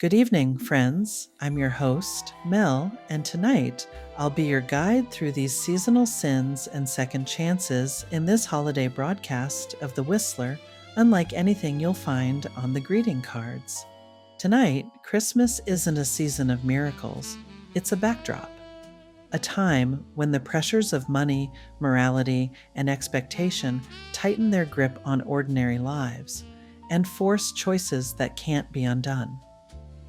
Good evening, friends. I'm your host, Mel, and tonight I'll be your guide through these seasonal sins and second chances in this holiday broadcast of The Whistler, unlike anything you'll find on the greeting cards. Tonight, Christmas isn't a season of miracles, it's a backdrop, a time when the pressures of money, morality, and expectation tighten their grip on ordinary lives and force choices that can't be undone.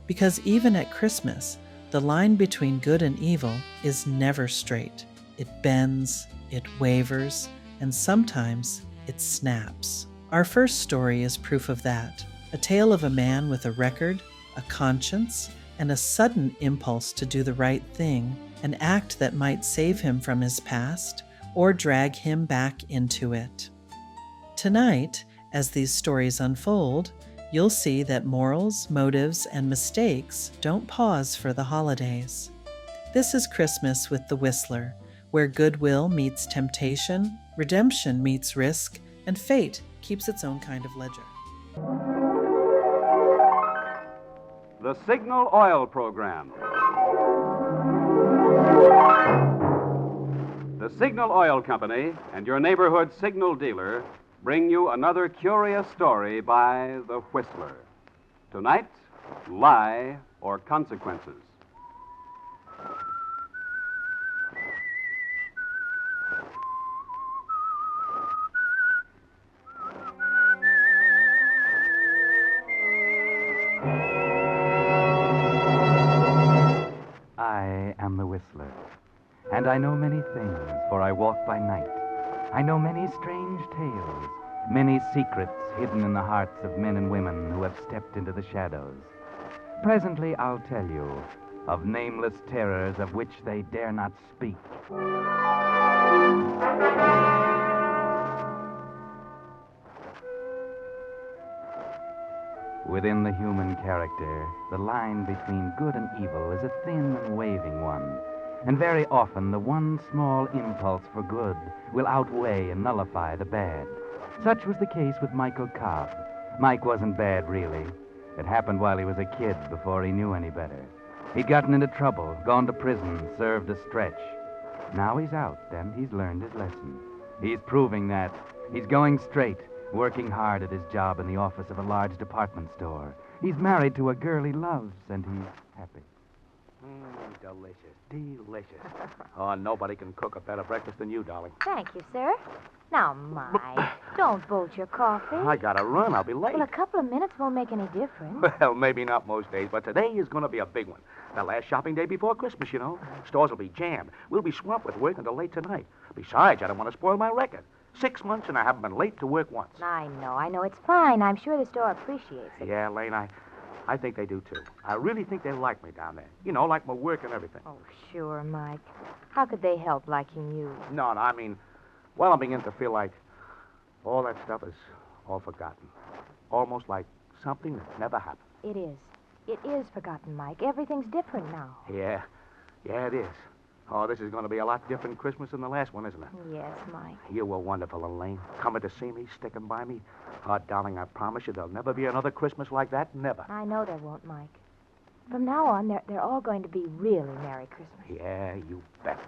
Because even at Christmas, the line between good and evil is never straight. It bends, it wavers, and sometimes it snaps. Our first story is proof of that, a tale of a man with a record, a conscience, and a sudden impulse to do the right thing, an act that might save him from his past or drag him back into it. Tonight, as these stories unfold, you'll see that morals, motives, and mistakes don't pause for the holidays. This is Christmas with the Whistler, where goodwill meets temptation, redemption meets risk, and fate keeps its own kind of ledger. The Signal Oil Program. The Signal Oil Company and your neighborhood signal dealer bring you another curious story by the Whistler. Tonight, Lie or Consequences. I am the Whistler, and I know many things, for I walk by night. I know many strange tales, many secrets hidden in the hearts of men and women who have stepped into the shadows. Presently, I'll tell you of nameless terrors of which they dare not speak. Within the human character, the line between good and evil is a thin and waving one. And very often, the one small impulse for good will outweigh and nullify the bad. Such was the case with Michael Carr. Mike wasn't bad, really. It happened while he was a kid, before he knew any better. He'd gotten into trouble, gone to prison, served a stretch. Now he's out, and he's learned his lesson. He's proving that. He's going straight, working hard at his job in the office of a large department store. He's married to a girl he loves, and he's happy. Delicious. Delicious. Oh, nobody can cook a better breakfast than you, darling. Thank you, sir. Now, Mike, don't bolt your coffee. I gotta run. I'll be late. Well, a couple of minutes won't make any difference. Well, maybe not most days, but today is going to be a big one. The last shopping day before Christmas, you know. Stores will be jammed. We'll be swamped with work until late tonight. Besides, I don't want to spoil my record. 6 months and I haven't been late to work once. I know. It's fine. I'm sure the store appreciates it. Yeah, Lane, I think they do, too. I really think they like me down there. You know, like my work and everything. Oh, sure, Mike. How could they help liking you? No, I mean, well, I'm beginning to feel like all that stuff is all forgotten. Almost like something that never happened. It is. It is forgotten, Mike. Everything's different now. Yeah, it is. Oh, this is going to be a lot different Christmas than the last one, isn't it? Yes, Mike. You were wonderful, Elaine. Coming to see me, sticking by me. Oh, darling, I promise you there'll never be another Christmas like that. Never. I know there won't, Mike. From now on, they're all going to be really Merry Christmas. Yeah, you bet.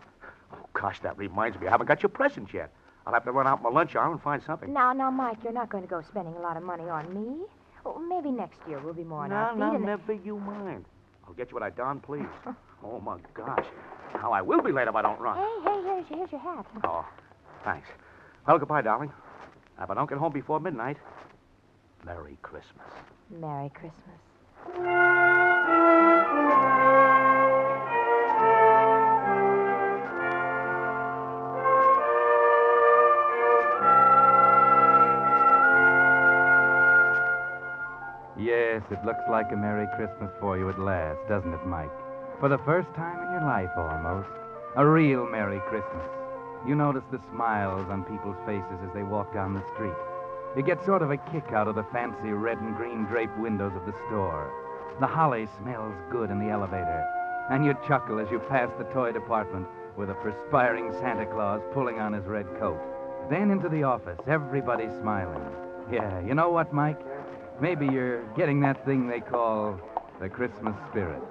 Oh, gosh, that reminds me. I haven't got your presents yet. I'll have to run out my lunch hour and find something. Now, Mike, you're not going to go spending a lot of money on me. Oh, maybe next year we'll be more on our feet. No, never you mind. I'll get you what I darn please. Oh, my gosh. Now, I will be late if I don't run. Hey, here's your hat. Oh, thanks. Well, goodbye, darling. If I don't get home before midnight, Merry Christmas. Merry Christmas. Yes, it looks like a Merry Christmas for you at last, doesn't it, Mike? For the first time in your life, almost. A real Merry Christmas. You notice the smiles on people's faces as they walk down the street. You get sort of a kick out of the fancy red and green draped windows of the store. The holly smells good in the elevator. And you chuckle as you pass the toy department with a perspiring Santa Claus pulling on his red coat. Then into the office, everybody smiling. Yeah, you know what, Mike? Maybe you're getting that thing they call the Christmas spirit.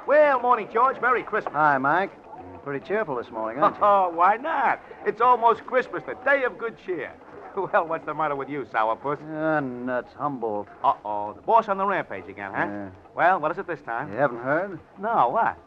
Well, morning, George. Merry Christmas. Hi, Mike. You're pretty cheerful this morning, aren't you? Oh, why not? It's almost Christmas, the day of good cheer. Well, what's the matter with you, sourpuss? Nuts. Humboldt. Uh-oh, the boss on the rampage again, huh? Yeah. Well, what is it this time? You haven't heard? No, what?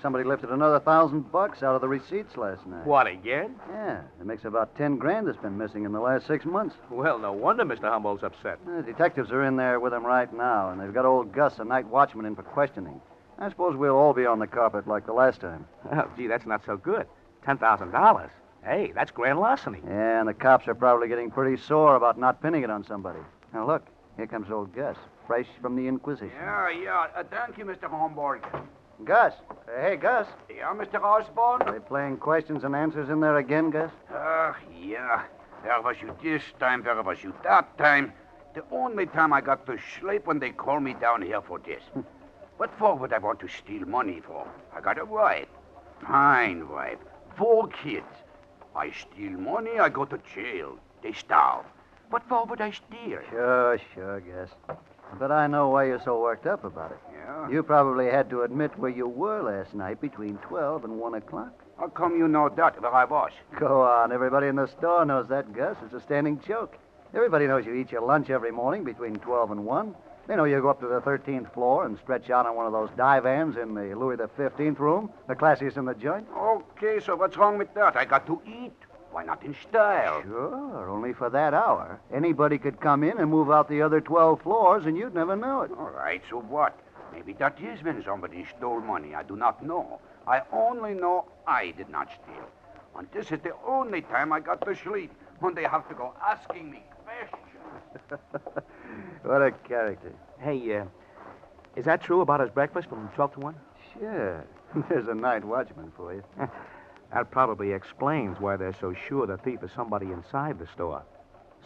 Somebody lifted another $1,000 out of the receipts last night. What, again? Yeah, it makes about 10 grand that's been missing in the last 6 months. Well, no wonder Mr. Humboldt's upset. The detectives are in there with him right now, and they've got old Gus, a night watchman, in for questioning. I suppose we'll all be on the carpet like the last time. Oh, gee, that's not so good. $10,000. Hey, that's grand larceny. Yeah, and the cops are probably getting pretty sore about not pinning it on somebody. Now, look, here comes old Gus, fresh from the Inquisition. Yeah. Thank you, Mr. Homburg. Gus. Hey, Gus. Yeah, Mr. Osborne? Are they playing questions and answers in there again, Gus? Yeah. Where was you this time? Where was you that time? The only time I got to sleep when they called me down here for this. What for would I want to steal money for? I got a wife. Fine wife. 4 kids. I steal money, I go to jail. They starve. What for would I steal? Sure, Gus. But I know why you're so worked up about it. Yeah? You probably had to admit where you were last night between 12 and 1 o'clock. How come you know that, where I was? Go on. Everybody in the store knows that, Gus. It's a standing joke. Everybody knows you eat your lunch every morning between 12 and 1. They know you go up to the 13th floor and stretch out on one of those divans in the Louis the 15th room, the classiest in the joint. Okay, so what's wrong with that? I got to eat. Why not in style? Sure, only for that hour. Anybody could come in and move out the other 12 floors, and you'd never know it. All right, so what? Maybe that is when somebody stole money. I do not know. I only know I did not steal. And this is the only time I got to sleep, when they have to go asking me questions. What a character. Hey, is that true about his breakfast from 12 to 1? Sure. There's a night watchman for you. That probably explains why they're so sure the thief is somebody inside the store.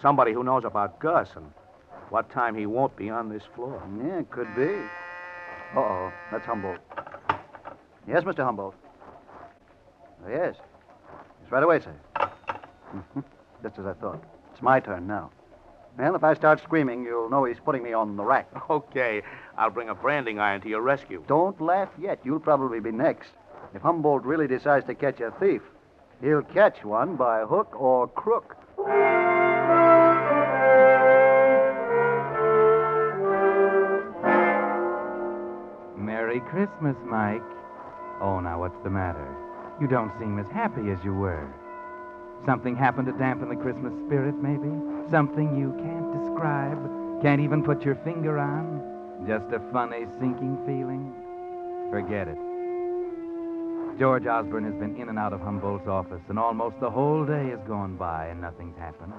Somebody who knows about Gus and what time he won't be on this floor. Yeah, it could be. Uh-oh, that's Humboldt. Yes, Mr. Humboldt. Oh, yes. It's right away, sir. Just as I thought. It's my turn now. Well, if I start screaming, you'll know he's putting me on the rack. Okay, I'll bring a branding iron to your rescue. Don't laugh yet. You'll probably be next. If Humboldt really decides to catch a thief, he'll catch one by hook or crook. Merry Christmas, Mike. Oh, now what's the matter? You don't seem as happy as you were. Something happened to dampen the Christmas spirit, maybe? Something you can't describe, can't even put your finger on? Just a funny, sinking feeling? Forget it. George Osborne has been in and out of Humboldt's office, and almost the whole day has gone by and nothing's happened.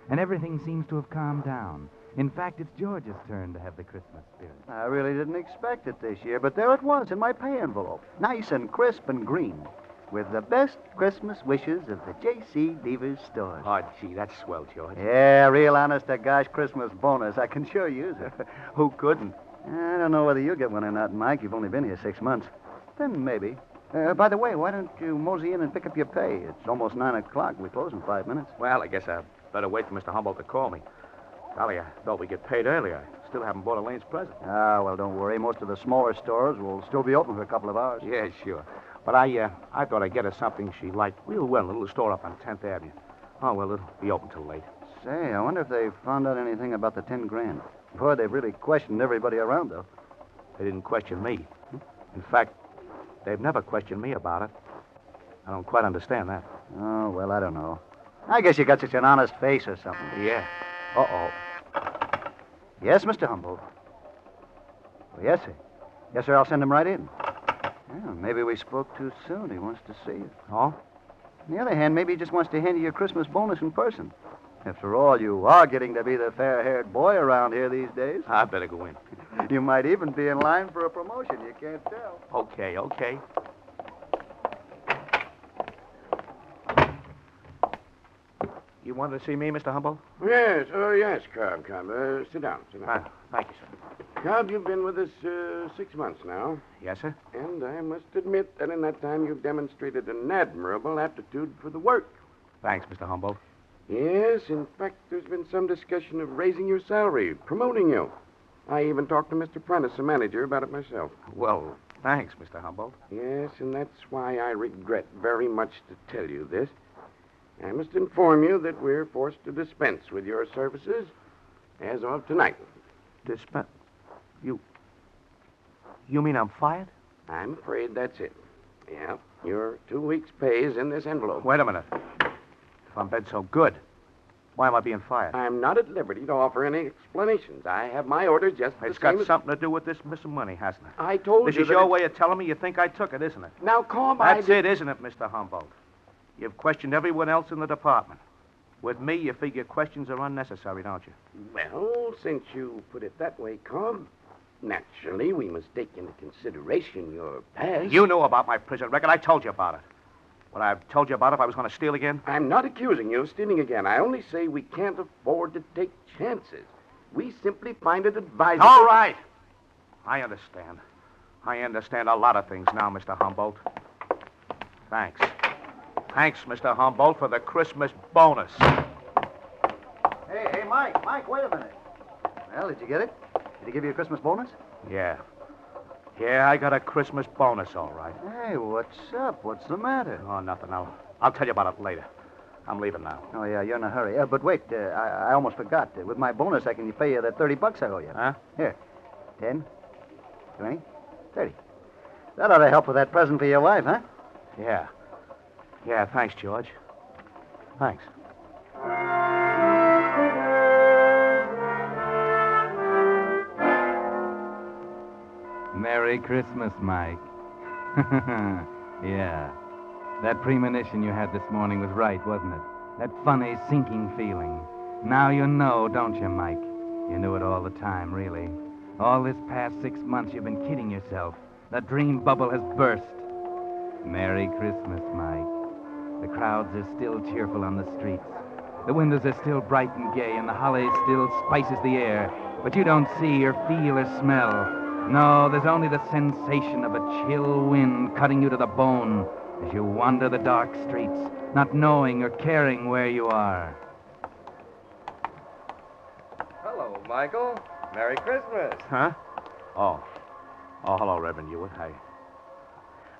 And everything seems to have calmed down. In fact, it's George's turn to have the Christmas spirit. I really didn't expect it this year, but there it was in my pay envelope. Nice and crisp and green. With the best Christmas wishes of the J.C. Deaver's stores. Oh, gee, that's swell, George. Yeah, real honest-to-gosh Christmas bonus. I can sure use it. Who couldn't? I don't know whether you'll get one or not, Mike. You've only been here 6 months. Then maybe. By the way, why don't you mosey in and pick up your pay? It's almost 9 o'clock. We close in 5 minutes. Well, I guess I better wait for Mr. Humboldt to call me. Golly, I thought we'd get paid earlier. I still haven't bought Elaine's present. Ah, well, don't worry. Most of the smaller stores will still be open for a couple of hours. Yeah, sure. But I thought I'd get her something she liked real well, a little store up on 10th Avenue. Oh, well, it'll be open till late. Say, I wonder if they found out anything about the 10 grand. Boy, they've really questioned everybody around, though. They didn't question me. In fact, they've never questioned me about it. I don't quite understand that. Oh, well, I don't know. I guess you got such an honest face or something. Yeah. Uh-oh. Yes, Mr. Humboldt. Well, yes, sir. Yes, sir, I'll send him right in. Well, maybe we spoke too soon. He wants to see you. Oh? On the other hand, maybe he just wants to hand you your Christmas bonus in person. After all, you are getting to be the fair-haired boy around here these days. I better go in. You might even be in line for a promotion. You can't tell. Okay. You wanted to see me, Mr. Humboldt? Yes, Carb. Sit down. Thank you, sir. Carb, you've been with us 6 months now. Yes, sir? And I must admit that in that time you've demonstrated an admirable aptitude for the work. Thanks, Mr. Humboldt. Yes, in fact, there's been some discussion of raising your salary, promoting you. I even talked to Mr. Prentice, the manager, about it myself. Well, thanks, Mr. Humboldt. Yes, and that's why I regret very much to tell you this. I must inform you that we're forced to dispense with your services as of tonight. You mean I'm fired? I'm afraid that's it. Yeah, your 2 weeks' pay is in this envelope. Wait a minute. If I'm been so good, why am I being fired? I'm not at liberty to offer any explanations. I have my orders just the It's same got as... something to do with this missing money, hasn't it? I told This you is that your it- way of telling me you think I took it, isn't it? Now, calm. That's it, isn't it, Mr. Humboldt? You've questioned everyone else in the department. With me, you figure questions are unnecessary, don't you? Well, since you put it that way, Cobb, naturally we must take into consideration your past. You knew about my prison record. I told you about it. Would I have told you about it if I was going to steal again? I'm not accusing you of stealing again. I only say we can't afford to take chances. We simply find it advisable... All right. I understand. I understand a lot of things now, Mr. Humboldt. Thanks. Thanks, Mr. Humboldt, for the Christmas bonus. Hey, Mike, wait a minute. Well, did you get it? Did he give you a Christmas bonus? Yeah. Yeah, I got a Christmas bonus, all right. Hey, what's up? What's the matter? Oh, nothing. I'll tell you about it later. I'm leaving now. Oh, yeah, you're in a hurry. But wait, I almost forgot. With my bonus, I can pay you that $30 I owe you. Huh? Here. 10, 20, 30. That ought to help with that present for your wife, huh? Yeah. Yeah, thanks, George. Thanks. Merry Christmas, Mike. Yeah. That premonition you had this morning was right, wasn't it? That funny, sinking feeling. Now you know, don't you, Mike? You knew it all the time, really. All this past 6 months you've been kidding yourself. The dream bubble has burst. Merry Christmas, Mike. The crowds are still cheerful on the streets. The windows are still bright and gay, and the holly still spices the air. But you don't see or feel or smell. No, there's only the sensation of a chill wind cutting you to the bone as you wander the dark streets, not knowing or caring where you are. Hello, Michael. Merry Christmas. Huh? Oh. Oh, hello, Reverend Hewitt.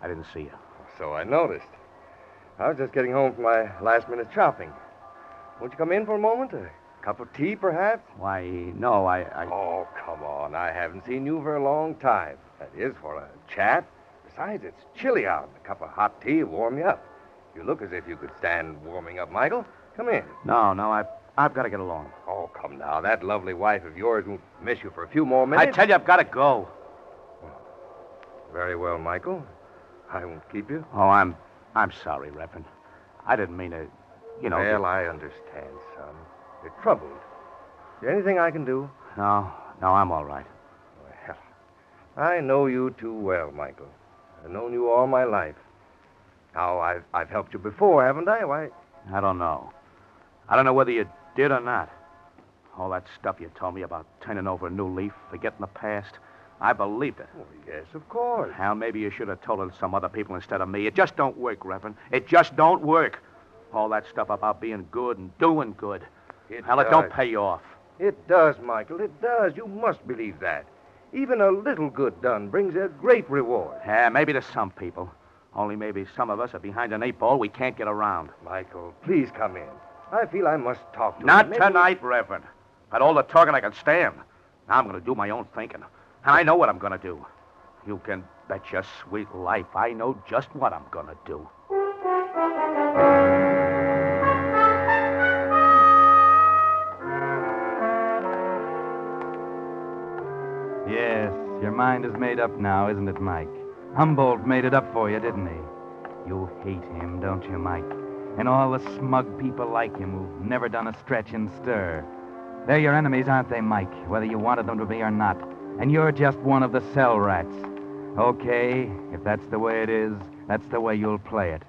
I didn't see you. So I noticed. I was just getting home from my last-minute shopping. Won't you come in for a moment? A cup of tea, perhaps? Why, no, I... Oh, come on. I haven't seen you for a long time. That is, for a chat. Besides, it's chilly out. A cup of hot tea will warm you up. You look as if you could stand warming up, Michael. Come in. No, I've got to get along. Oh, come now. That lovely wife of yours won't miss you for a few more minutes. I tell you, I've got to go. Very well, Michael. I won't keep you. Oh, I'm sorry, Reverend. I didn't mean to, Well, I understand, son. You're troubled. Is there anything I can do? No, I'm all right. Well, I know you too well, Michael. I've known you all my life. Now, I've helped you before, haven't I? Why? I don't know. I don't know whether you did or not. All that stuff you told me about turning over a new leaf, forgetting the past, I believed it. Oh, yes, of course. Hal, maybe you should have told it to some other people instead of me. It just don't work, Reverend. It just don't work. All that stuff about being good and doing good. Hal, it don't pay you off. It does, Michael. It does. You must believe that. Even a little good done brings a great reward. Yeah, maybe to some people. Only maybe some of us are behind an 8 ball we can't get around. Michael, please come in. I feel I must talk to you. Not Maybe tonight, Reverend. Had all the talking I can stand. Now I'm going to do my own thinking. And I know what I'm going to do. You can bet your sweet life I know just what I'm going to do. Yes, your mind is made up now, isn't it, Mike? Humboldt made it up for you, didn't he? You hate him, don't you, Mike? And all the smug people like him who've never done a stretch and stir. They're your enemies, aren't they, Mike? Whether you wanted them to be or not. And you're just one of the cell rats. Okay, if that's the way it is, that's the way you'll play it.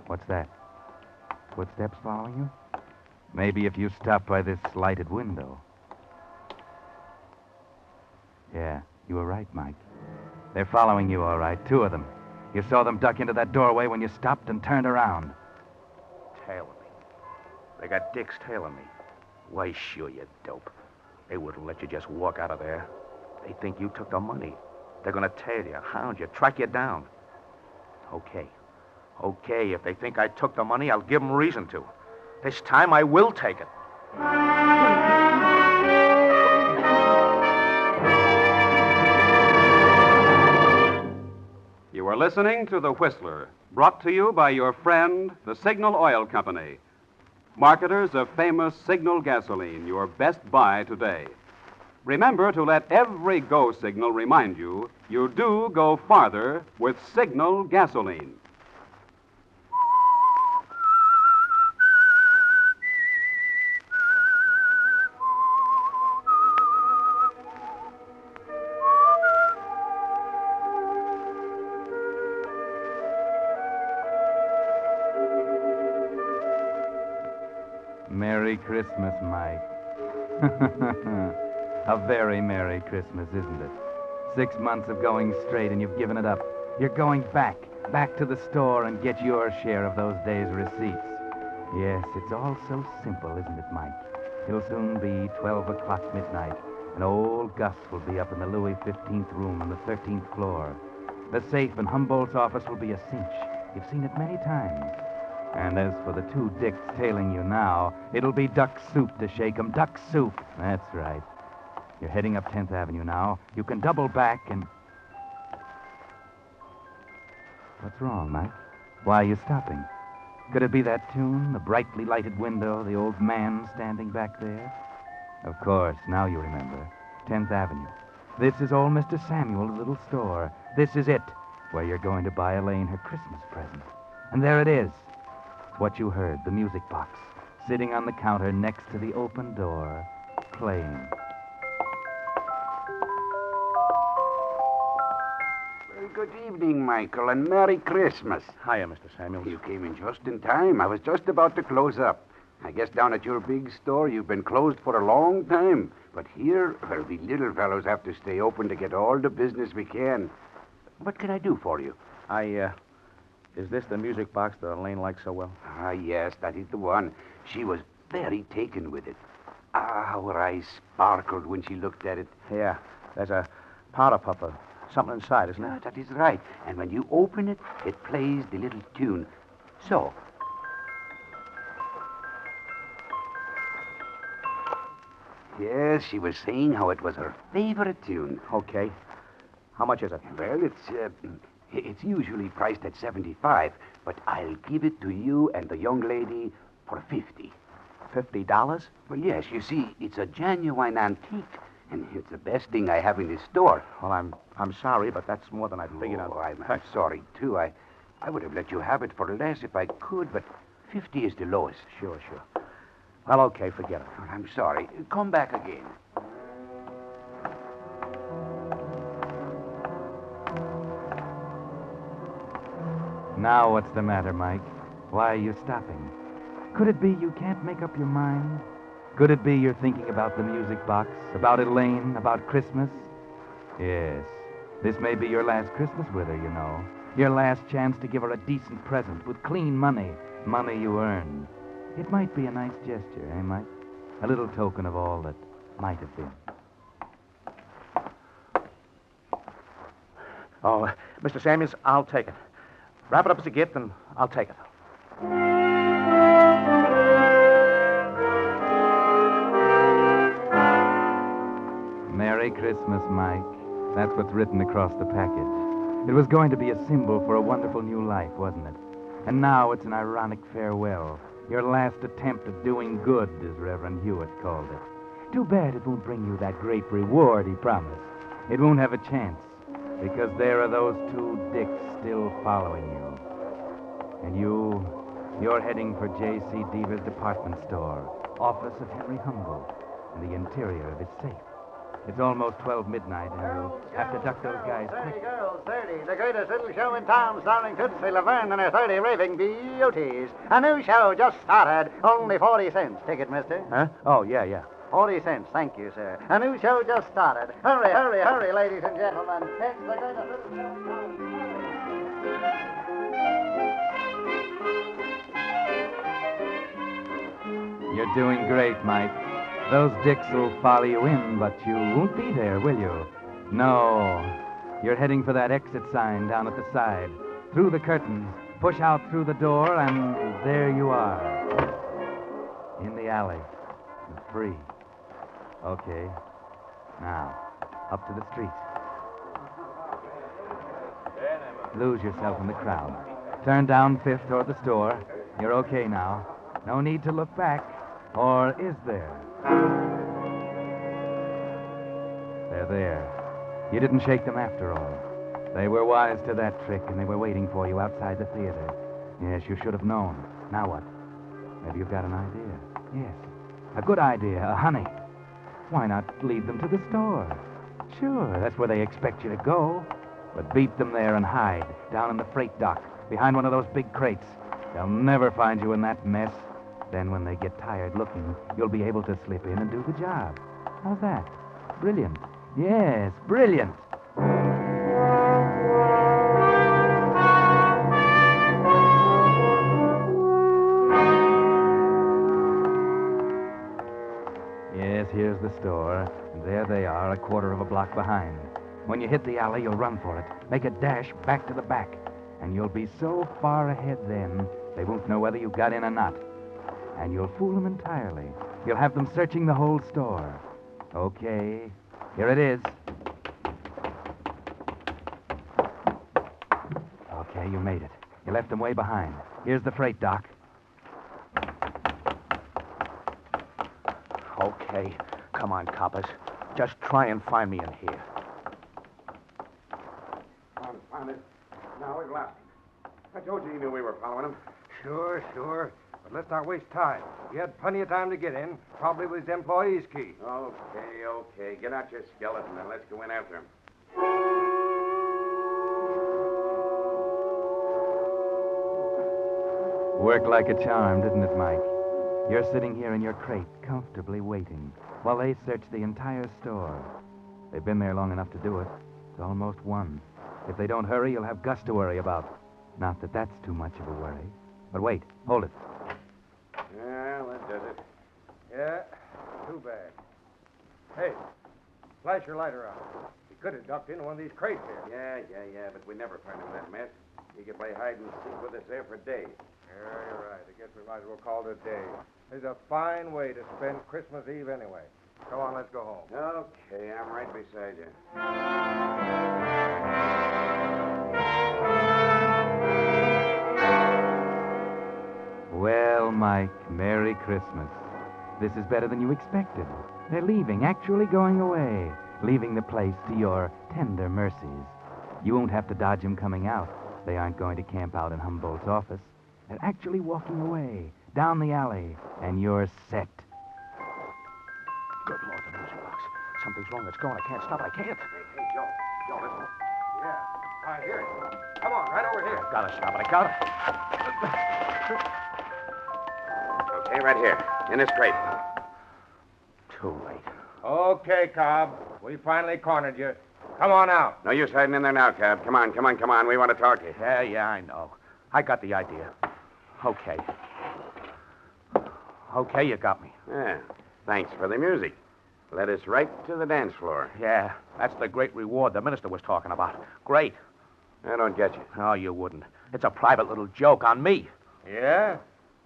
What's that? Footsteps following you? Maybe if you stop by this lighted window. Yeah, you were right, Mike. They're following you, all right, 2 of them. You saw them duck into that doorway when you stopped and turned around. Tailing me. They got dicks tailing me. Why, sure, you dope. They wouldn't let you just walk out of there. They think you took the money. They're going to tail you, hound you, track you down. Okay. Okay, if they think I took the money, I'll give them reason to. This time I will take it. You are listening to The Whistler, brought to you by your friend, the Signal Oil Company. Marketers of famous Signal gasoline, your best buy today. Remember to let every go signal remind you do go farther with Signal gasoline. Merry Christmas, Mike. A very Merry Christmas, isn't it? 6 months of going straight and you've given it up. You're going back to the store and get your share of those days' receipts. Yes, it's all so simple, isn't it, Mike? It'll soon be 12 o'clock midnight, and old Gus will be up in the Louis 15th room on the 13th floor. The safe in Humboldt's office will be a cinch. You've seen it many times. And as for the two dicks tailing you now, it'll be duck soup to shake 'em. Duck soup. That's right. You're heading up 10th Avenue now. You can double back and... What's wrong, Mike? Why are you stopping? Could it be that tune, the brightly lighted window, the old man standing back there? Of course, now you remember. 10th Avenue. This is old Mr. Samuel's little store. This is it, where you're going to buy Elaine her Christmas present. And there it is. What you heard, the music box, sitting on the counter next to the open door, playing. Well, good evening, Michael, and Merry Christmas. Hiya, Mr. Samuels. You came in just in time. I was just about to close up. I guess down at your big store, you've been closed for a long time. But here, well, we little fellows have to stay open to get all the business we can. What can I do for you? Is this the music box that Elaine likes so well? Ah, yes, that is the one. She was very taken with it. Ah, how her eyes sparkled when she looked at it. Yeah, there's a powder puff of something inside, isn't Ah, it? that is right. And when you open it, it plays the little tune. So. Yes, she was saying how it was her favorite tune. Okay. How much is it? Well, it's usually priced at $75, but I'll give it to you and the young lady for $50. $50? Well, yes, you see, it's a genuine antique, and it's the best thing I have in this store. Well, I'm sorry, but that's more than I figured Oh, out. I'm sorry, too. I would have let you have it for less if I could, but 50 is the lowest. Sure. Well, okay, forget it. Well, I'm sorry. Come back again. Now what's the matter, Mike? Why are you stopping? Could it be you can't make up your mind? Could it be you're thinking about the music box, about Elaine, about Christmas? Yes, this may be your last Christmas with her, you know. Your last chance to give her a decent present with clean money you earned. It might be a nice gesture, eh, Mike? A little token of all that might have been. Oh, Mr. Samuels, I'll take it. Wrap it up as a gift, and I'll take it. Merry Christmas, Mike. That's what's written across the package. It was going to be a symbol for a wonderful new life, wasn't it? And now it's an ironic farewell. Your last attempt at doing good, as Reverend Hewitt called it. Too bad it won't bring you that great reward he promised. It won't have a chance, because there are those two dicks still following you. And you're heading for J.C. Deaver's department store, office of Henry Humboldt, and the interior of his safe. It's almost 12 midnight, and you'll have to duck those guys quick. Girls, 30. The greatest little show in town, starring Tootsie Laverne and her 30 raving beauties. A new show just started. Only 40 cents. Ticket, mister. Huh? Oh, yeah. 40 cents. Thank you, sir. A new show just started. Hurry, ladies and gentlemen. It's the greatest little show in town. You're doing great, Mike. Those dicks will follow you in, but you won't be there, will you? No. You're heading for that exit sign down at the side. Through the curtains, push out through the door, and there you are. In the alley. Free. Okay. Now, up to the street. Lose yourself in the crowd. Turn down Fifth toward the store. You're okay now. No need to look back. Or is there? They're there. You didn't shake them after all. They were wise to that trick, and they were waiting for you outside the theater. Yes, you should have known. Now what? Maybe you've got an idea. Yes. A good idea. Honey. Why not lead them to the store? Sure, that's where they expect you to go. But beat them there and hide, down in the freight dock, behind one of those big crates. They'll never find you in that mess. Then when they get tired looking, you'll be able to slip in and do the job. How's that? Brilliant. Yes, brilliant. Yes, here's the store. And there they are, a quarter of a block behind. When you hit the alley, you'll run for it. Make a dash back to the back. And you'll be so far ahead then, they won't know whether you got in or not. And you'll fool them entirely. You'll have them searching the whole store. Okay, here it is. Okay, you made it. You left them way behind. Here's the freight dock. Okay. Come on, coppers. Just try and find me in here. Found it. Now we've lost him. I told you he knew we were following him. Sure. But let's not waste time. He had plenty of time to get in. Probably with his employee's key. Okay. Get out your skeleton and let's go in after him. Worked like a charm, didn't it, Mike? You're sitting here in your crate, comfortably waiting, while they search the entire store. They've been there long enough to do it. It's almost 1. If they don't hurry, you'll have Gus to worry about. Not that that's too much of a worry. But wait, hold it. Well, that does it. Yeah, too bad. Hey, flash your lighter out. He could have ducked into one of these crates here. Yeah, but we never find him in that mess. He could play hide and seek with us there for days. Yeah, you're right. I guess we might as well call it a day. It's a fine way to spend Christmas Eve anyway. Go on, let's go home. Okay, I'm right beside you. Well, Mike, Merry Christmas. This is better than you expected. They're leaving, actually going away, leaving the place to your tender mercies. You won't have to dodge them coming out. They aren't going to camp out in Humboldt's office. They're actually walking away, down the alley, and you're set. Good Lord, the music box. Something's wrong. It's going. I can't stop it. I can't. Hey, Joe, listen. Yeah, I hear it. Come on, right over here. I gotta stop it. I gotta. Okay, right here, in this crate. Too late. Okay, Cobb. We finally cornered you. Come on out. No use hiding in there now, Cab. Come on. We want to talk to you. Yeah, I know. I got the idea. Okay. Okay, you got me. Yeah, thanks for the music. Led us right to the dance floor. Yeah, that's the great reward the minister was talking about. Great. I don't get you. Oh, you wouldn't. It's a private little joke on me. Yeah?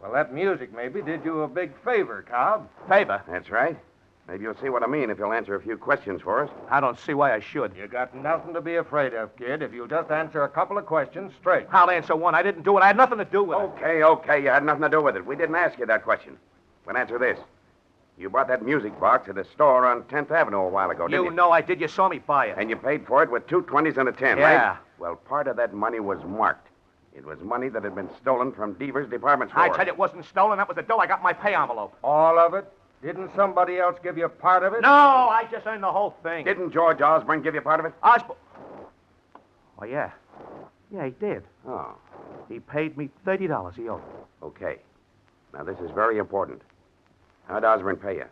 Well, that music maybe did you a big favor, Cobb. Favor? That's right. Maybe you'll see what I mean if you'll answer a few questions for us. I don't see why I should. You got nothing to be afraid of, kid, if you'll just answer a couple of questions straight. I'll answer one. I didn't do it. I had nothing to do with it. Okay. You had nothing to do with it. We didn't ask you that question. Well, answer this. You bought that music box at a store on 10th Avenue a while ago, didn't you? You know I did. You saw me buy it. And you paid for it with 2 20s and a 10, Yeah. right? Well, part of that money was marked. It was money that had been stolen from Deaver's department store. I tell you, it wasn't stolen. That was the dough. I got my pay envelope. All of it? Didn't somebody else give you part of it? No, I just earned the whole thing. Didn't George Osborne give you part of it? Osborne? Oh, yeah. Yeah, he did. Oh, He paid me $30 he owed. okay. Now, this is very important. How'd Osborne pay you?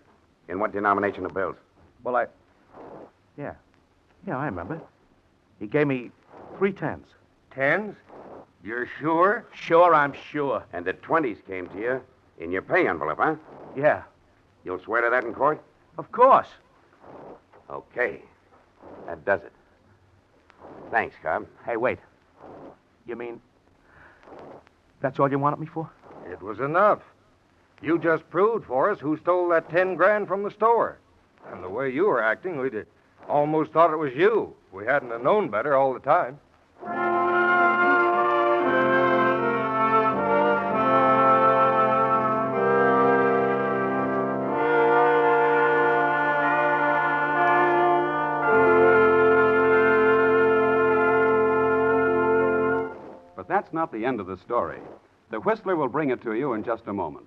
In what denomination of bills? Well, Yeah, I remember. He gave me 3 tens. Tens? You're sure? Sure, I'm sure. And the 20s came to you in your pay envelope, huh? Yeah. You'll swear to that in court? Of course. Okay. That does it. Thanks, Carr. Hey, wait. You mean that's all you wanted me for? It was enough. You just proved for us who stole that 10 grand from the store. And the way you were acting, we'd almost thought it was you. We hadn't have known better all the time. But that's not the end of the story. The Whistler will bring it to you in just a moment.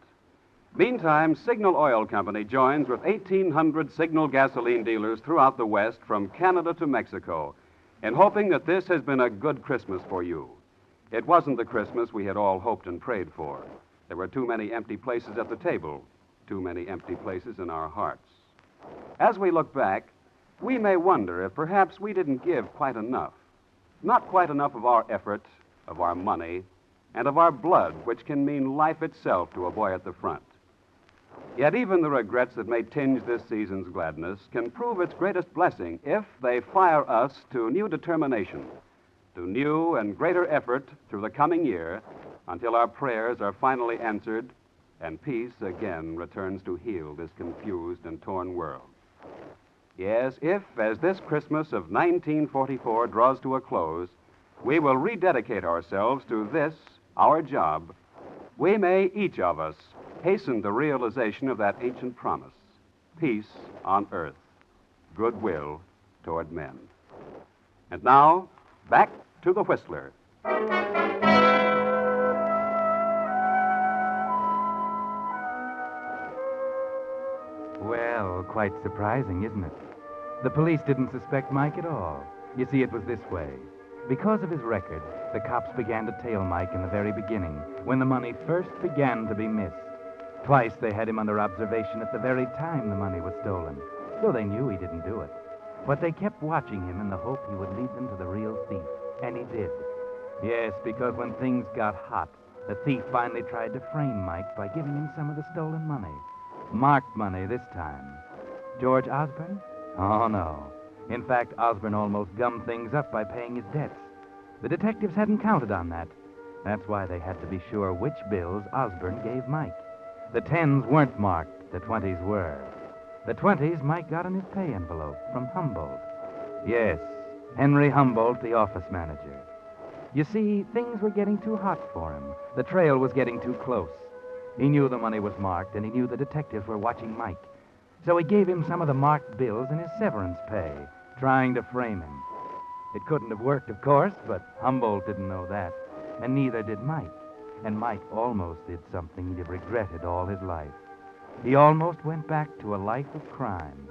Meantime, Signal Oil Company joins with 1,800 Signal gasoline dealers throughout the West, from Canada to Mexico, in hoping that this has been a good Christmas for you. It wasn't the Christmas we had all hoped and prayed for. There were too many empty places at the table, too many empty places in our hearts. As we look back, we may wonder if perhaps we didn't give quite enough. Not quite enough of our effort, of our money, and of our blood, which can mean life itself to a boy at the front. Yet even the regrets that may tinge this season's gladness can prove its greatest blessing if they fire us to new determination, to new and greater effort through the coming year, until our prayers are finally answered and peace again returns to heal this confused and torn world. Yes, if, as this Christmas of 1944 draws to a close, we will rededicate ourselves to this, our job, we may, each of us, hasten the realization of that ancient promise: peace on earth, goodwill toward men. And now, back to the Whistler. Well, quite surprising, isn't it? The police didn't suspect Mike at all. You see, it was this way. Because of his record, the cops began to tail Mike in the very beginning, when the money first began to be missed. Twice they had him under observation at the very time the money was stolen, though they knew he didn't do it. But they kept watching him in the hope he would lead them to the real thief, and he did. Yes, because when things got hot, the thief finally tried to frame Mike by giving him some of the stolen money. Marked money this time. George Osborne? Oh, no. In fact, Osborne almost gummed things up by paying his debts. The detectives hadn't counted on that. That's why they had to be sure which bills Osborne gave Mike. The 10s weren't marked, the 20s were. The 20s Mike got in his pay envelope from Humboldt. Yes, Henry Humboldt, the office manager. You see, things were getting too hot for him. The trail was getting too close. He knew the money was marked, and he knew the detectives were watching Mike. So he gave him some of the marked bills in his severance pay, trying to frame him. It couldn't have worked, of course, but Humboldt didn't know that, and neither did Mike. And Mike almost did something he'd have regretted all his life. He almost went back to a life of crime.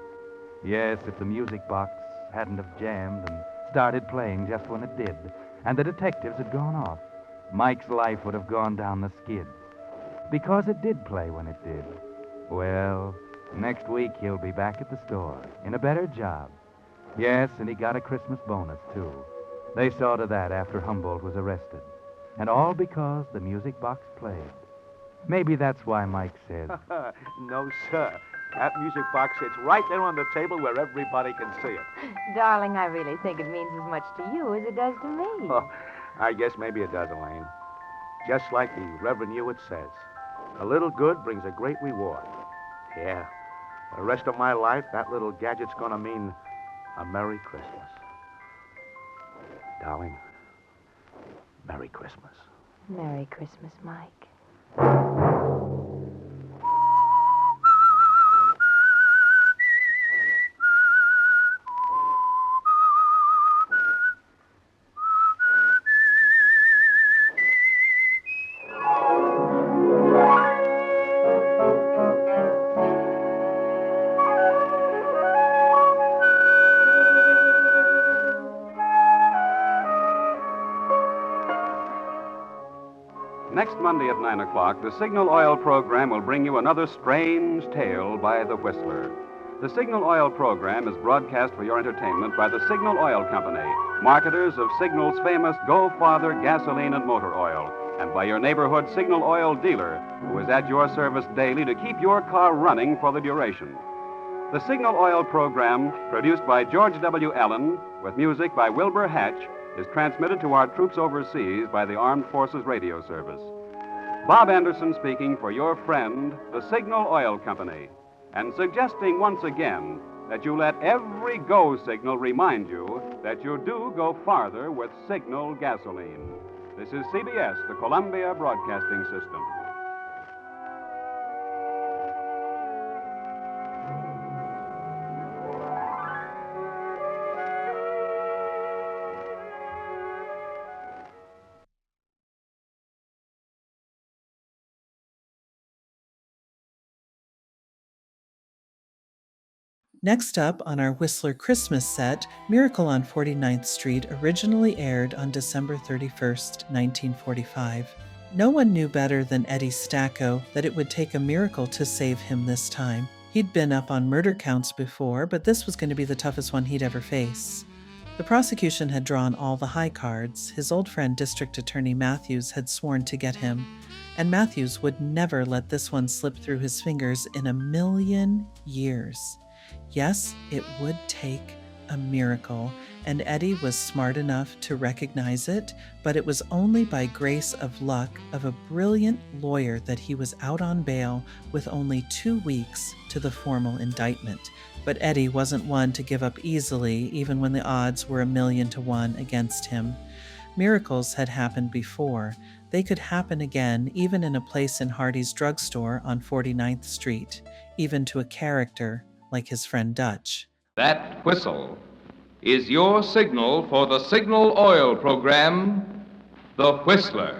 Yes, if the music box hadn't have jammed and started playing just when it did, and the detectives had gone off, Mike's life would have gone down the skids. Because it did play when it did. Well, next week he'll be back at the store, in a better job. Yes, and he got a Christmas bonus, too. They saw to that after Humboldt was arrested. And all because the music box played. Maybe that's why Mike said, No, sir. That music box sits right there on the table where everybody can see it. Darling, I really think it means as much to you as it does to me. Oh, I guess maybe it does, Elaine. Just like the Reverend Hewitt says, a little good brings a great reward. Yeah, the rest of my life, that little gadget's gonna mean a Merry Christmas. Darling, Merry Christmas. Merry Christmas, Mike. Next Monday at 9 o'clock, the Signal Oil program will bring you another strange tale by the Whistler. The Signal Oil program is broadcast for your entertainment by the Signal Oil Company, marketers of Signal's famous Go Farther gasoline and motor oil, and by your neighborhood Signal Oil dealer, who is at your service daily to keep your car running for the duration. The Signal Oil program, produced by George W. Allen, with music by Wilbur Hatch, is transmitted to our troops overseas by the Armed Forces Radio Service. Bob Anderson speaking for your friend, the Signal Oil Company, and suggesting once again that you let every go signal remind you that you do go farther with Signal gasoline. This is CBS, the Columbia Broadcasting System. Next up on our Whistler Christmas set, Miracle on 49th Street originally aired on December 31st, 1945. No one knew better than Eddie Stacco that it would take a miracle to save him this time. He'd been up on murder counts before, but this was going to be the toughest one he'd ever face. The prosecution had drawn all the high cards. His old friend District Attorney Matthews had sworn to get him, and Matthews would never let this one slip through his fingers in a million years. Yes, it would take a miracle, and Eddie was smart enough to recognize it, but it was only by grace of luck of a brilliant lawyer that he was out on bail with only 2 weeks to the formal indictment. But Eddie wasn't one to give up easily, even when the odds were 1,000,000 to 1 against him. Miracles had happened before. They could happen again, even in a place in Hardy's drugstore on 49th Street, even to a character like his friend Dutch. That whistle is your signal for the Signal Oil program, The Whistler.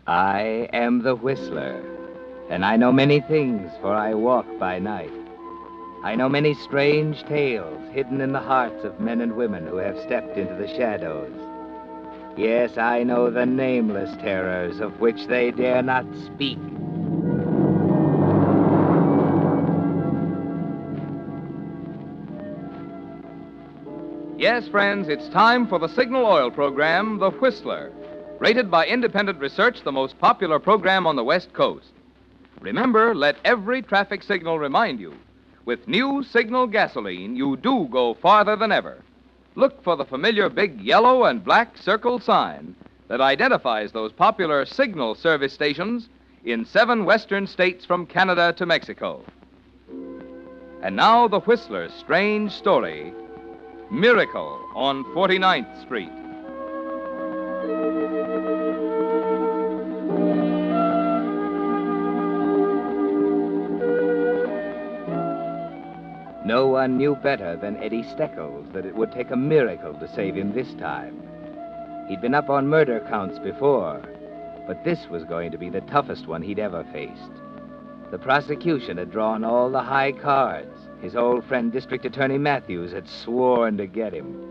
I am the Whistler, and I know many things, for I walk by night. I know many strange tales hidden in the hearts of men and women who have stepped into the shadows. Yes, I know the nameless terrors of which they dare not speak. Yes, friends, it's time for the Signal Oil program, The Whistler, rated by independent research the most popular program on the West Coast. Remember, let every traffic signal remind you, with new Signal gasoline, you do go farther than ever. Look for the familiar big yellow and black circle sign that identifies those popular Signal service stations in 7 western states from Canada to Mexico. And now the Whistler's strange story, Miracle on 49th Street. No one knew better than Eddie Steckles that it would take a miracle to save him this time. He'd been up on murder counts before, but this was going to be the toughest one he'd ever faced. The prosecution had drawn all the high cards. His old friend District Attorney Matthews had sworn to get him.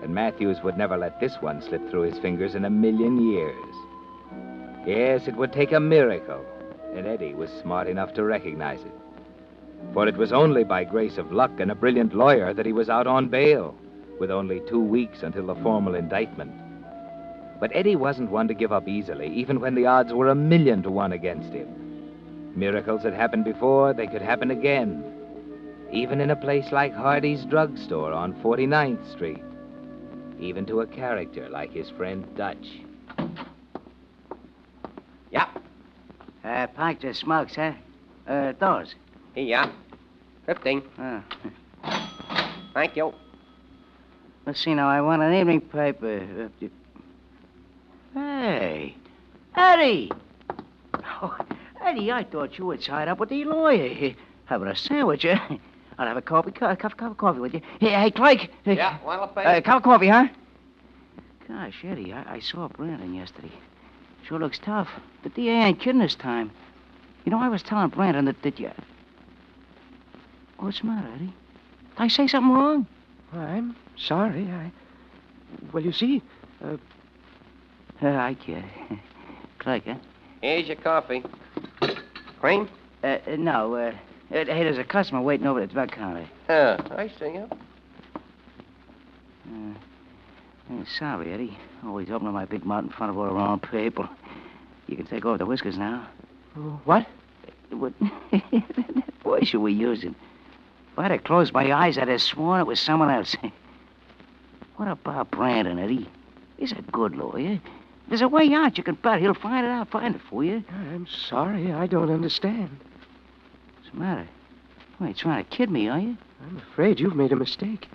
And Matthews would never let this one slip through his fingers in 1,000,000 years. Yes, it would take a miracle, and Eddie was smart enough to recognize it. For it was only by grace of luck and a brilliant lawyer that he was out on bail, with only 2 weeks until the formal indictment. But Eddie wasn't one to give up easily, even when the odds were 1,000,000 to 1 against him. Miracles had happened before, they could happen again, even in a place like Hardy's drugstore on 49th Street, even to a character like his friend Dutch. Yeah. Pipes of smokes, huh? Those. Yeah. 15. Thank you. Let's see now, I want an evening paper. Hey, Eddie! Oh, Eddie, I thought you were tied up with the lawyer. Having a sandwich, huh? I'll have a cup of coffee with you. Hey, Clyke. Yeah, want a paper? Cup of coffee, huh? Gosh, Eddie, I saw Brandon yesterday. Sure looks tough. The DA ain't kidding this time. You know, I was telling Brandon that you... What's the matter, Eddie? Did I say something wrong? I'm sorry. Well, you see, I get it. Click, huh? Here's your coffee. Cream? No, hey, there's a customer waiting over at the drug counter. Oh, I see you. Sorry, Eddie. Always opening my big mouth in front of all the wrong people. You can take off the whiskers now. What? What voice are we using? If I'd have closed my eyes, I'd have sworn it was someone else. What about Brandon, Eddie? He's a good lawyer. There's a way out. You can bet he'll find it for you. I'm sorry, I don't understand. What's the matter? You ain't trying to kid me, are you? I'm afraid you've made a mistake.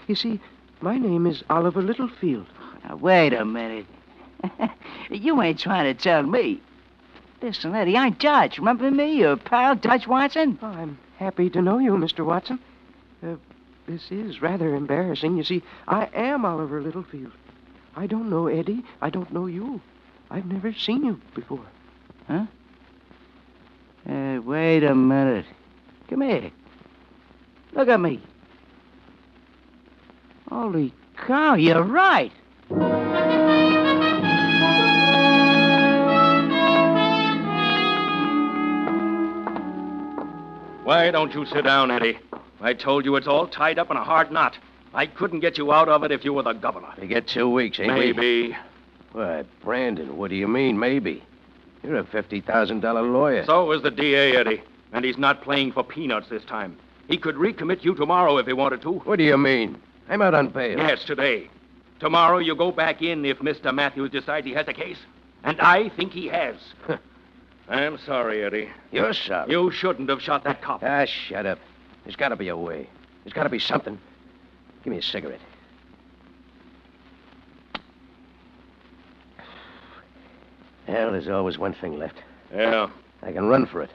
You see, my name is Oliver Littlefield. Now, wait a minute. You ain't trying to tell me. Listen, Eddie, I'm Dutch. Remember me, your pal, Dutch Watson? Oh, I'm happy to know you, Mr. Watson. This is rather embarrassing. You see, I am Oliver Littlefield. I don't know Eddie. I don't know you. I've never seen you before. Huh? Wait a minute. Come here. Look at me. Holy cow, you're right. Why don't you sit down, Eddie? I told you it's all tied up in a hard knot. I couldn't get you out of it if you were the governor. You get 2 weeks, ain't we? Maybe. Why, Brandon, what do you mean, maybe? You're a $50,000 lawyer. So is the DA, Eddie. And he's not playing for peanuts this time. He could recommit you tomorrow if he wanted to. What do you mean? I'm out on bail. Yes, today. Tomorrow you go back in if Mr. Matthews decides he has a case. And I think he has. I'm sorry, Eddie. You're sorry? You shouldn't have shot that cop. Ah, shut up. There's got to be a way. There's got to be something. Give me a cigarette. Well, there's always one thing left. Yeah. I can run for it.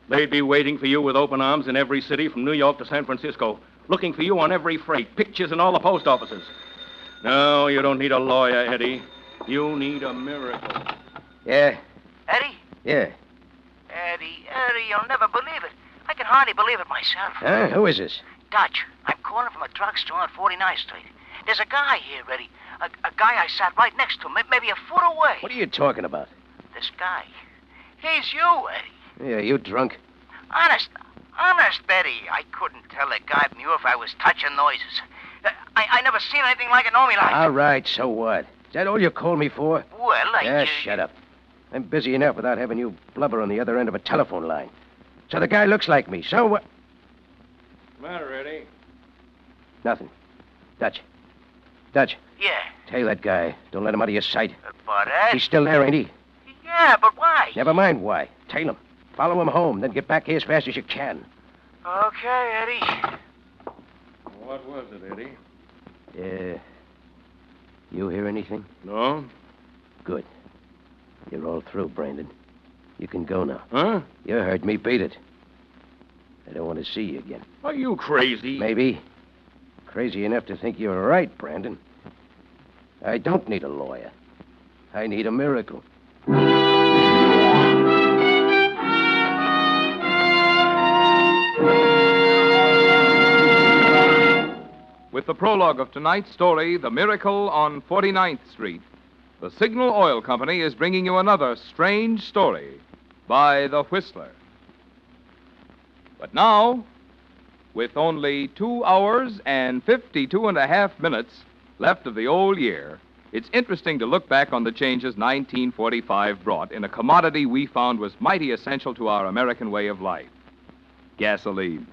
They'd be waiting for you with open arms in every city from New York to San Francisco. Looking for you on every freight. Pictures in all the post offices. No, you don't need a lawyer, Eddie. You need a miracle. Yeah? Eddie? Yeah. Eddie, you'll never believe it. I can hardly believe it myself. Huh? Who is this? Dutch, I'm calling from a drugstore on 49th Street. There's a guy here, Eddie. A guy I sat right next to, maybe a foot away. What are you talking about? This guy. He's you, Eddie. Yeah, you drunk? Honest, Eddie. I couldn't tell the guy from you if I was touching noises. I never seen anything like it, know me like. All right, so what? Is that all you called me for? Well, Yeah, shut up. I'm busy enough without having you blubber on the other end of a telephone line. So the guy looks like me, so what? Matter, Eddie? Nothing. Dutch. Yeah. Tell that guy. Don't let him out of your sight. But, Ed... He's still there, ain't he? Yeah, but why? Never mind why. Tail him. Follow him home, then get back here as fast as you can. Okay, Eddie. What was it, Eddie? Yeah. You hear anything? No. Good. You're all through, Brandon. You can go now. Huh? You heard me. Beat it. I don't want to see you again. Are you crazy? Maybe. Crazy enough to think you're right, Brandon. I don't need a lawyer. I need a miracle. With the prologue of tonight's story, The Miracle on 49th Street, the Signal Oil Company is bringing you another strange story by The Whistler. But now, with only 2 hours and 52.5 left of the old year, it's interesting to look back on the changes 1945 brought in a commodity we found was mighty essential to our American way of life: gasoline.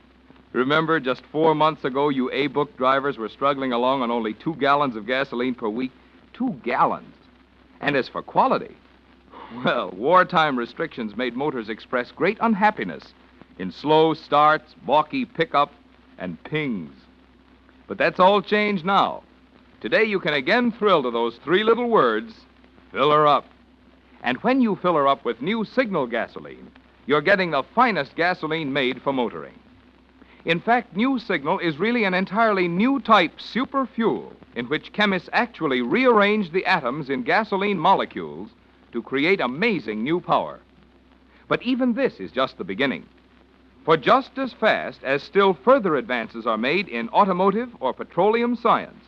Remember, just 4 months ago, you A-book drivers were struggling along on only 2 gallons of gasoline per week. 2 gallons. And as for quality, well, wartime restrictions made motors express great unhappiness in slow starts, balky pickup, and pings. But that's all changed now. Today you can again thrill to those 3 little words: fill her up. And when you fill her up with new Signal gasoline, you're getting the finest gasoline made for motoring. In fact, new Signal is really an entirely new type super fuel in which chemists actually rearrange the atoms in gasoline molecules to create amazing new power. But even this is just the beginning. For just as fast as still further advances are made in automotive or petroleum science,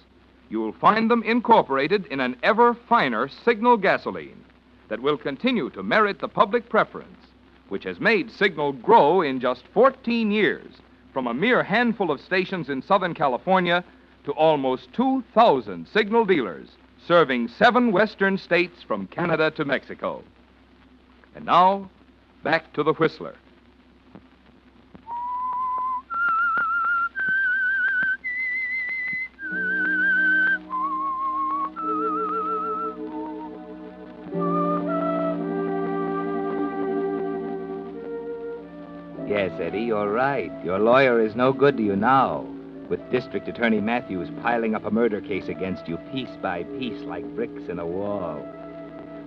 you'll find them incorporated in an ever finer Signal gasoline that will continue to merit the public preference, which has made Signal grow in just 14 years from a mere handful of stations in Southern California to almost 2,000 Signal dealers serving 7 western states from Canada to Mexico. And now, back to the Whistler. Yes, Eddie, you're right. Your lawyer is no good to you now, with District Attorney Matthews piling up a murder case against you piece by piece like bricks in a wall.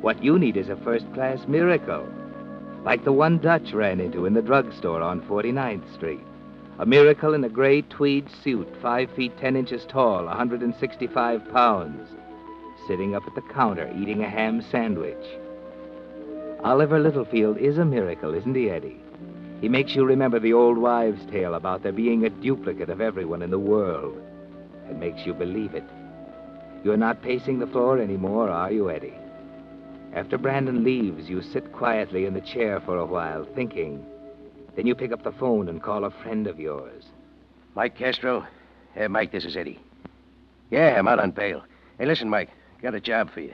What you need is a first-class miracle, like the one Dutch ran into in the drugstore on 49th Street. A miracle in a gray tweed suit, 5 feet 10 inches tall, 165 pounds, sitting up at the counter eating a ham sandwich. Oliver Littlefield is a miracle, isn't he, Eddie? He makes you remember the old wives' tale about there being a duplicate of everyone in the world, and makes you believe it. You're not pacing the floor anymore, are you, Eddie? After Brandon leaves, you sit quietly in the chair for a while, thinking. Then you pick up the phone and call a friend of yours. Mike Castro? Hey, Mike, this is Eddie. Yeah, I'm out on bail. Hey, listen, Mike, got a job for you.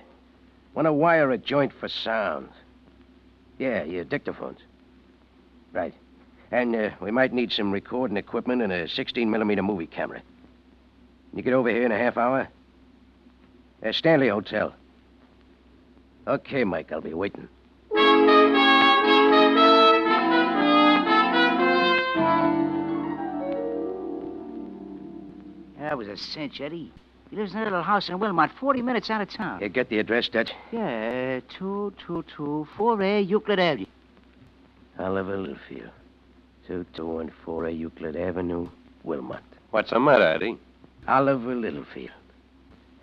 Want to wire a joint for sound. Yeah, your dictaphones. Right. And we might need some recording equipment and a 16mm movie camera. You get over here in a half hour? Stanley Hotel. Okay, Mike, I'll be waiting. That was a cinch, Eddie. He lives in a little house in Wilmot, 40 minutes out of town. You get the address, Dutch? Yeah, 2224A Euclid Avenue. Oliver Littlefield. 2214 Euclid Avenue, Wilmot. What's the matter, Eddie? Oliver Littlefield.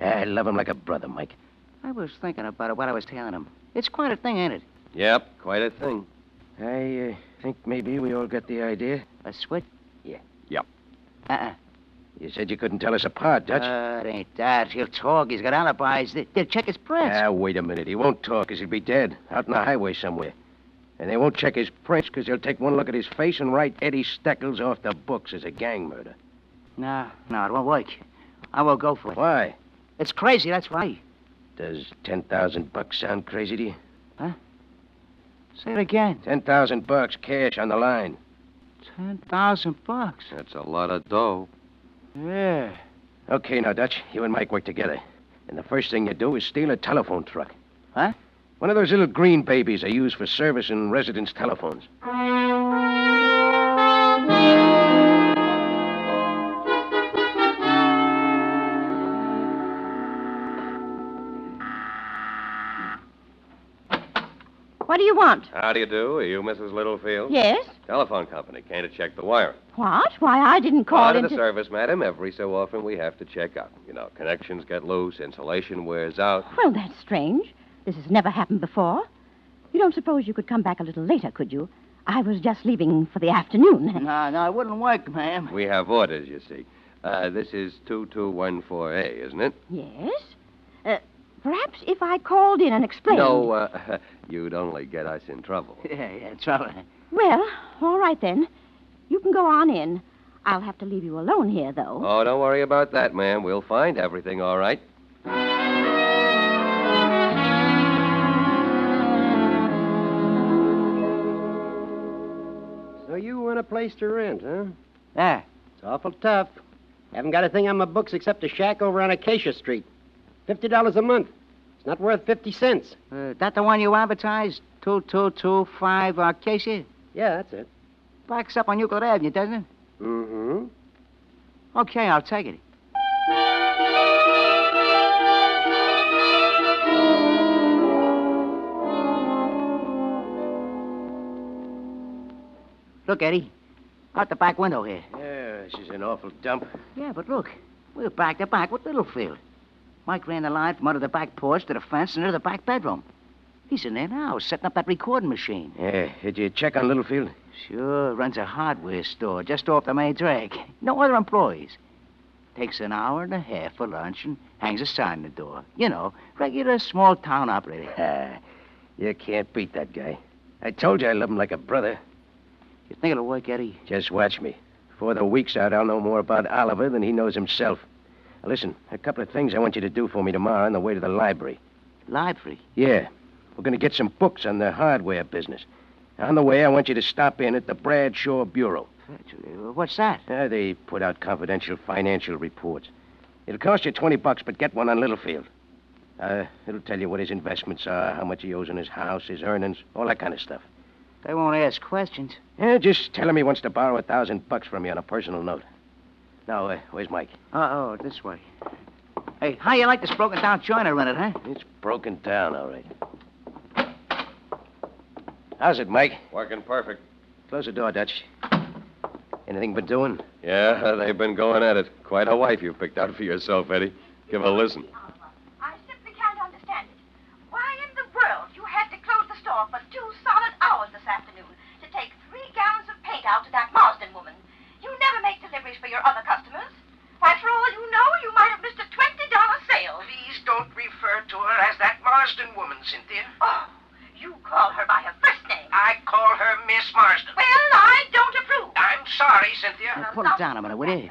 I love him like a brother, Mike. I was thinking about it while I was telling him. It's quite a thing, ain't it? Yep, quite a thing. I think maybe we all got the idea. A switch? Yeah. Yep. You said you couldn't tell us apart, Dutch. It ain't that. He'll talk. He's got alibis. They'll check his prints. Wait a minute. He won't talk because he'll be dead, out on the highway somewhere. And they won't check his prints because they'll take one look at his face and write Eddie Steckles off the books as a gang murder. No, it won't work. I won't go for it. Why? It's crazy, that's why. Does $10,000 sound crazy to you? Huh? Say it again. $10,000 cash on the line. $10,000. That's a lot of dough. Yeah. Okay, now, Dutch, you and Mike work together. And the first thing you do is steal a telephone truck. Huh? One of those little green babies they use for service in residence telephones. What do you want? How do you do? Are you Mrs. Littlefield? Yes? Telephone company. Came to check the wiring. What? Why, I didn't call Part of into... the service, madam. Every so often we have to check up. You know, connections get loose, insulation wears out. Well, that's strange. This has never happened before. You don't suppose you could come back a little later, could you? I was just leaving for the afternoon. No, it wouldn't work, ma'am. We have orders, you see. This is 2214A, isn't it? Yes? Perhaps if I called in and explained... No, you'd only get us in trouble. Yeah, trouble. Well, all right then. You can go on in. I'll have to leave you alone here, though. Oh, don't worry about that, ma'am. We'll find everything all right. So you want a place to rent, huh? Yeah. It's awful tough. Haven't got a thing on my books except a shack over on Acacia Street. $50 a month. It's not worth 50 cents. That the one you advertised? 2225 Acacia? Yeah, that's it. Backs up on Euclid Avenue, doesn't it? Mm-hmm. Okay, I'll take it. Look, Eddie. Out the back window here. Yeah, this is an awful dump. Yeah, but look. We're back to back with Littlefield. Mike ran the line from under the back porch to the fence and into the back bedroom. He's in there now, setting up that recording machine. Yeah, did you check on Littlefield? Sure, runs a hardware store just off the main drag. No other employees. takes an hour and a half for lunch and hangs a sign on the door. You know, regular small-town operator. You can't beat that guy. I told you I love him like a brother. You think it'll work, Eddie? Just watch me. Before the week's out, I'll know more about Oliver than he knows himself. Now, listen, a couple of things I want you to do for me tomorrow on the way to the library. Library? Yeah. We're going to get some books on the hardware business. On the way, I want you to stop in at the Bradshaw Bureau. What's that? They put out confidential financial reports. It'll cost you $20, but get one on Littlefield. It'll tell you what his investments are, how much he owes on his house, his earnings, all that kind of stuff. They won't ask questions. Yeah, just tell him he wants to borrow $1,000 from you on a personal note. Now, where's Mike? Oh, this way. Hey, how you like this broken-down joint I rented, huh? It's broken down, all right. How's it, Mike? Working perfect. Close the door, Dutch. Anything been doing? Yeah, they've been going at it. Quite a wife you picked out for yourself, Eddie. Give a listen. I simply can't understand it. Why in the world you had to close the store for 2 solid hours this afternoon to take 3 gallons of paint out to that Marsden woman? You never make deliveries for your other customers. Why, for all you know, you might have missed a $20 sale. Please don't refer to her as that Marsden woman, Cynthia. Oh, you call her by her first name. I call her Miss Marsden. Well, I don't approve. I'm sorry, Cynthia. Put it down a minute, will you?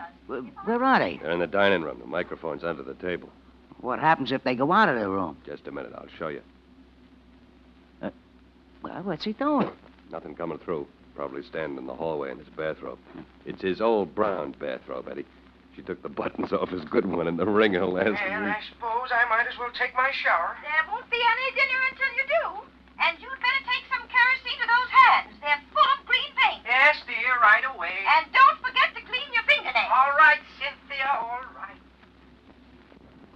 Where are they? They're in the dining room. The microphone's under the table. What happens if they go out of their room? Just a minute. I'll show you. Well, what's he doing? Nothing coming through. Probably standing in the hallway in his bathrobe. It's his old brown bathrobe, Eddie. She took the buttons off his good one in the ringer last week. Well, I suppose I might as well take my shower. There won't be any dinner until you do. And you'd better take some kerosene to those hands. They're full of green paint. Yes, dear, right away. And don't forget to clean your fingernails. All right, Cynthia, all right.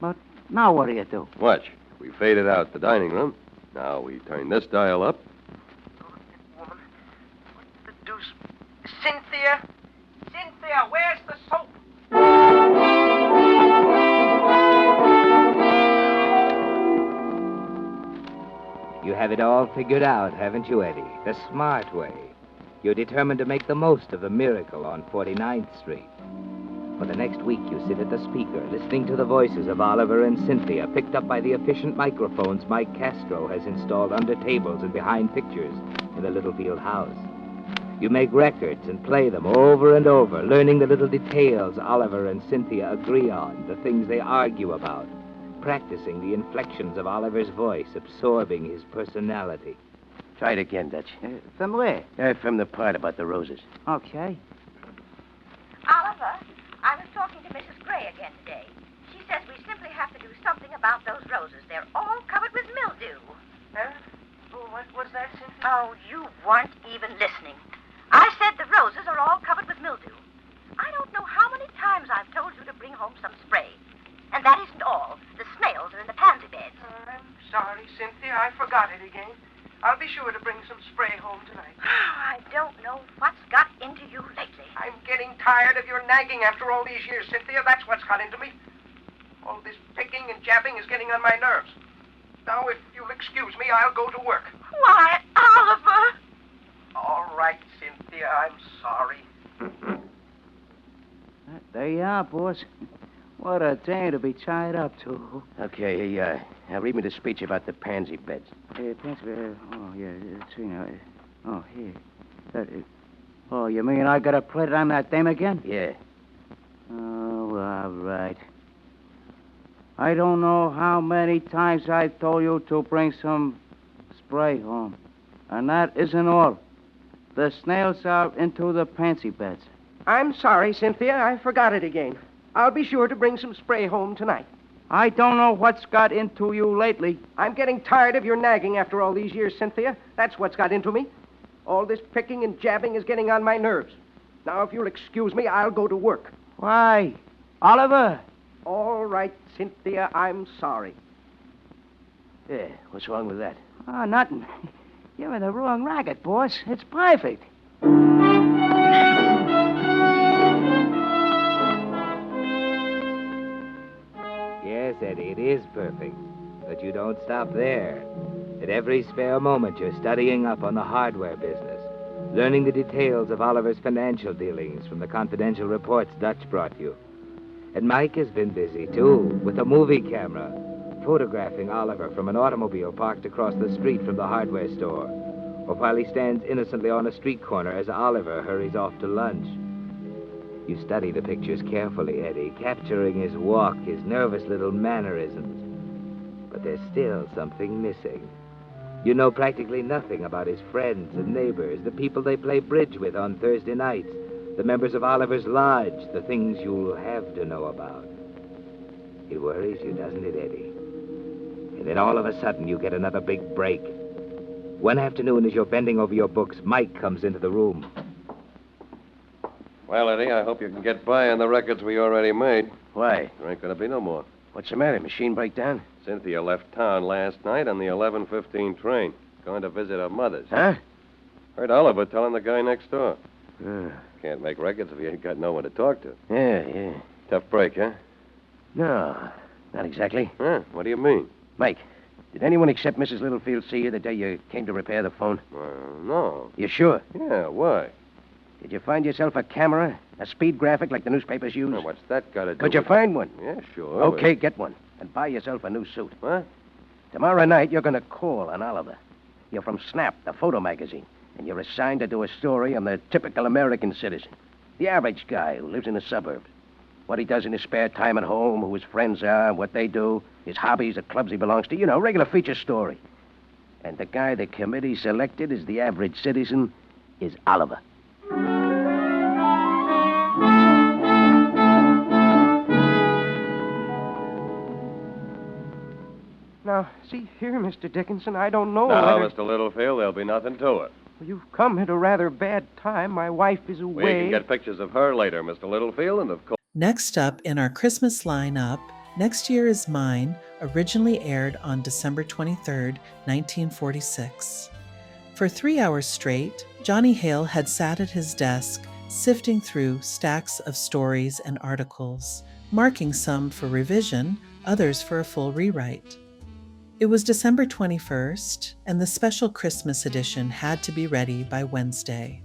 But now what do you do? Watch. We faded out the dining room. Now we turn this dial up. Woman, what the deuce? Cynthia? Cynthia, where's the soap? You have it all figured out, haven't you, Eddie? The smart way. You're determined to make the most of the miracle on 49th Street. For the next week, you sit at the speaker, listening to the voices of Oliver and Cynthia, picked up by the efficient microphones Mike Castro has installed under tables and behind pictures in the Littlefield house. You make records and play them over and over, learning the little details Oliver and Cynthia agree on, the things they argue about, practicing the inflections of Oliver's voice, absorbing his personality. Try it again, Dutch. From where? From the part about the roses. Okay. Oliver, I was talking to Mrs. Gray again today. She says we simply have to do something about those roses. They're all covered with mildew. Huh? Oh, what's that, Cynthia? Oh, you weren't even listening. I said the roses are all covered with mildew. I don't know how many times I've told you to bring home some spray. And that isn't all. The snails are in the pansy beds. I'm sorry, Cynthia. I forgot it again. I'll be sure to bring some spray home tonight. I don't know what's got into you lately. I'm getting tired of your nagging after all these years, Cynthia. That's what's got into me. All this picking and jabbing is getting on my nerves. Now, if you'll excuse me, I'll go to work. Why, Oliver! All right, Cynthia. I'm sorry. There you are, boss. What a day to be tied up to. Okay, read me the speech about the pansy beds. Oh, yeah, let's see now. Oh, here. Oh, you mean I gotta put it on that dame again? Yeah. Oh, all right. I don't know how many times I've told you to bring some spray home. And that isn't all. The snails are into the pansy beds. I'm sorry, Cynthia. I forgot it again. I'll be sure to bring some spray home tonight. I don't know what's got into you lately. I'm getting tired of your nagging after all these years, Cynthia. That's what's got into me. All this picking and jabbing is getting on my nerves. Now, if you'll excuse me, I'll go to work. Why? Oliver? All right, Cynthia, I'm sorry. Yeah, what's wrong with that? Oh, nothing. You're in the wrong racket, boss. It's perfect. Yes, Eddie, it is perfect. But you don't stop there. At every spare moment, you're studying up on the hardware business, learning the details of Oliver's financial dealings from the confidential reports Dutch brought you. And Mike has been busy, too, with a movie camera, photographing Oliver from an automobile parked across the street from the hardware store, or while he stands innocently on a street corner as Oliver hurries off to lunch. You study the pictures carefully, Eddie, capturing his walk, his nervous little mannerisms. But there's still something missing. You know practically nothing about his friends and neighbors, the people they play bridge with on Thursday nights, the members of Oliver's lodge, the things you'll have to know about. It worries you, doesn't it, Eddie? And then all of a sudden you get another big break. One afternoon as you're bending over your books, Mike comes into the room. Well, Eddie, I hope you can get by on the records we already made. Why? There ain't going to be no more. What's the matter? Machine breakdown? Cynthia left town last night on the 11:15 train. Going to visit her mother's. Huh? Heard Oliver telling the guy next door. Uh, Can't make records if you ain't got no one to talk to. yeah. Tough break, huh? No, not exactly. Huh? What do you mean? Mike, did anyone except Mrs. Littlefield see you the day you came to repair the phone? No. You sure? Yeah, why? Did you find yourself a camera? A speed graphic like the newspapers use? Well, what's that got to do Could you with... find one? Yeah, sure. Okay, get one. And buy yourself a new suit. What? Tomorrow night, you're going to call on Oliver. You're from Snap, the photo magazine. And you're assigned to do a story on the typical American citizen. The average guy who lives in the suburbs. What he does in his spare time at home, who his friends are, what they do, his hobbies, the clubs he belongs to. You know, regular feature story. And the guy the committee selected as the average citizen is Oliver. Now, see here, Mr. Dickinson, I don't know Now, whether... Mr. Littlefield, there'll be nothing to it. You've come at a rather bad time. My wife is away. We can get pictures of her later, Mr. Littlefield, and of course... Next up in our Christmas lineup, Next Year Is Mine, originally aired on December 23rd, 1946. For 3 hours straight, Johnny Hale had sat at his desk, sifting through stacks of stories and articles, marking some for revision, others for a full rewrite. It was December 21st, and the special Christmas edition had to be ready by Wednesday.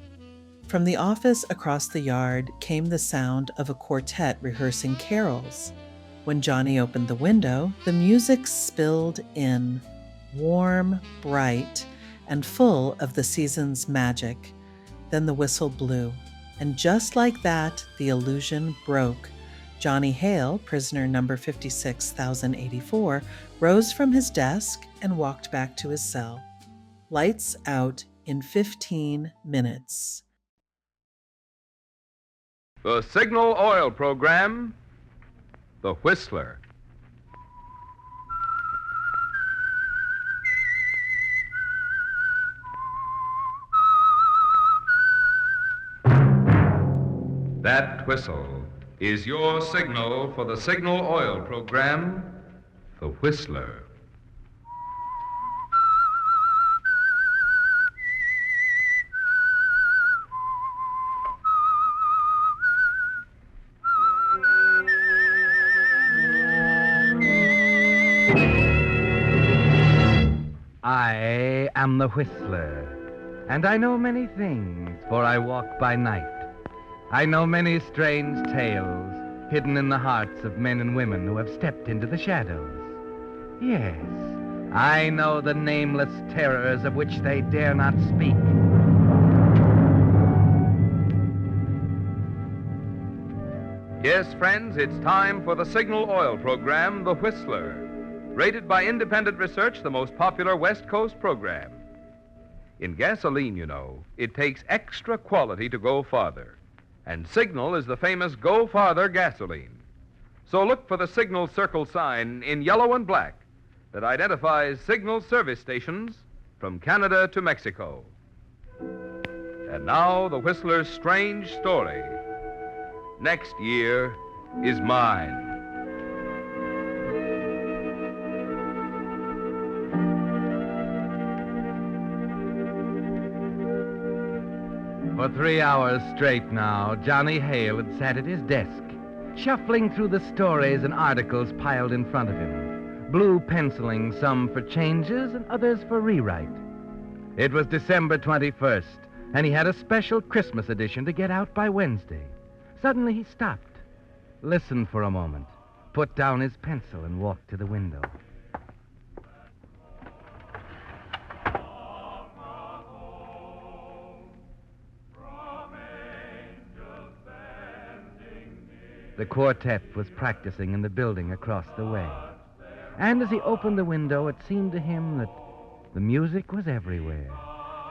From the office across the yard came the sound of a quartet rehearsing carols. When Johnny opened the window, the music spilled in, warm, bright, and full of the season's magic. Then the whistle blew, and just like that, the illusion broke. Johnny Hale, prisoner number 56,084, rose from his desk and walked back to his cell. Lights out in 15 minutes. The Signal Oil Program, The Whistler. That whistle is your signal for the Signal Oil Program, The Whistler. I am the Whistler, and I know many things, for I walk by night. I know many strange tales hidden in the hearts of men and women who have stepped into the shadows. Yes, I know the nameless terrors of which they dare not speak. Yes, friends, it's time for the Signal Oil Program, The Whistler. Rated by independent research, the most popular West Coast program. In gasoline, you know, it takes extra quality to go farther. And Signal is the famous Go Farther gasoline. So look for the Signal circle sign in yellow and black that identifies Signal service stations from Canada to Mexico. And now, the Whistler's strange story. Next Year Is Mine. For 3 hours straight now, Johnny Hale had sat at his desk, shuffling through the stories and articles piled in front of him, blue penciling some for changes and others for rewrite. It was December 21st, and he had a special Christmas edition to get out by Wednesday. Suddenly he stopped. listened for a moment, put down his pencil, and walked to the window. The quartet was practicing in the building across the way. And as he opened the window, it seemed to him that the music was everywhere,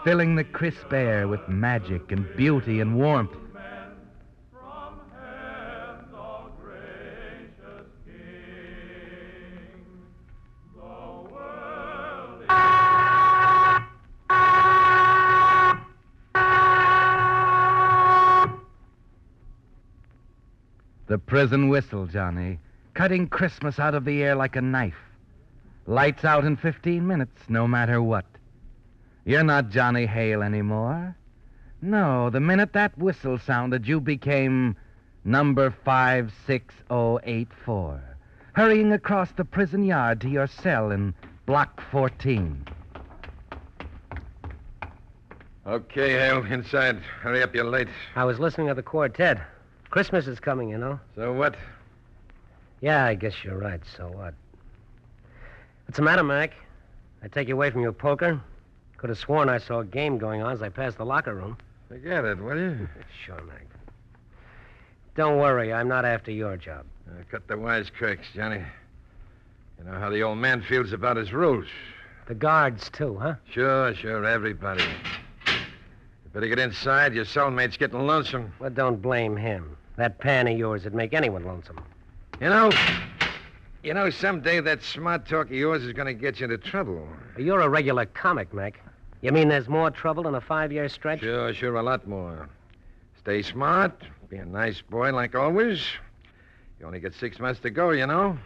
filling the crisp air with magic and beauty and warmth. The prison whistle, Johnny, cutting Christmas out of the air like a knife. Lights out in 15 minutes, no matter what. You're not Johnny Hale anymore. No, the minute that whistle sounded, you became number 56084, hurrying across the prison yard to your cell in Block 14. Okay, Hale, inside. Hurry up, you're late. I was listening to the quartet. Christmas is coming, you know. So what? Yeah, I guess you're right. So what? What's the matter, Mac? I take you away from your poker? Could have sworn I saw a game going on as I passed the locker room. Forget it, will you? Sure, Mac. Don't worry, I'm not after your job. Cut the wisecracks, Johnny. You know how the old man feels about his rules. The guards, too, huh? Sure, everybody. You better get inside. Your cellmate's getting lonesome. Well, don't blame him. That pan of yours would make anyone lonesome. You know, someday that smart talk of yours is going to get you into trouble. You're a regular comic, Mac. You mean there's more trouble in a 5-year stretch? Sure, a lot more. Stay smart, be a nice boy like always. You only get 6 months to go, you know.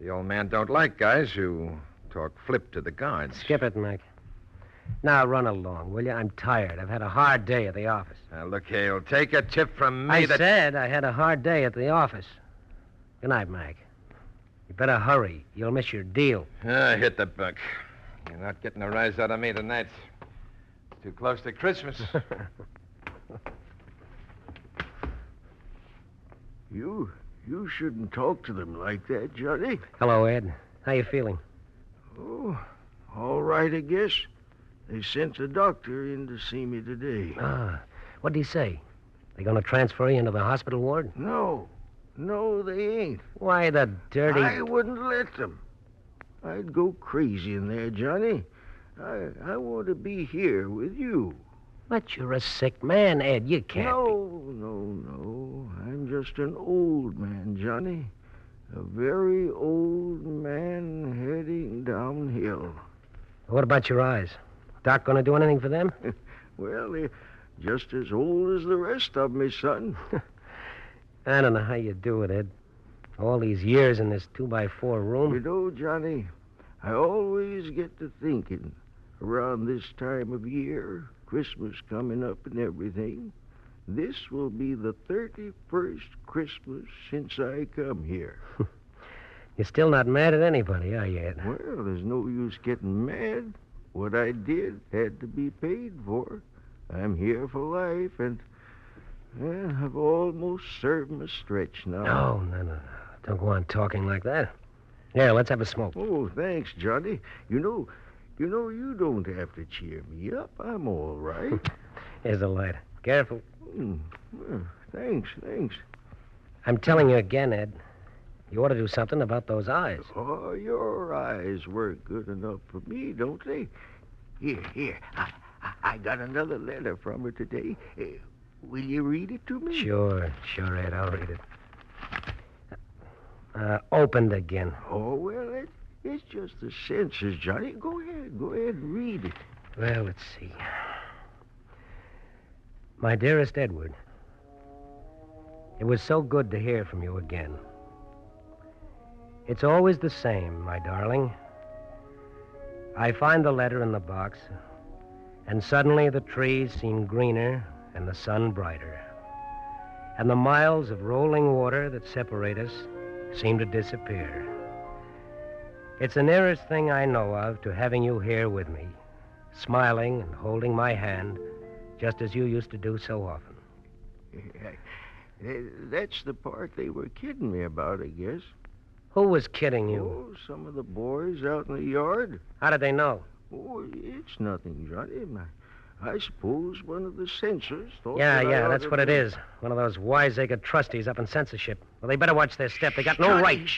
The old man don't like guys who talk flip to the guards. Skip it, Mac. Now run along, will you? I'm tired. I've had a hard day at the office. Now, look, Hale, take a tip from me I said I had a hard day at the office. Good night, Mac. You better hurry. You'll miss your deal. Hit the buck. You're not getting a rise out of me tonight. It's too close to Christmas. You shouldn't talk to them like that, Johnny. Hello, Ed. How you feeling? Oh, all right, I guess. They sent the doctor in to see me today. What'd he say? They gonna transfer you into the hospital ward? No, they ain't. Why, the dirty... I wouldn't let them. I'd go crazy in there, Johnny. I want to be here with you. But you're a sick man, Ed. You can't No. I'm just an old man, Johnny. A very old man heading downhill. What about your eyes? Doc gonna do anything for them? Well, they're just as old as the rest of me, son. I don't know how you do it, Ed. All these years in this 2x4 room. You know, Johnny, I always get to thinking, around this time of year, Christmas coming up and everything, this will be the 31st Christmas since I come here. You're still not mad at anybody, are you, Ed? Well, there's no use getting mad. What I did had to be paid for. I'm here for life, and I've almost served my stretch now. No. Don't go on talking like that. Yeah, let's have a smoke. Oh, thanks, Johnny. You know, you don't have to cheer me up. I'm all right. Here's the light. Careful. Well, thanks. I'm telling you again, Ed. You ought to do something about those eyes. Oh, your eyes work good enough for me, don't they? Here. I got another letter from her today. Will you read it to me? Sure, Ed. I'll read it. Opened again. Oh, well, it's just the censors, Johnny. Go ahead and read it. Well, let's see. My dearest Edward, it was so good to hear from you again. It's always the same, my darling. I find the letter in the box, and suddenly the trees seem greener and the sun brighter. And the miles of rolling water that separate us seem to disappear. It's the nearest thing I know of to having you here with me, smiling and holding my hand, just as you used to do so often. That's the part they were kidding me about, I guess. Who was kidding you? Oh, some of the boys out in the yard. How did they know? Oh, it's nothing, Johnny. I suppose one of the censors thought Yeah, that I ought that's to what it be- is. One of those wiseacre trustees up in censorship. Well, they better watch their step. They got no Johnny, right.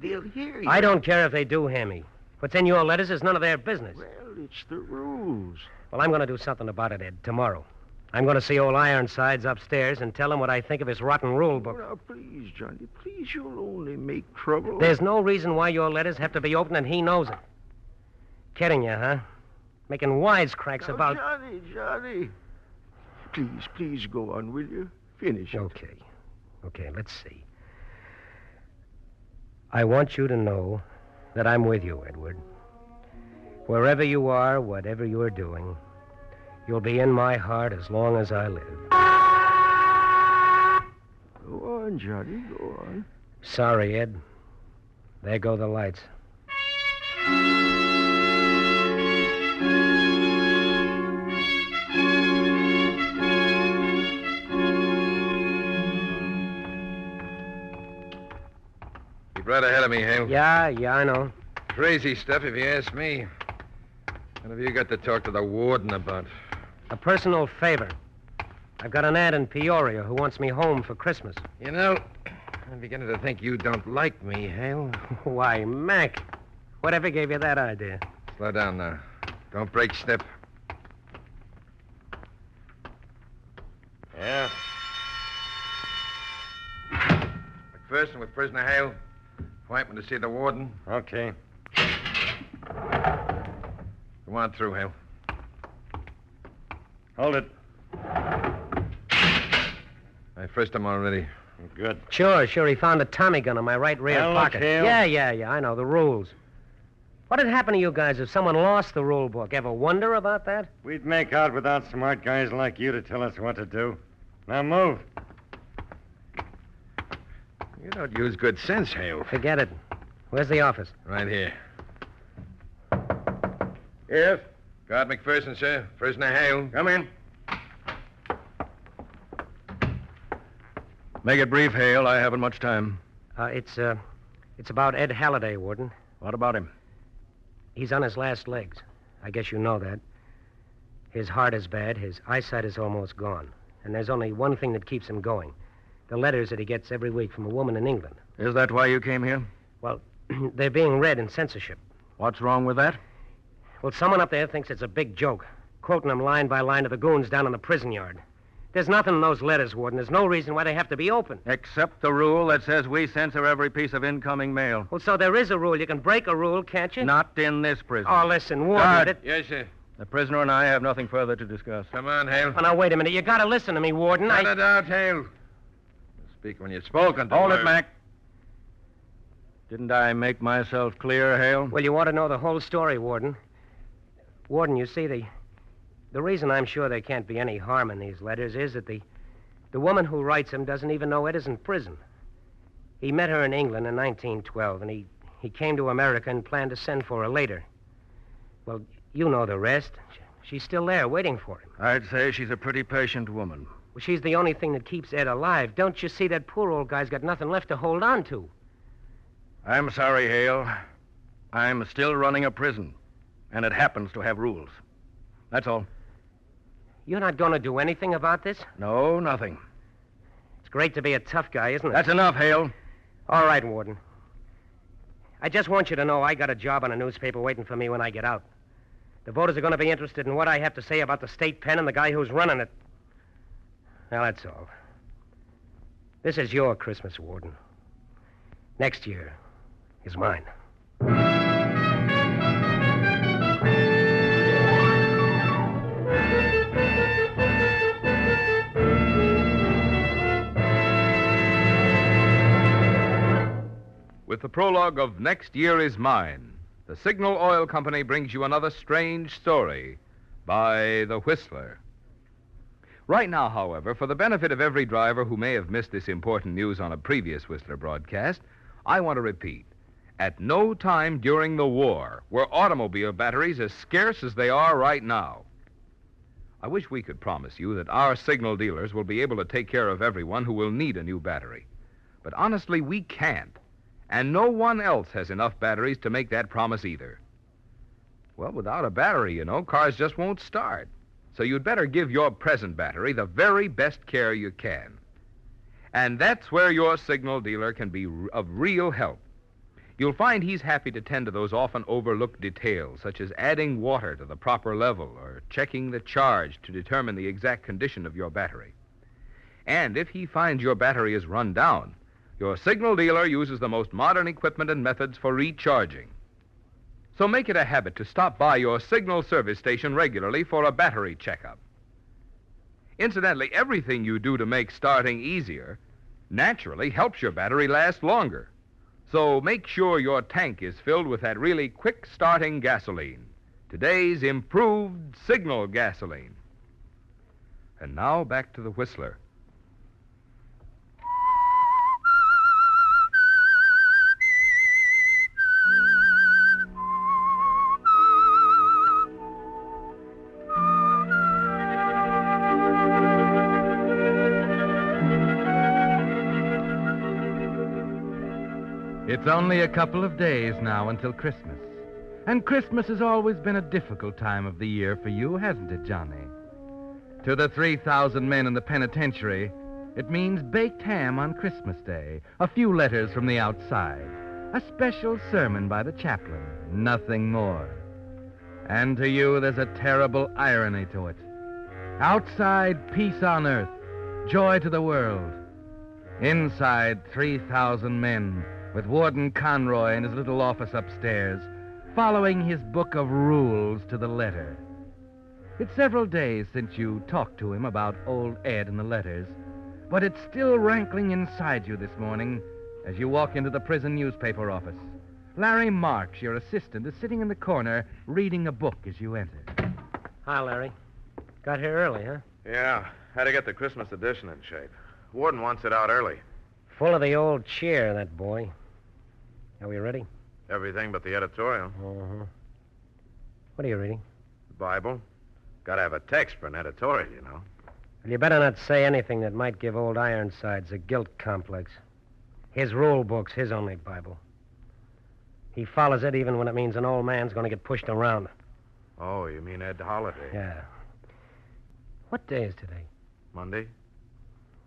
They'll hear you. I don't care if they do hear me. What's in your letters is none of their business. Well, it's the rules. Well, I'm going to do something about it, Ed, tomorrow. I'm going to see old Ironsides upstairs and tell him what I think of his rotten rule book. Now, please, Johnny, please, you'll only make trouble. There's no reason why your letters have to be open, and he knows it. Kidding you, huh? Making wisecracks Now, about... Johnny. Please go on, will you? Finish it. Okay, let's see. I want you to know that I'm with you, Edward. Wherever you are, whatever you're doing, you'll be in my heart as long as I live. Go on, Johnny, go on. Sorry, Ed. There go the lights. Keep right ahead of me, Hale. Yeah, I know. Crazy stuff, if you ask me. What have you got to talk to the warden about? A personal favor. I've got an aunt in Peoria who wants me home for Christmas. You know, I'm beginning to think you don't like me, Hale. Why, Mac, whatever gave you that idea? Slow down now. Don't break step. Yeah. McPherson with prisoner Hale. Appointment to see the warden. Okay. Come on through, Hale. Hold it. I frisked him already. Good. Sure. He found a Tommy gun in my right rear Now, look, pocket. Hale. Yeah, I know, the rules. What'd happen to you guys if someone lost the rule book? Ever wonder about that? We'd make out without smart guys like you to tell us what to do. Now move. You don't use good sense, Hale. Forget it. Where's the office? Right here. Yes? Guard McPherson, sir. Prisoner Hale. Come in. Make it brief, Hale. I haven't much time. It's about Ed Halliday, Warden. What about him? He's on his last legs. I guess you know that. His heart is bad. His eyesight is almost gone. And there's only one thing that keeps him going. The letters that he gets every week from a woman in England. Is that why you came here? Well, they're being read in censorship. What's wrong with that? Well, someone up there thinks it's a big joke, quoting them line by line to the goons down in the prison yard. There's nothing in those letters, Warden. There's no reason why they have to be open. Except the rule that says we censor every piece of incoming mail. Well, so there is a rule. You can break a rule, can't you? Not in this prison. Oh, listen, Warden. Guard. Yes, sir. The prisoner and I have nothing further to discuss. Come on, Hale. Oh, now, wait a minute. You gotta listen to me, Warden. Cut it out, Hale. Speak when you're spoken to. Hold it, Mac. Didn't I make myself clear, Hale? Well, you want to know the whole story, Warden. Warden, you see, the reason I'm sure there can't be any harm in these letters is that the woman who writes them doesn't even know Ed is in prison. He met her in England in 1912, and he came to America and planned to send for her later. Well, you know the rest. She's still there, waiting for him. I'd say she's a pretty patient woman. Well, she's the only thing that keeps Ed alive. Don't you see that poor old guy's got nothing left to hold on to? I'm sorry, Hale. I'm still running a prison, and it happens to have rules. That's all. You're not going to do anything about this? No, nothing. It's great to be a tough guy, isn't it? That's enough, Hale. All right, Warden. I just want you to know I got a job on a newspaper waiting for me when I get out. The voters are going to be interested in what I have to say about the state pen and the guy who's running it. Well, that's all. This is your Christmas, Warden. Next year is mine. With the prologue of Next Year Is Mine, the Signal Oil Company brings you another strange story by The Whistler. Right now, however, for the benefit of every driver who may have missed this important news on a previous Whistler broadcast, I want to repeat. At no time during the war were automobile batteries as scarce as they are right now. I wish we could promise you that our signal dealers will be able to take care of everyone who will need a new battery. But honestly, we can't. And no one else has enough batteries to make that promise either. Well, without a battery, cars just won't start. So you'd better give your present battery the very best care you can. And that's where your signal dealer can be of real help. You'll find he's happy to tend to those often overlooked details, such as adding water to the proper level or checking the charge to determine the exact condition of your battery. And if he finds your battery is run down, your signal dealer uses the most modern equipment and methods for recharging. So make it a habit to stop by your signal service station regularly for a battery checkup. Incidentally, everything you do to make starting easier naturally helps your battery last longer. So make sure your tank is filled with that really quick-starting gasoline, today's improved signal gasoline. And now back to the Whistler. It's only a couple of days now until Christmas. And Christmas has always been a difficult time of the year for you, hasn't it, Johnny? To the 3,000 men in the penitentiary, it means baked ham on Christmas Day, a few letters from the outside, a special sermon by the chaplain, nothing more. And to you, there's a terrible irony to it. Outside, peace on earth, joy to the world. Inside, 3,000 men, with Warden Conroy in his little office upstairs, following his book of rules to the letter. It's several days since you talked to him about old Ed and the letters, but it's still rankling inside you this morning as you walk into the prison newspaper office. Larry Marks, your assistant, is sitting in the corner reading a book as you enter. Hi, Larry. Got here early, huh? Yeah, had to get the Christmas edition in shape. Warden wants it out early. Full of the old cheer, that boy. Are we ready? Everything but the editorial. Uh-huh. What are you reading? The Bible. Got to have a text for an editorial, you know. Well, you better not say anything that might give old Ironsides a guilt complex. His rule book's his only Bible. He follows it even when it means an old man's going to get pushed around. Oh, you mean Ed Holiday? Yeah. What day is today? Monday.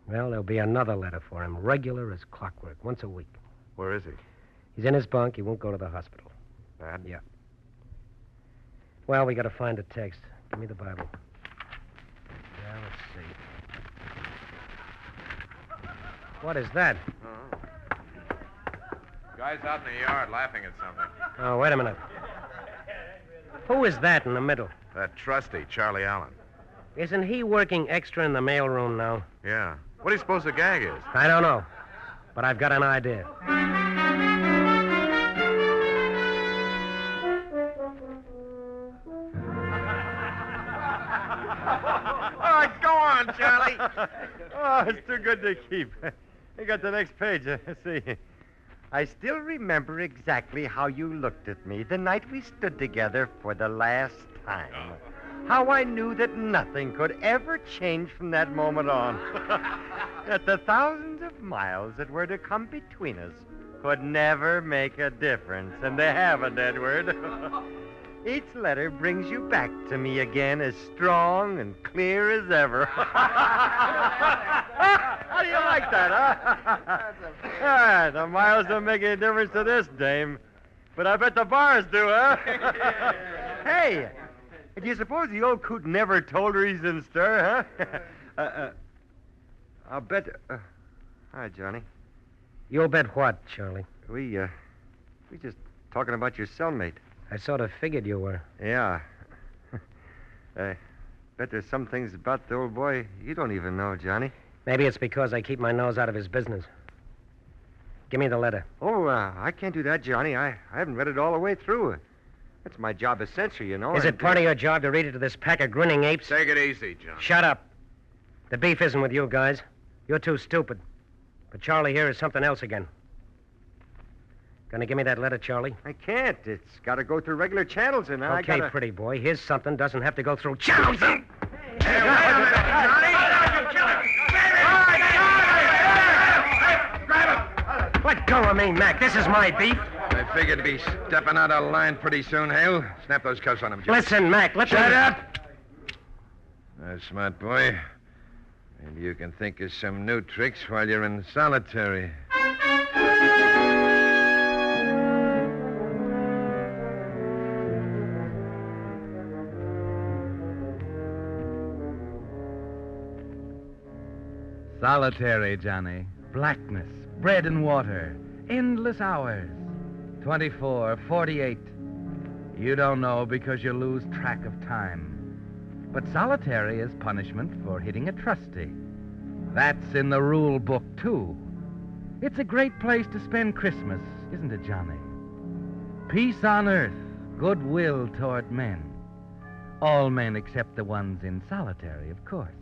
Well, there'll be another letter for him, regular as clockwork, once a week. Where is he? He's in his bunk. He won't go to the hospital. Bad? Yeah. Well, we got to find a text. Give me the Bible. Yeah, let's see. What is that? Oh. Guy's out in the yard laughing at something. Oh, wait a minute. Who is that in the middle? That trustee, Charlie Allen. Isn't he working extra in the mailroom now? Yeah. What do you suppose the gag is? I don't know, but I've got an idea. Oh, go on, Charlie. Oh, it's too good to keep. You got the next page. See. I still remember exactly how you looked at me the night we stood together for the last time. How I knew that nothing could ever change from that moment on. That the thousands of miles that were to come between us could never make a difference. And they haven't, Edward. Each letter brings you back to me again as strong and clear as ever. How do you like that, huh? The miles don't make any difference to this dame. But I bet the bars do, huh? Hey, do you suppose the old coot never told her he's in stir, huh? I'll bet... hi, Johnny. You'll bet what, Charlie? We just talking about your cellmate. I sort of figured you were. Yeah. I bet there's some things about the old boy you don't even know, Johnny. Maybe it's because I keep my nose out of his business. Give me the letter. Oh, I can't do that, Johnny. I haven't read it all the way through. That's my job as censor, you know. Is it part of your job to read it to this pack of grinning apes? Take it easy, John. Shut up. The beef isn't with you guys. You're too stupid. But Charlie here is something else again. Gonna give me that letter, Charlie? I can't. It's got to go through regular channels, and I Okay, gotta... pretty boy. Here's something doesn't have to go through channels. Let go of me, Mac. This is my beef. I figured to be stepping out of line pretty soon, Hale. Snap those cuffs on him, Jim. Listen, Mac, Shut up! Smart boy. Maybe you can think of some new tricks while you're in solitary. Solitary, Johnny. Blackness, bread and water, endless hours. 24, 48. You don't know because you lose track of time. But solitary is punishment for hitting a trustee. That's in the rule book, too. It's a great place to spend Christmas, isn't it, Johnny? Peace on earth, goodwill toward men. All men except the ones in solitary, of course.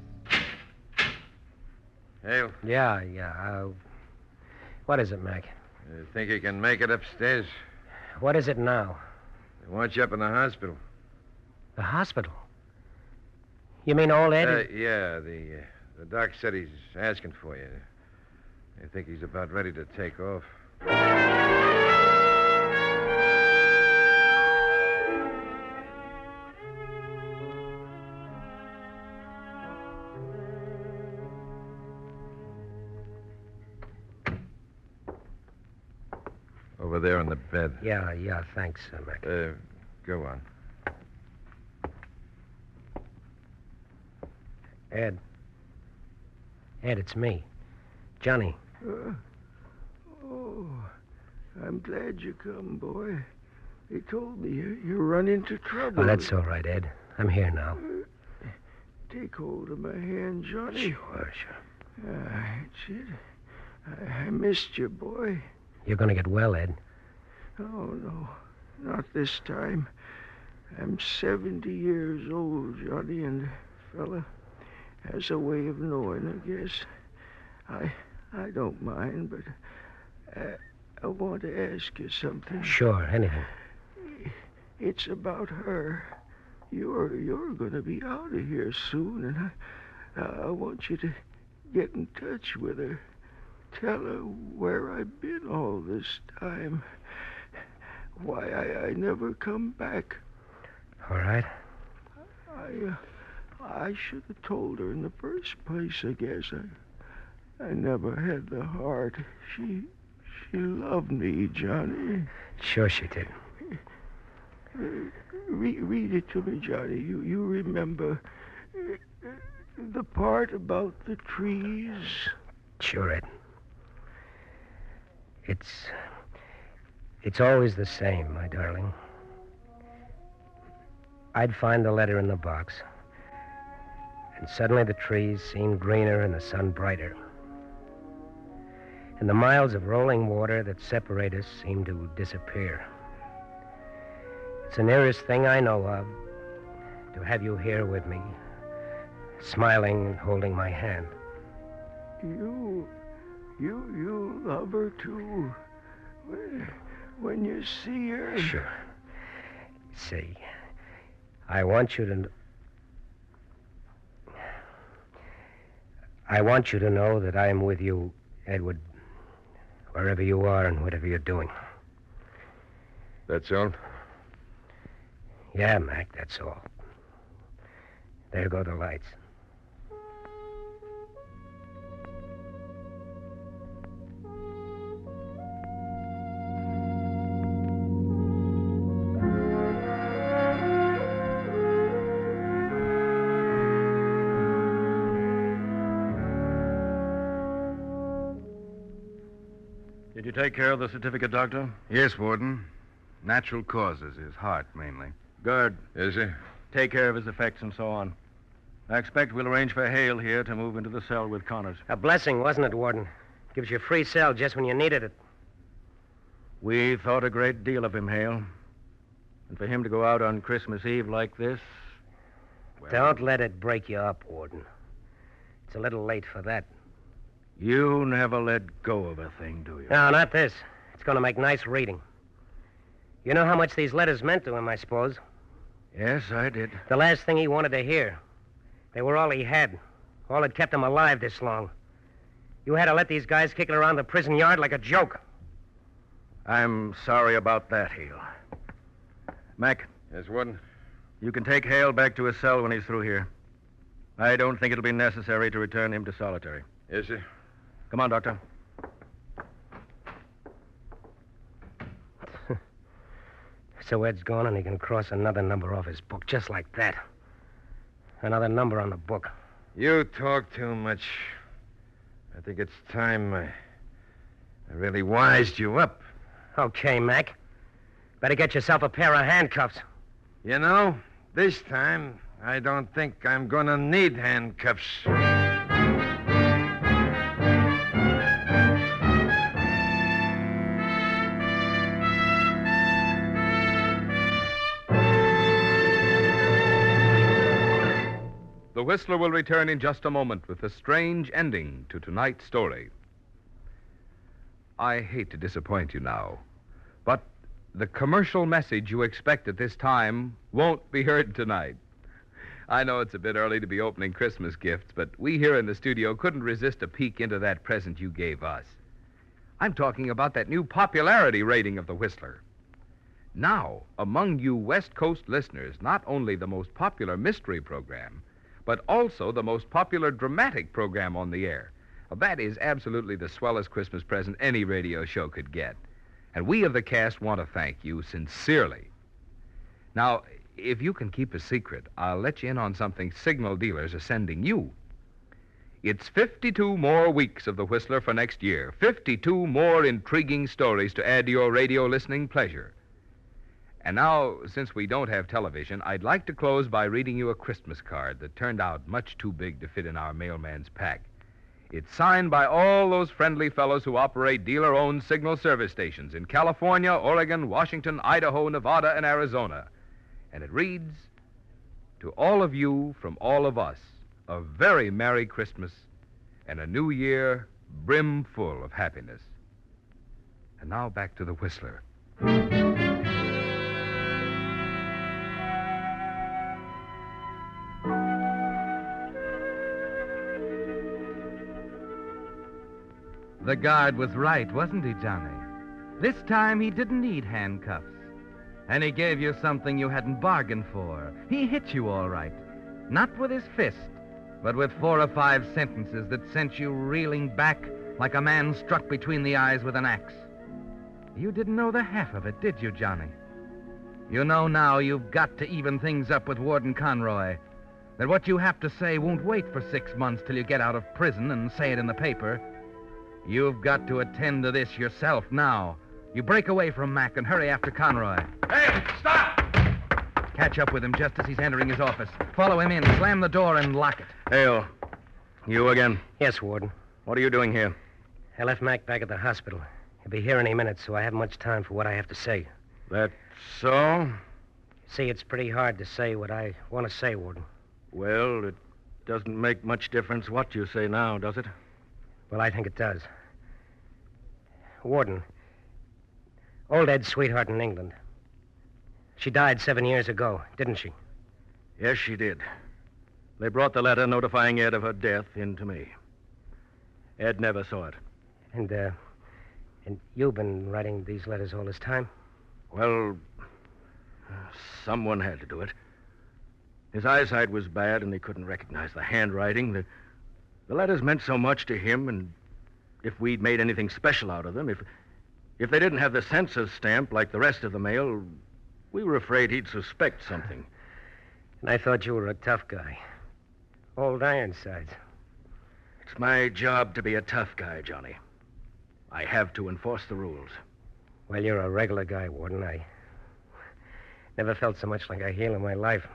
Hale? Yeah. What is it, Mac? You think you can make it upstairs? What is it now? They want you up in the hospital. The hospital? You mean old Ed? Yeah, the doc said he's asking for you. I think he's about ready to take off. Over there on the bed. Yeah, thanks, Mac. Go on. Ed, it's me. Johnny. I'm glad you come, boy. They told me you run into trouble. Oh, that's all right, Ed. I'm here now. Take hold of my hand, Johnny. Sure. That's it. I missed you, boy. You're going to get well, Ed. Oh, no. Not this time. I'm 70 years old, Johnny, and a fella has a way of knowing, I guess. I don't mind, but I want to ask you something. Sure, anything. It's about her. You're going to be out of here soon, and I want you to get in touch with her. Tell her where I've been all this time. Why I never come back. All right. I should have told her in the first place, I guess. I never had the heart. She loved me, Johnny. Sure she did. Read it to me, Johnny. You remember the part about the trees? Sure, Ed. It's always the same, my darling. I'd find the letter in the box, and suddenly the trees seemed greener and the sun brighter. And the miles of rolling water that separate us seemed to disappear. It's the nearest thing I know of to have you here with me, smiling and holding my hand. You love her, too. When you see her... Sure. See, I want you to know that I am with you, Edward, wherever you are and whatever you're doing. That's all? Yeah, Mac, that's all. There go the lights. Did you take care of the certificate, Doctor? Yes, Warden. Natural causes, his heart mainly. Good. Is he? Take care of his effects and so on. I expect we'll arrange for Hale here to move into the cell with Connors. A blessing, wasn't it, Warden? Gives you a free cell just when you needed it. We thought a great deal of him, Hale. And for him to go out on Christmas Eve like this... Well, don't let it break you up, Warden. It's a little late for that. You never let go of a thing, do you? No, not this. It's going to make nice reading. You know how much these letters meant to him, I suppose? Yes, I did. The last thing he wanted to hear. They were all he had. All that kept him alive this long. You had to let these guys kick it around the prison yard like a joke. I'm sorry about that, Hale. Mac. Yes, Warden? You can take Hale back to his cell when he's through here. I don't think it'll be necessary to return him to solitary. Yes, sir. Come on, Doctor. So Ed's gone and he can cross another number off his book, just like that. Another number on the book. You talk too much. I think it's time I really wised you up. Okay, Mac. Better get yourself a pair of handcuffs. You know, this time, I don't think I'm gonna need handcuffs. The Whistler will return in just a moment with a strange ending to tonight's story. I hate to disappoint you now, but the commercial message you expect at this time won't be heard tonight. I know it's a bit early to be opening Christmas gifts, but we here in the studio couldn't resist a peek into that present you gave us. I'm talking about that new popularity rating of the Whistler. Now, among you West Coast listeners, not only the most popular mystery program, but also the most popular dramatic program on the air. That is absolutely the swellest Christmas present any radio show could get. And we of the cast want to thank you sincerely. Now, if you can keep a secret, I'll let you in on something Signal dealers are sending you. It's 52 more weeks of the Whistler for next year. 52 more intriguing stories to add to your radio listening pleasure. And now, since we don't have television, I'd like to close by reading you a Christmas card that turned out much too big to fit in our mailman's pack. It's signed by all those friendly fellows who operate dealer-owned Signal service stations in California, Oregon, Washington, Idaho, Nevada, and Arizona. And it reads, "To all of you from all of us, a very Merry Christmas and a New Year brimful of happiness." And now back to the Whistler. The guard was right, wasn't he, Johnny? This time he didn't need handcuffs. And he gave you something you hadn't bargained for. He hit you all right. Not with his fist, but with 4 or 5 sentences that sent you reeling back like a man struck between the eyes with an axe. You didn't know the half of it, did you, Johnny? You know now you've got to even things up with Warden Conroy. That what you have to say won't wait for 6 months till you get out of prison and say it in the paper. You've got to attend to this yourself now. You break away from Mac and hurry after Conroy. Hey, stop! Catch up with him just as he's entering his office. Follow him in, slam the door, and lock it. Hale, you again? Yes, Warden. What are you doing here? I left Mac back at the hospital. He'll be here any minute, so I haven't much time for what I have to say. That's so? See, it's pretty hard to say what I want to say, Warden. Well, it doesn't make much difference what you say now, does it? Well, I think it does. Warden, old Ed's sweetheart in England. She died 7 years ago, didn't she? Yes, she did. They brought the letter notifying Ed of her death in to me. Ed never saw it. And you've been writing these letters all this time? Well, someone had to do it. His eyesight was bad, and he couldn't recognize the handwriting. The letters meant so much to him, and if we'd made anything special out of them, if they didn't have the census stamp like the rest of the mail, we were afraid he'd suspect something. And I thought you were a tough guy. Old Ironsides. It's my job to be a tough guy, Johnny. I have to enforce the rules. Well, you're a regular guy, Warden. I never felt so much like a heel in my life.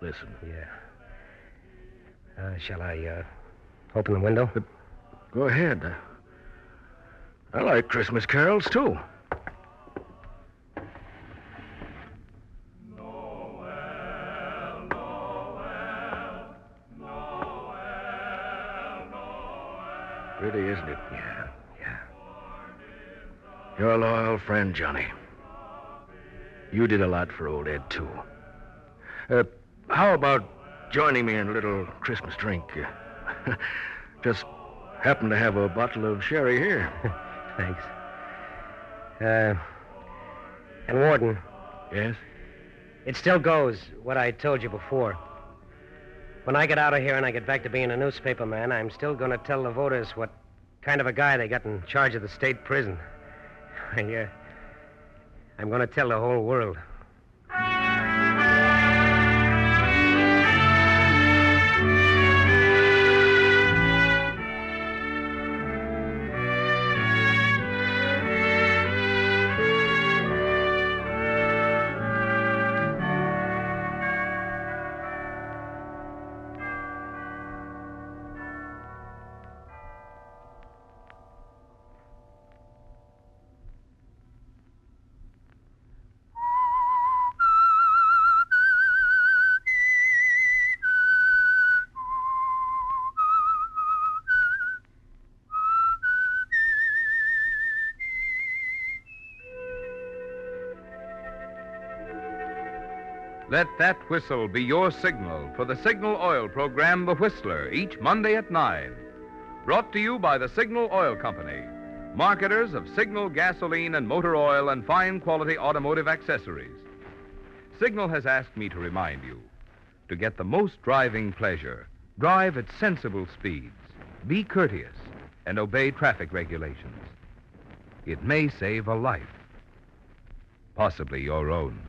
Listen. Yeah. Shall I open the window? Go ahead. I like Christmas carols, too. Pretty, isn't it? Yeah. You're a loyal friend, Johnny. You did a lot for old Ed, too. How about joining me in a little Christmas drink? Just happen to have a bottle of sherry here. Thanks. And Warden. Yes? It still goes, what I told you before. When I get out of here and I get back to being a newspaper man, I'm still going to tell the voters what kind of a guy they got in charge of the state prison. Yeah. I'm going to tell the whole world. Let that whistle be your signal for the Signal Oil program, The Whistler, each Monday at 9. Brought to you by the Signal Oil Company, marketers of Signal gasoline and motor oil and fine quality automotive accessories. Signal has asked me to remind you, to get the most driving pleasure, drive at sensible speeds, be courteous, and obey traffic regulations. It may save a life, possibly your own.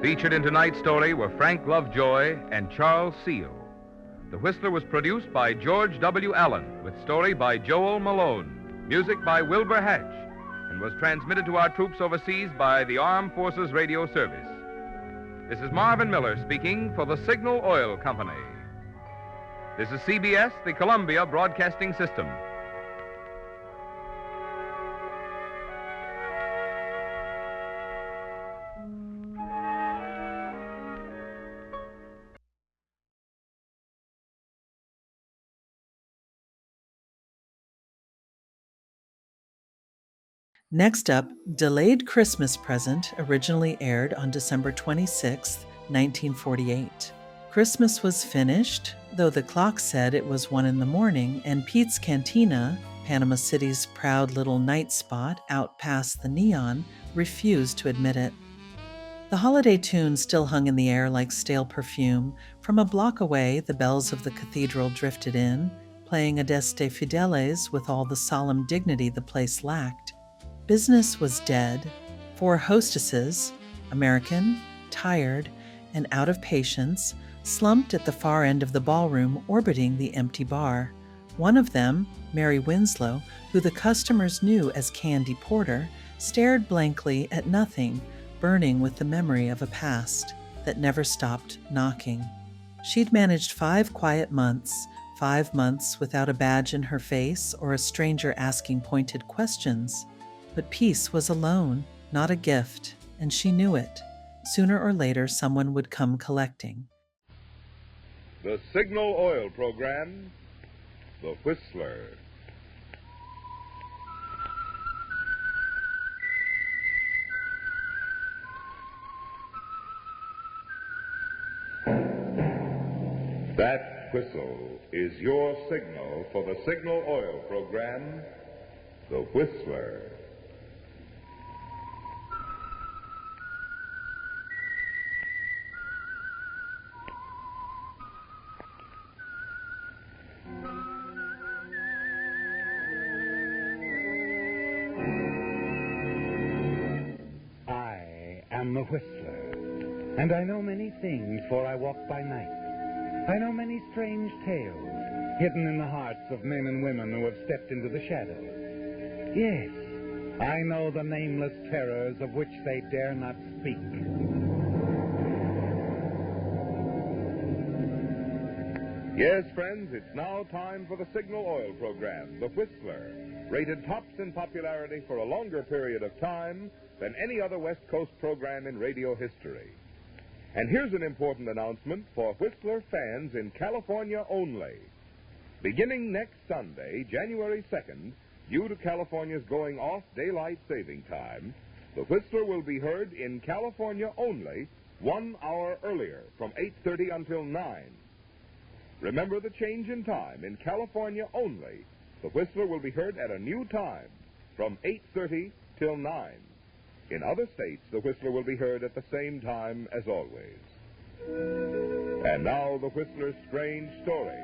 Featured in tonight's story were Frank Lovejoy and Charles Seal. The Whistler was produced by George W. Allen, with story by Joel Malone, music by Wilbur Hatch, and was transmitted to our troops overseas by the Armed Forces Radio Service. This is Marvin Miller speaking for the Signal Oil Company. This is CBS, the Columbia Broadcasting System. Next up, Delayed Christmas Present originally aired on December 26, 1948. Christmas was finished, though the clock said it was 1 a.m, and Pete's Cantina, Panama City's proud little night spot out past the neon, refused to admit it. The holiday tune still hung in the air like stale perfume. From a block away, the bells of the cathedral drifted in, playing Adeste Fideles with all the solemn dignity the place lacked. Business was dead. 4 hostesses, American, tired, and out of patience, slumped at the far end of the ballroom orbiting the empty bar. One of them, Mary Winslow, who the customers knew as Candy Porter, stared blankly at nothing, burning with the memory of a past that never stopped knocking. She'd managed 5 quiet months, 5 months without a badge in her face or a stranger asking pointed questions. But peace was a loan, not a gift, and she knew it. Sooner or later, someone would come collecting. The Signal Oil program, The Whistler. That whistle is your signal for the Signal Oil program, The Whistler. I am the Whistler, and I know many things, for I walk by night. I know many strange tales hidden in the hearts of men and women who have stepped into the shadows. Yes, I know the nameless terrors of which they dare not speak. Yes, friends, it's now time for the Signal Oil program, The Whistler, rated tops in popularity for a longer period of time than any other West Coast program in radio history. And here's an important announcement for Whistler fans in California only. Beginning next Sunday, January 2nd, due to California's going off daylight saving time, the Whistler will be heard in California only 1 hour earlier, from 8:30 until 9. Remember the change in time. In California only, the Whistler will be heard at a new time, from 8:30 till 9. In other states, the Whistler will be heard at the same time as always. And now the Whistler's strange story.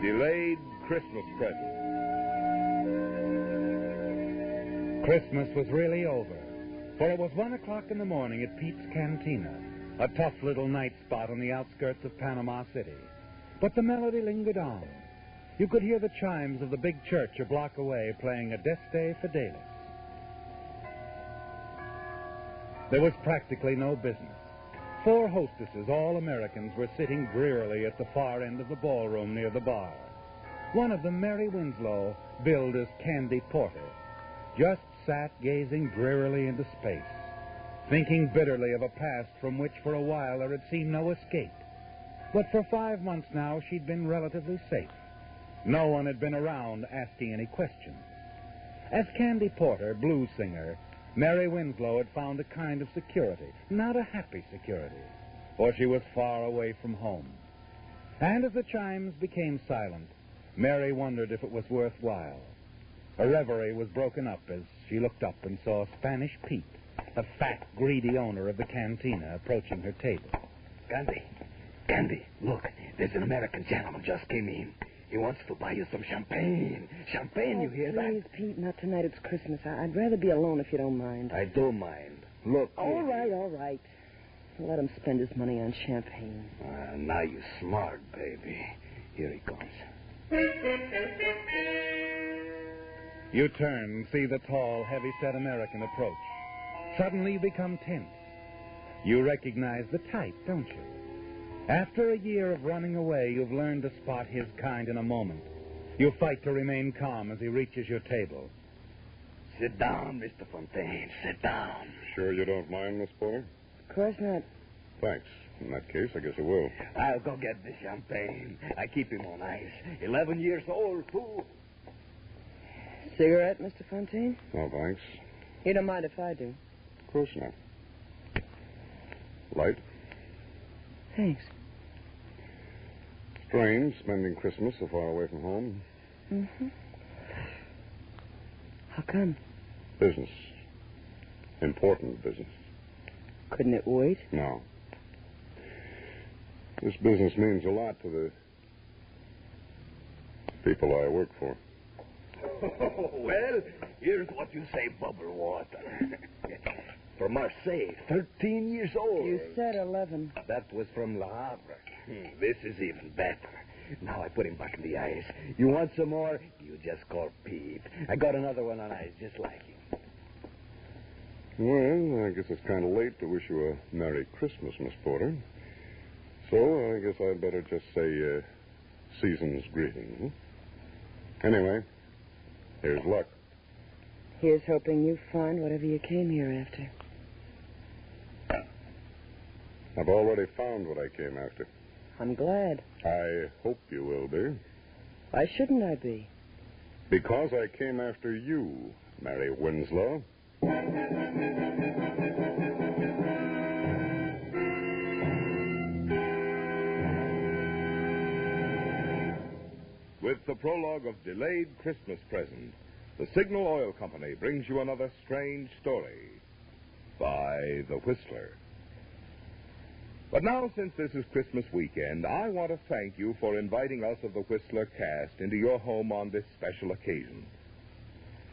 Delayed Christmas present. Christmas was really over, for it was 1 o'clock in the morning at Pete's Cantina, a tough little night spot on the outskirts of Panama City. But the melody lingered on. You could hear the chimes of the big church a block away playing Adeste Fidelis. There was practically no business. 4 hostesses, all Americans, were sitting drearily at the far end of the ballroom near the bar. One of them, Mary Winslow, billed as Candy Porter, just sat gazing drearily into space, thinking bitterly of a past from which for a while there had seemed no escape. But for 5 months now, she'd been relatively safe. No one had been around asking any questions. As Candy Porter, blues singer, Mary Winslow had found a kind of security, not a happy security, for she was far away from home. And as the chimes became silent, Mary wondered if it was worthwhile. A reverie was broken up as she looked up and saw Spanish Pete, a fat, greedy owner of the cantina, approaching her table. Candy, look, there's an American gentleman just came in. He wants to buy you some champagne. Champagne, you hear Please, that? Pete, not tonight. It's Christmas. I'd rather be alone if you don't mind. I don't mind. Look. All right. Let him spend his money on champagne. Now you're smart, baby. Here he comes. You turn and see the tall, heavy-set American approach. Suddenly you become tense. You recognize the type, don't you? After a year of running away, you've learned to spot his kind in a moment. You fight to remain calm as he reaches your table. Sit down, Mr. Fontaine. Sit down. Sure you don't mind, Miss Porter? Of course not. Thanks. In that case, I guess I will. I'll go get the champagne. I keep him on ice. 11 years old, too. Cigarette, Mr. Fontaine? No, thanks. You don't mind if I do? Of course not. Light? Thanks. Strange, spending Christmas so far away from home. Mm-hmm. How come? Business. Important business. Couldn't it wait? No. This business means a lot to the people I work for. Well, here's what you say, bubble water. From Marseille, 13 years old. You said 11. That was from Le Havre. This is even better. Now I put him back in the ice. You want some more? You just call Pete. I got another one on ice just like him. Well, I guess it's kind of late to wish you a Merry Christmas, Miss Porter. So I guess I'd better just say season's greetings. Anyway, here's luck. Here's hoping you find whatever you came here after. I've already found what I came after. I'm glad. I hope you will be. Why shouldn't I be? Because I came after you, Mary Winslow. With the prologue of Delayed Christmas Present, the Signal Oil Company brings you another strange story by The Whistler. But now, since this is Christmas weekend, I want to thank you for inviting us of the Whistler cast into your home on this special occasion.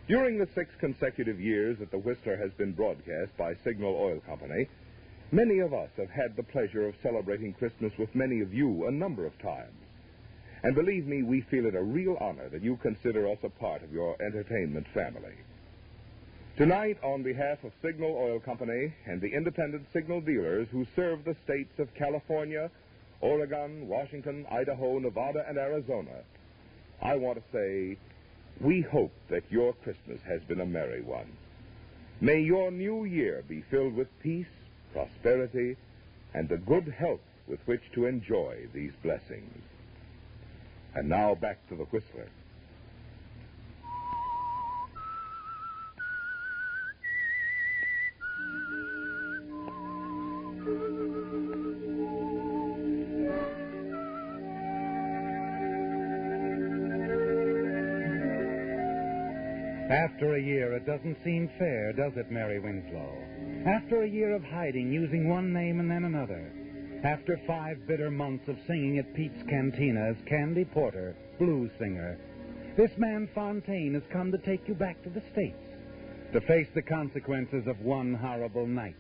During the 6 consecutive years that the Whistler has been broadcast by Signal Oil Company, many of us have had the pleasure of celebrating Christmas with many of you a number of times. And believe me, we feel it a real honor that you consider us a part of your entertainment family. Tonight, on behalf of Signal Oil Company and the independent signal dealers who serve the states of California, Oregon, Washington, Idaho, Nevada, and Arizona, I want to say, we hope that your Christmas has been a merry one. May your new year be filled with peace, prosperity, and the good health with which to enjoy these blessings. And now back to the Whistler. After a year, it doesn't seem fair, does it, Mary Winslow? After a year of hiding, using one name and then another. After 5 bitter months of singing at Pete's Cantina as Candy Porter, blues singer, this man Fontaine has come to take you back to the States, to face the consequences of one horrible night.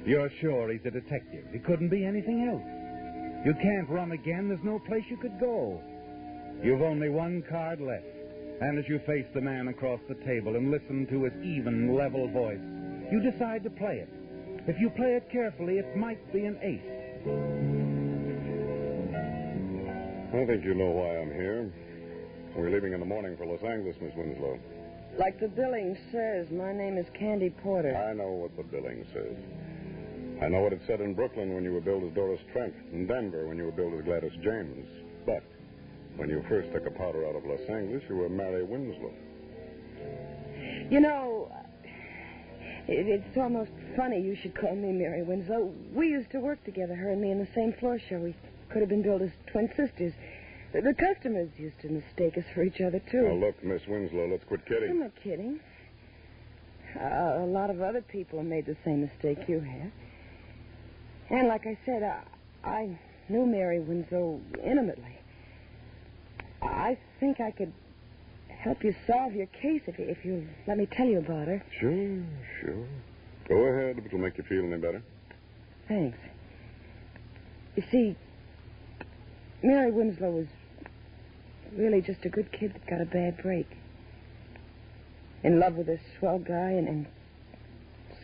You're sure he's a detective. He couldn't be anything else. You can't run again. There's no place you could go. You've only one card left. And as you face the man across the table and listen to his even, level voice, you decide to play it. If you play it carefully, it might be an ace. I think you know why I'm here. We're leaving in the morning for Los Angeles, Miss Winslow. Like the billing says, my name is Candy Porter. I know what the billing says. I know what it said in Brooklyn when you were billed as Doris Trent, in Denver when you were billed as Gladys James. But when you first took a powder out of Los Angeles, you were Mary Winslow. You know, it's almost funny you should call me Mary Winslow. We used to work together, her and me, in the same floor show. We could have been billed as twin sisters. The customers used to mistake us for each other, too. Now, look, Miss Winslow, let's quit kidding. I'm not kidding. A lot of other people have made the same mistake you have. And like I said, I knew Mary Winslow intimately. I think I could help you solve your case if you let me tell you about her. Sure. Go ahead, if it'll make you feel any better. Thanks. You see, Mary Winslow was really just a good kid that got a bad break. In love with a swell guy and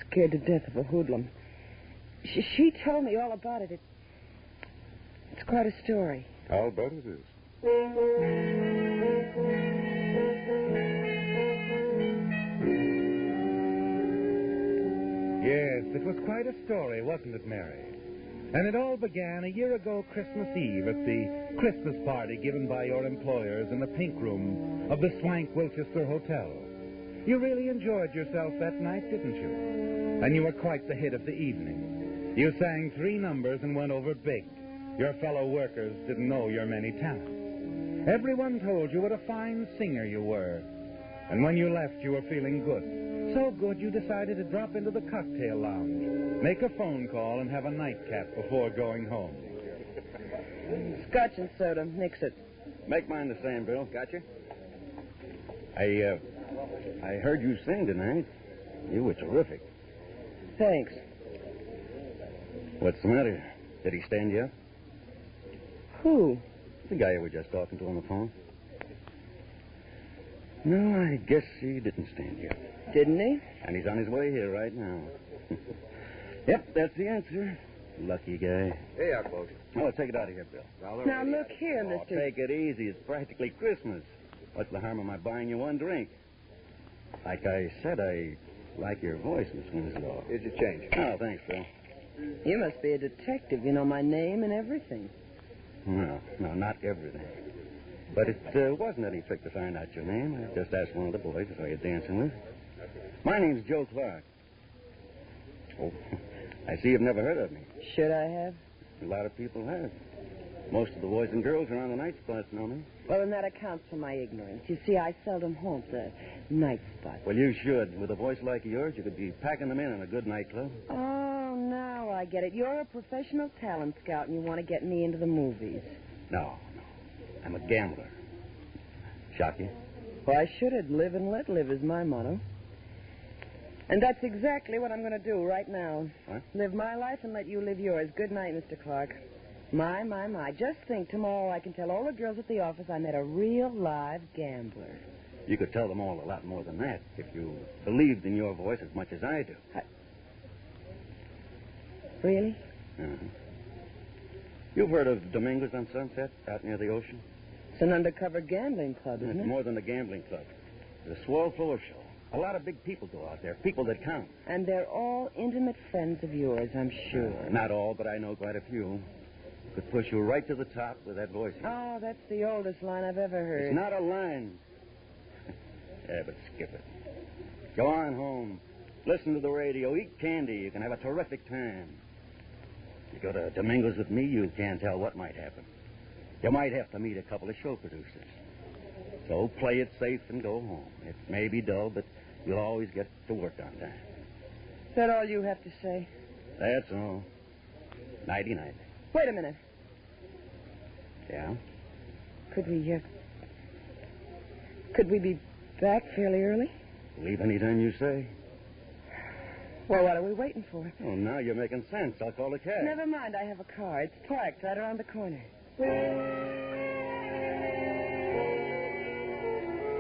scared to death of a hoodlum. She told me all about it. It's quite a story. I'll bet it is. Yes, it was quite a story, wasn't it, Mary? And it all began a year ago Christmas Eve at the Christmas party given by your employers in the pink room of the Swank Wilchester Hotel. You really enjoyed yourself that night, didn't you? And you were quite the hit of the evening. You sang 3 numbers and went over big. Your fellow workers didn't know your many talents. Everyone told you what a fine singer you were. And when you left, you were feeling good. So good you decided to drop into the cocktail lounge, make a phone call, and have a nightcap before going home. Scotch and soda. Mix it. Make mine the same, Bill. Gotcha? I heard you sing tonight. You were terrific. Thanks. What's the matter? Did he stand you up? Who? The guy you were just talking to on the phone. No, I guess he didn't stand you up. Didn't he? And he's on his way here right now. Yep, that's the answer. Lucky guy. Hey, our folks. Oh, take it out of here, Bill. Now, look here, Oh, mister. take it easy. It's practically Christmas. What's the harm of my buying you one drink? Like I said, I like your voice, Miss Winslow. Here's your change. Oh, thanks, Bill. You must be a detective. You know my name and everything. No, not everything. But it wasn't any trick to find out your name. I just asked one of the boys if I was dancing with. My name's Joe Clark. Oh, I see you've never heard of me. Should I have? A lot of people have. Most of the boys and girls around the night spots know me. Well, then that accounts for my ignorance. You see, I seldom haunt the night spots. Well, you should. With a voice like yours, you could be packing them in a good nightclub. Oh, now I get it. You're a professional talent scout, and you want to get me into the movies. No. I'm a gambler. Shock you? Why should it? Live and let live is my motto. And that's exactly what I'm going to do right now. What? Live my life and let you live yours. Good night, Mr. Clark. My. Just think, tomorrow I can tell all the girls at the office I met a real live gambler. You could tell them all a lot more than that if you believed in your voice as much as I do. Really? Uh-huh. You've heard of Dominguez on Sunset, out near the ocean? It's an undercover gambling club, isn't It's it? more than a gambling club. It's a swell floor show. A lot of big people go out there, people that count. And they're all intimate friends of yours, I'm sure. Not all, but I know quite a few. Could push you right to the top with that voice. Oh, that's the oldest line I've ever heard. It's not a line. Yeah, but skip it. Go on home. Listen to the radio. Eat candy. You can have a terrific time. You go to Domingo's with me, you can't tell what might happen. You might have to meet a couple of show producers. So play it safe and go home. It may be dull, but you'll always get to work on time. Is that all you have to say? That's all. Nighty-night. Wait a minute. Yeah? Could we be back fairly early? Leave anytime you say. Well, what are we waiting for? Oh, now you're making sense. I'll call a cab. Never mind, I have a car. It's parked right around the corner.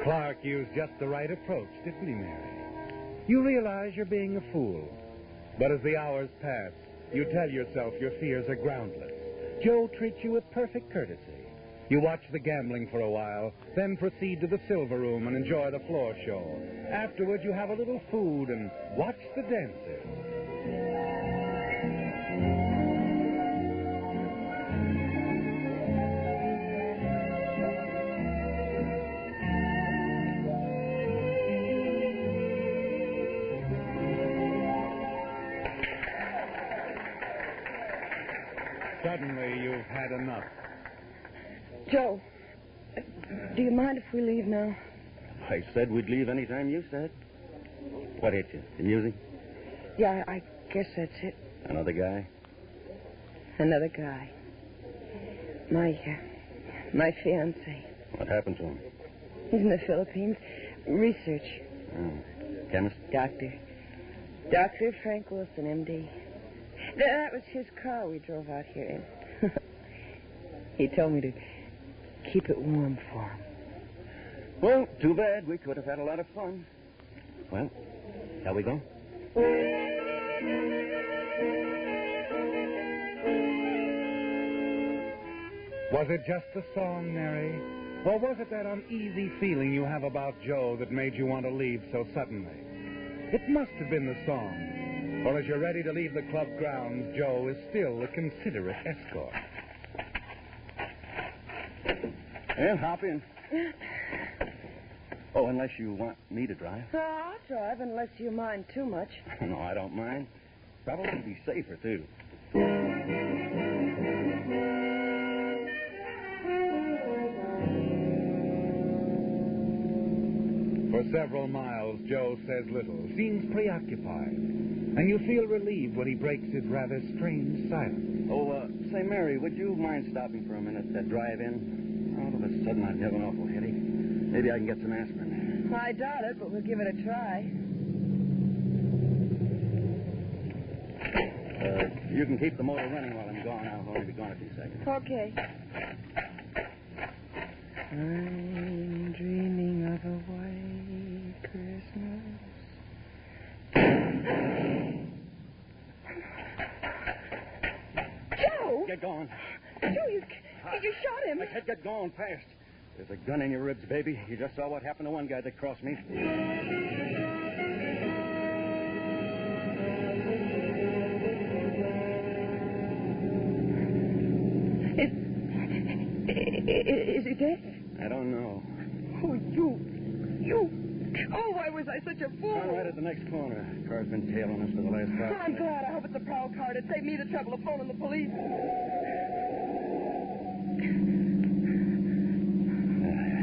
Clark used just the right approach, didn't he, Mary? You realize you're being a fool. But as the hours pass, you tell yourself your fears are groundless. Joe treats you with perfect courtesy. You watch the gambling for a while, then proceed to the silver room and enjoy the floor show. Afterward, you have a little food and watch the dancers. Suddenly, you've had enough. Joe, do you mind if we leave now? I said we'd leave anytime you said. What hit you? The music? Yeah, I guess that's it. Another guy? Another guy. My fiancé. What happened to him? He's in the Philippines. Research. Oh. Chemist? Doctor. Dr. Frank Wilson, M.D. That was his car we drove out here in. He told me to keep it warm for him. Well, too bad. We could have had a lot of fun. Well, shall we go? Was it just the song, Mary? Or was it that uneasy feeling you have about Joe that made you want to leave so suddenly? It must have been the song. For as you're ready to leave the club grounds, Joe is still a considerate escort. Well, hop in. Oh, unless you want me to drive. I'll drive unless you mind too much. No, I don't mind. Probably be safer, too. For several miles, Joe says little, seems preoccupied, and you feel relieved when he breaks his rather strange silence. Oh, say, Mary, would you mind stopping for a minute to drive in? All of a sudden, I'd have an awful headache. Maybe I can get some aspirin. I doubt it, but we'll give it a try. You can keep the motor running while I'm gone. I'll only be gone a few seconds. Okay. I'm dreaming of a white Christmas. Joe! Get going. Joe, you shot him. I said get going fast. There's a gun in your ribs, baby. You just saw what happened to one guy that crossed me. Is he dead? I don't know. Oh, you. Oh, why was I such a fool? I'm right at the next corner. Car's been tailing us for the last 5 minutes. I'm glad. I hope it's a prowl car to save me the trouble of phoning the police.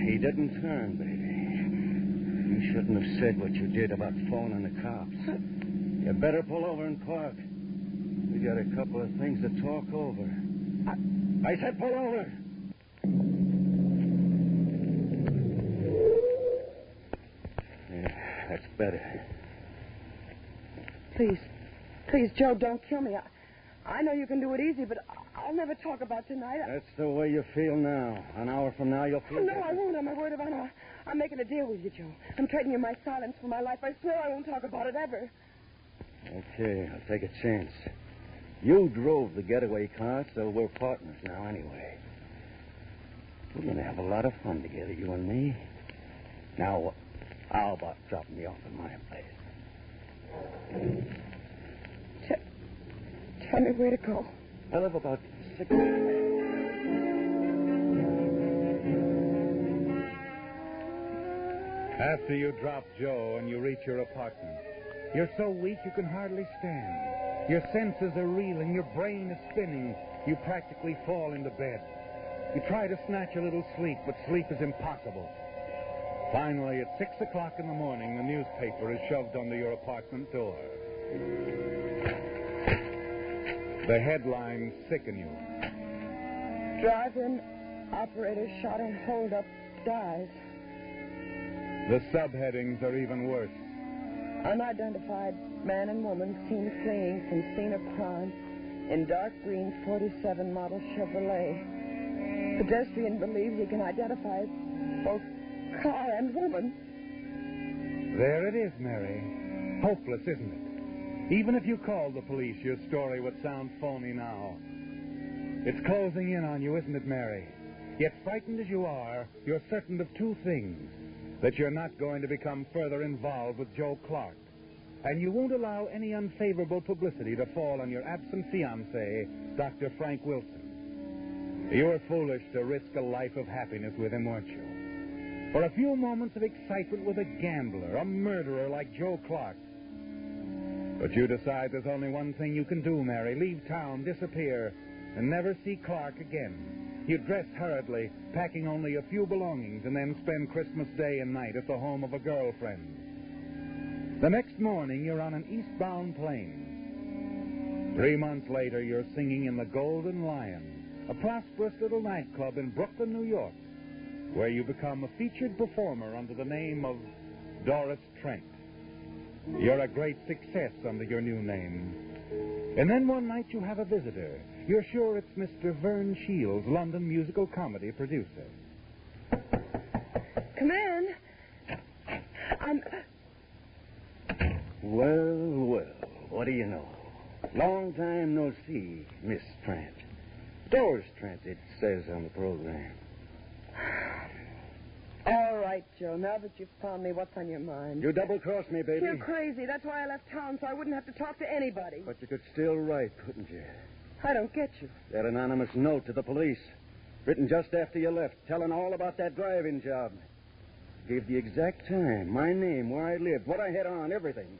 He didn't turn, baby. You shouldn't have said what you did about phoning the cops. You better pull over and park. We got a couple of things to talk over. I said pull over. Yeah, that's better. Please, Joe, don't kill me. I know you can do it easy, but I'll never talk about tonight. That's the way you feel now. An hour from now, you'll feel No, different. I won't. On my word of honor, I'm making a deal with you, Joe. I'm trading you my silence for my life. I swear I won't talk about it ever. Okay, I'll take a chance. You drove the getaway car, so we're partners now anyway. We're going to have a lot of fun together, you and me. Now, How about dropping me off at my place? Tell me where to go. I live about 6. After you drop Joe and you reach your apartment, you're so weak you can hardly stand. Your senses are reeling, your brain is spinning. You practically fall into bed. You try to snatch a little sleep, but sleep is impossible. Finally, at 6 o'clock in the morning, the newspaper is shoved under your apartment door. The headlines sicken you. Drive-in operator shot and hold up, dies. The subheadings are even worse. Unidentified man and woman seen fleeing from scene of crime in dark green 47 model Chevrolet. Pedestrian believes he can identify both car and woman. There it is, Mary. Hopeless, isn't it? Even if you called the police, your story would sound phony now. It's closing in on you, isn't it, Mary? Yet frightened as you are, you're certain of two things. That you're not going to become further involved with Joe Clark. And you won't allow any unfavorable publicity to fall on your absent fiancé, Dr. Frank Wilson. You were foolish to risk a life of happiness with him, weren't you? For a few moments of excitement with a gambler, a murderer like Joe Clark. But you decide there's only one thing you can do, Mary. Leave town, disappear, and never see Clark again. You dress hurriedly, packing only a few belongings, and then spend Christmas Day and night at the home of a girlfriend. The next morning, you're on an eastbound plane. 3 months later, you're singing in the Golden Lion, a prosperous little nightclub in Brooklyn, New York, where you become a featured performer under the name of Doris Trent. You're a great success under your new name. And then one night you have a visitor. You're sure it's Mr. Vern Shields, London musical comedy producer. Come in. Well, what do you know? Long time no see, Miss Trent. Doris Trent, it says on the program. All right, Joe. Now that you've found me, what's on your mind? You double-crossed me, baby. You're crazy. That's why I left town, so I wouldn't have to talk to anybody. But you could still write, couldn't you? I don't get you. That anonymous note to the police, written just after you left, telling all about that driving job. Gave the exact time, my name, where I lived, what I had on, everything.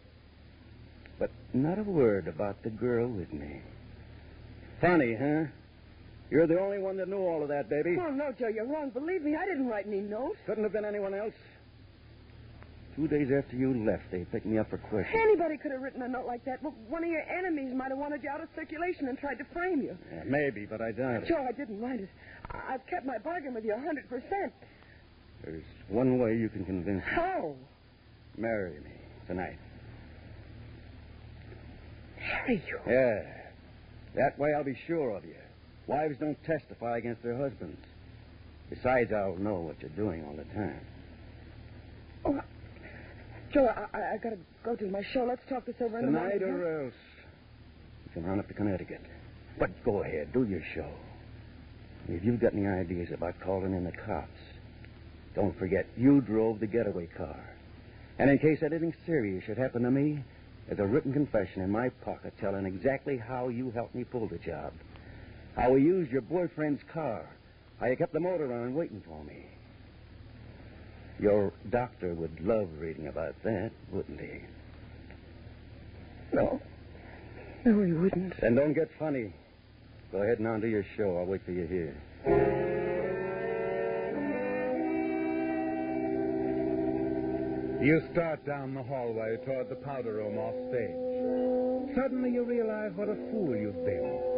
But not a word about the girl with me. Funny, huh? You're the only one that knew all of that, baby. Oh, no, Joe, you're wrong. Believe me, I didn't write any note. Couldn't have been anyone else. 2 days after you left, they picked me up for questioning. Anybody could have written a note like that. Well, one of your enemies might have wanted you out of circulation and tried to frame you. Yeah, maybe, but I doubt it. Joe, I didn't write it. I've kept my bargain with you 100%. There's one way you can convince me. How? Marry me tonight. Marry you? Yeah. That way I'll be sure of you. Wives don't testify against their husbands. Besides, I'll know what you're doing all the time. Oh, Joe, I got to go to my show. Let's talk this over in the morning. Tonight or else. You can run up to Connecticut. But go ahead, do your show. And if you've got any ideas about calling in the cops, don't forget you drove the getaway car. And in case anything serious should happen to me, there's a written confession in my pocket telling exactly how you helped me pull the job. How we used your boyfriend's car. How you kept the motor on waiting for me. Your doctor would love reading about that, wouldn't he? No. No, he wouldn't. Then don't get funny. Go ahead and on to your show. I'll wait for you here. You start down the hallway toward the powder room off stage. Suddenly you realize what a fool you've been.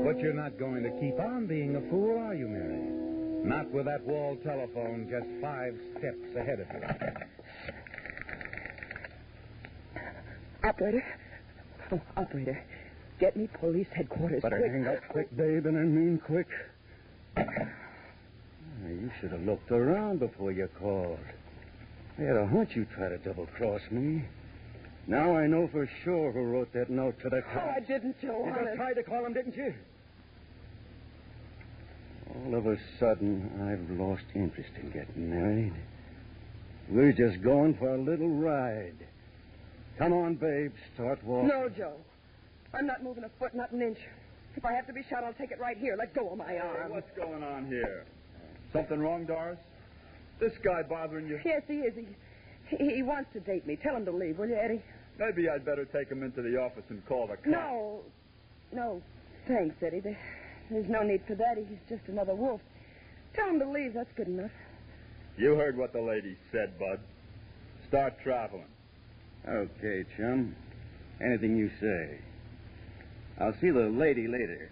But you're not going to keep on being a fool, are you, Mary? Not with that wall telephone just 5 steps ahead of you. Operator. Oh, operator. Get me police headquarters. Better quick. hang up quick, babe, and I mean quick. You should have looked around before you called. I had a hunch you'd try to double-cross me. Now I know for sure who wrote that note to the cops. Oh, I didn't, Joe. You honest. just tried to call him, didn't you? All of a sudden, I've lost interest in getting married. We're just going for a little ride. Come on, babe. Start walking. No, Joe. I'm not moving a foot, not an inch. If I have to be shot, I'll take it right here. Let go of my arm. What's going on here? Something wrong, Doris? This guy bothering you? Yes, he is. He wants to date me. Tell him to leave, will you, Eddie? Maybe I'd better take him into the office and call the cops. No. Thanks, Eddie. There's no need for that. He's just another wolf. Tell him to leave. That's good enough. You heard what the lady said, Bud. Start traveling. Okay, chum. Anything you say. I'll see the lady later.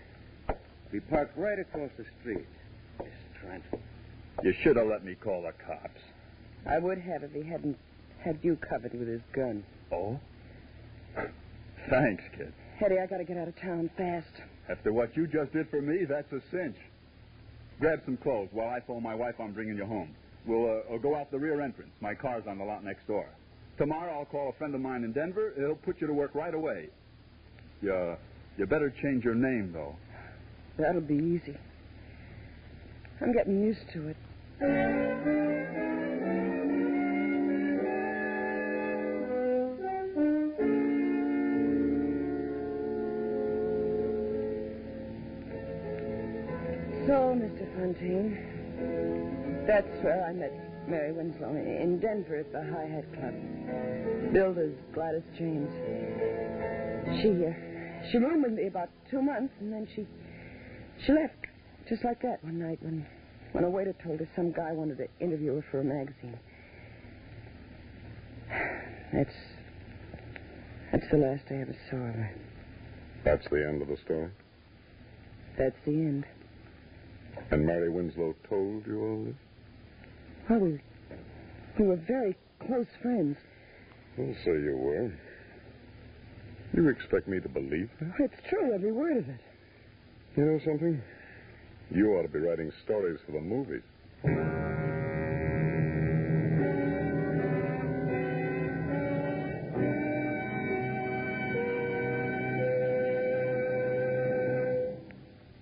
We park right across the street. Miss Trent. You should have let me call the cops. I would have if he hadn't had you covered with his gun. Oh? Thanks, kid. Eddie, I gotta get out of town fast. After what you just did for me, that's a cinch. Grab some clothes while I phone my wife I'm bringing you home. We'll go out the rear entrance. My car's on the lot next door. Tomorrow I'll call a friend of mine in Denver. He'll put you to work right away. You better change your name, though. That'll be easy. I'm getting used to it. So, Mr. Fontaine, that's where I met Mary Winslow, in Denver at the High Hat Club. Billed as Gladys James. She roomed with me about 2 months, and then she left just like that one night when a waiter told her some guy wanted to interview her for a magazine. That's the last I ever saw of her. That's the end of the story? That's the end. And Mary Winslow told you all this? Well, we were very close friends. Well, so you were. You expect me to believe that? It's true, every word of it. You know something? You ought to be writing stories for the movies.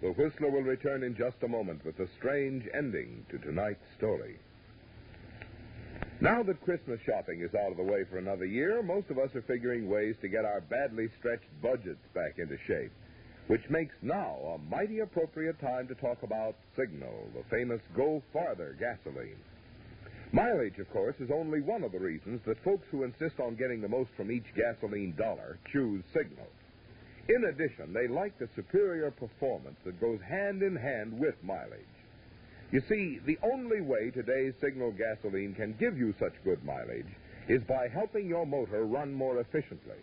The Whistler will return in just a moment with a strange ending to tonight's story. Now that Christmas shopping is out of the way for another year, most of us are figuring ways to get our badly stretched budgets back into shape, which makes now a mighty appropriate time to talk about Signal, the famous Go Farther gasoline. Mileage, of course, is only one of the reasons that folks who insist on getting the most from each gasoline dollar choose Signal. In addition, they like the superior performance that goes hand in hand with mileage. You see, the only way today's Signal gasoline can give you such good mileage is by helping your motor run more efficiently.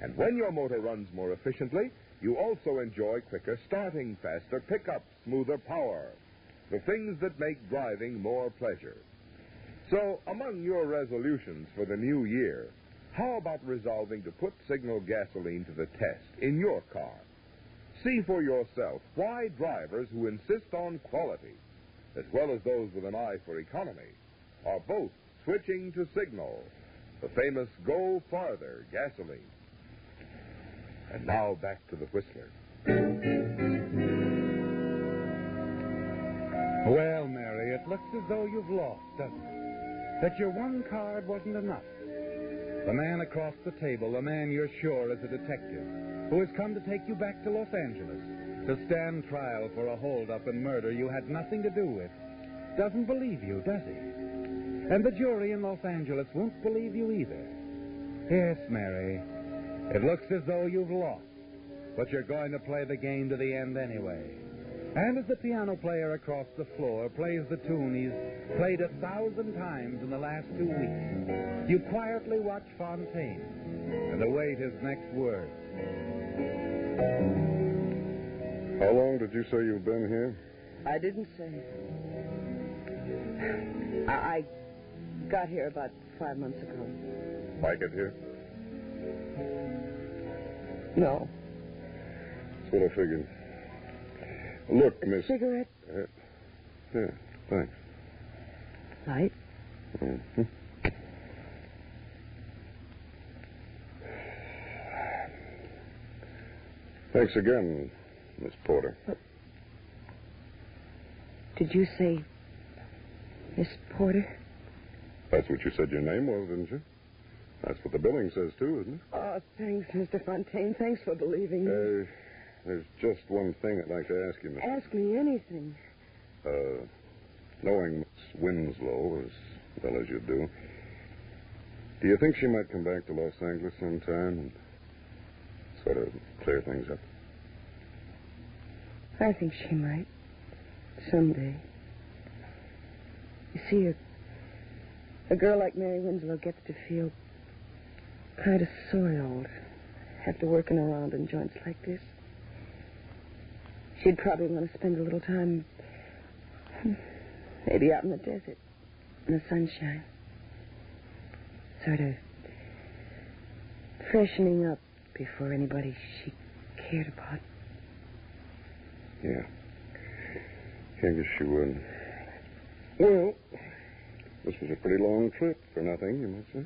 And when your motor runs more efficiently, you also enjoy quicker starting, faster pickup, smoother power, the things that make driving more pleasure. So, among your resolutions for the new year, how about resolving to put Signal gasoline to the test in your car? See for yourself why drivers who insist on quality, as well as those with an eye for economy, are both switching to Signal, the famous Go Farther gasoline. And now back to the Whistler. Well, Mary, it looks as though you've lost, doesn't it? That your one card wasn't enough. The man across the table, the man you're sure is a detective, who has come to take you back to Los Angeles to stand trial for a hold-up and murder you had nothing to do with, doesn't believe you, does he? And the jury in Los Angeles won't believe you either. Yes, Mary, it looks as though you've lost, but you're going to play the game to the end anyway. And as the piano player across the floor plays the tune he's played 1,000 times in the last 2 weeks, you quietly watch Fontaine and await his next words. How long did you say you've been here? I didn't say. I got here about 5 months ago. Like it here? No. That's what I figured. Look, Miss... Cigarette? Yeah, thanks. Light? Mm-hmm. Thanks again, Miss Porter. Did you say Miss Porter? That's what you said your name was, didn't you? That's what the billing says, too, isn't it? Oh, thanks, Mr. Fontaine. Thanks for believing me. There's just one thing I'd like to ask you, Miss. Ask me anything. Knowing Miss Winslow as well as you do you think she might come back to Los Angeles sometime and sort of clear things up? I think she might. Someday. You see, a girl like Mary Winslow gets to feel kind of soiled after working around in joints like this. She'd probably want to spend a little time, maybe out in the desert, in the sunshine. Sort of freshening up before anybody she cared about. Yeah. I guess she would. Well, this was a pretty long trip for nothing, you might say.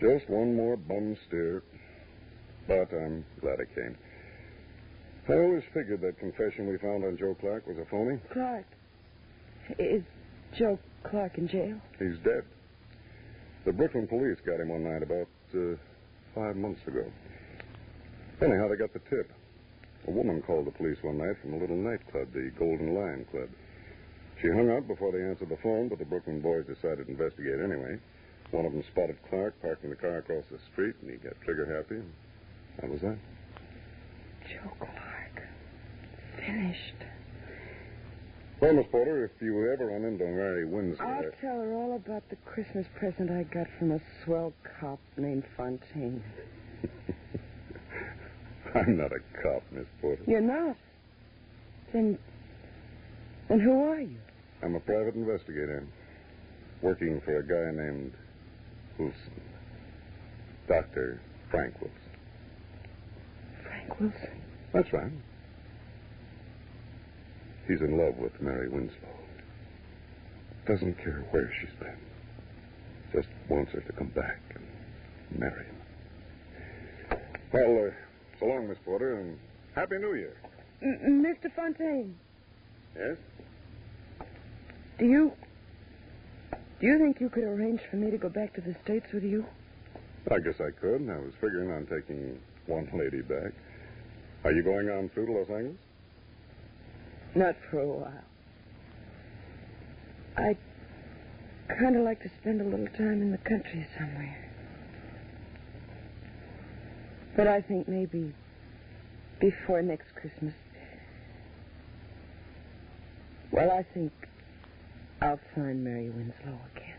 Just one more bum steer. But I'm glad it came. I always figured that confession we found on Joe Clark was a phony. Clark? Is Joe Clark in jail? He's dead. The Brooklyn police got him one night about 5 months ago. Anyhow, they got the tip. A woman called the police one night from a little nightclub, the Golden Lion Club. She hung up before they answered the phone, but the Brooklyn boys decided to investigate anyway. One of them spotted Clark parking the car across the street, and he got trigger happy, and that was that. Joe Clark. Finished. Well, Miss Porter, if you ever run into Mary Winslow... I'll tell her all about the Christmas present I got from a swell cop named Fontaine. I'm not a cop, Miss Porter. You're not? Then who are you? I'm a private investigator, working for a guy named Wilson. Dr. Frank Wilson. Frank Wilson? That's right. He's in love with Mary Winslow. Doesn't care where she's been. Just wants her to come back and marry him. Well, so long, Miss Porter, and Happy New Year. Mr. Fontaine. Yes? Do you think you could arrange for me to go back to the States with you? I guess I could. I was figuring on taking one lady back. Are you going on through to Los Angeles? Not for a while. I'd kind of like to spend a little time in the country somewhere. But I think maybe before next Christmas. Well, I think I'll find Mary Winslow again.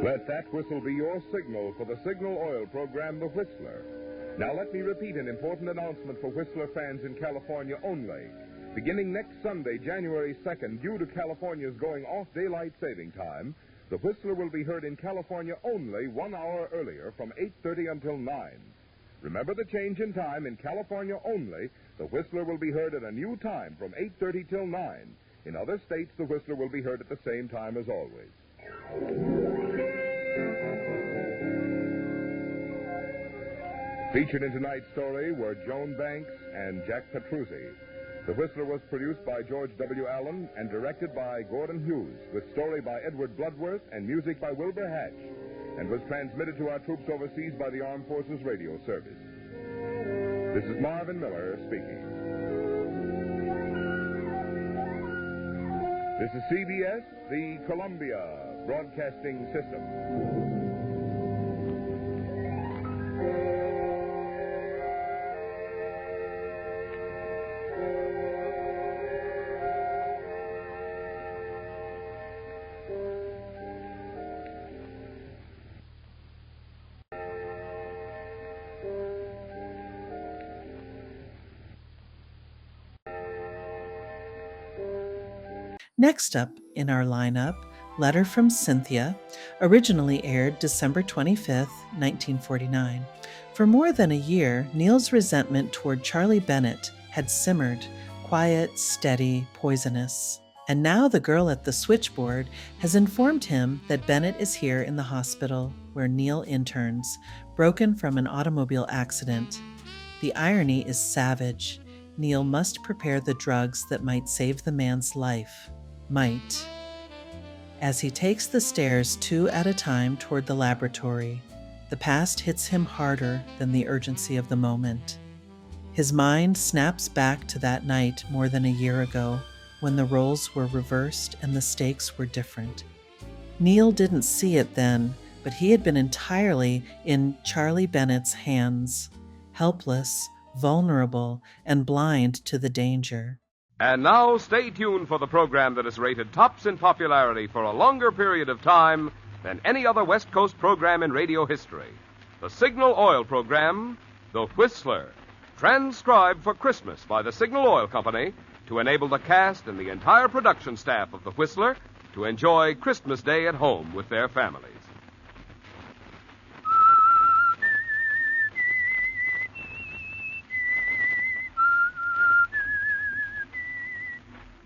Let that whistle be your signal for the Signal Oil program, The Whistler. Now let me repeat an important announcement for Whistler fans in California only. Beginning next Sunday, January 2nd, due to California's going off daylight saving time, The Whistler will be heard in California only 1 hour earlier from 8:30 until 9. Remember the change in time in California only. The Whistler will be heard at a new time from 8:30 till 9. In other states, The Whistler will be heard at the same time as always. Featured in tonight's story were Joan Banks and Jack Petruzzi. The Whistler was produced by George W. Allen and directed by Gordon Hughes, with story by Edward Bloodworth and music by Wilbur Hatch, and was transmitted to our troops overseas by the Armed Forces Radio Service. This is Marvin Miller speaking. This is CBS, the Columbia Broadcasting System. Next up in our lineup, Letter from Cynthia, originally aired December 25th, 1949. For more than a year, Neil's resentment toward Charlie Bennett had simmered, quiet, steady, poisonous. And now the girl at the switchboard has informed him that Bennett is here in the hospital where Neil interns, broken from an automobile accident. The irony is savage. Neil must prepare the drugs that might save the man's life. Might. As he takes the stairs 2 at a time toward the laboratory, the past hits him harder than the urgency of the moment. His mind snaps back to that night more than a year ago, when the roles were reversed and the stakes were different. Neil didn't see it then, but he had been entirely in Charlie Bennett's hands, helpless, vulnerable, and blind to the danger. And now stay tuned for the program that is rated tops in popularity for a longer period of time than any other West Coast program in radio history. The Signal Oil program, The Whistler, transcribed for Christmas by the Signal Oil Company to enable the cast and the entire production staff of The Whistler to enjoy Christmas Day at home with their families.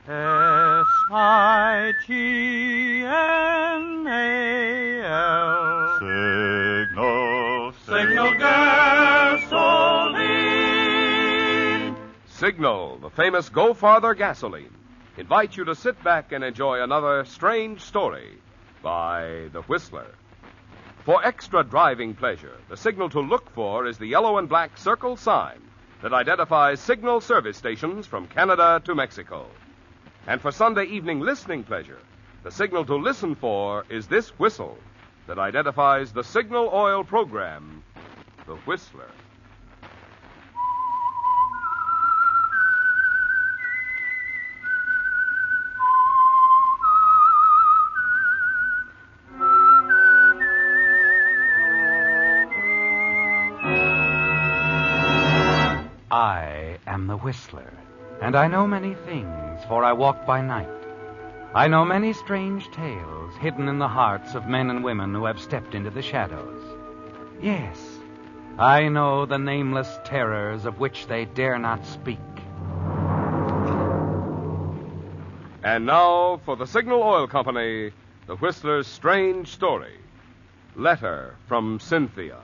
S-I-G-N-A-L Signal, Signal Gasoline. Signal, the famous Go Farther gasoline, invites you to sit back and enjoy another strange story by The Whistler. For extra driving pleasure, the signal to look for is the yellow and black circle sign that identifies Signal service stations from Canada to Mexico. And for Sunday evening listening pleasure, the signal to listen for is this whistle that identifies the Signal Oil program, The Whistler. I am the Whistler, and I know many things, for I walk by night. I know many strange tales hidden in the hearts of men and women who have stepped into the shadows. Yes, I know the nameless terrors of which they dare not speak. And now, for the Signal Oil Company, The Whistler's strange story. Letter from Cynthia.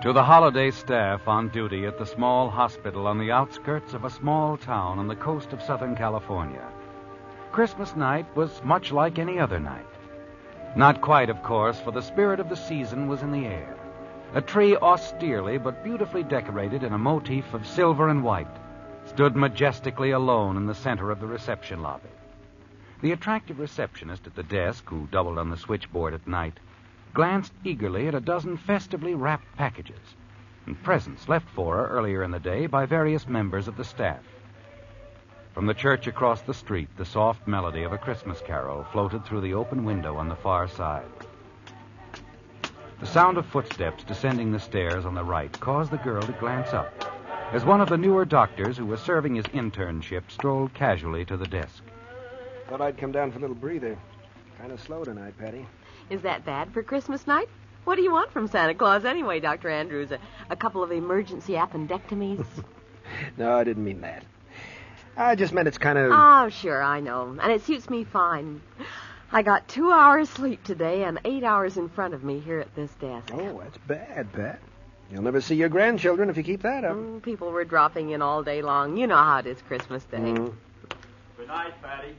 To the holiday staff on duty at the small hospital on the outskirts of a small town on the coast of Southern California, Christmas night was much like any other night. Not quite, of course, for the spirit of the season was in the air. A tree austerely but beautifully decorated in a motif of silver and white stood majestically alone in the center of the reception lobby. The attractive receptionist at the desk, who doubled on the switchboard at night, glanced eagerly at a dozen festively wrapped packages and presents left for her earlier in the day by various members of the staff. From the church across the street, the soft melody of a Christmas carol floated through the open window on the far side. The sound of footsteps descending the stairs on the right caused the girl to glance up as one of the newer doctors who was serving his internship strolled casually to the desk. Thought I'd come down for a little breather. Kind of slow tonight, Patty. Is that bad for Christmas night? What do you want from Santa Claus anyway, Dr. Andrews? A couple of emergency appendectomies? No, I didn't mean that. I just meant it's kind of... Oh, sure, I know. And it suits me fine. I got 2 hours sleep today and 8 hours in front of me here at this desk. Oh, that's bad, Pat. You'll never see your grandchildren if you keep that up. People were dropping in all day long. You know how it is Christmas Day. Good night, Patty.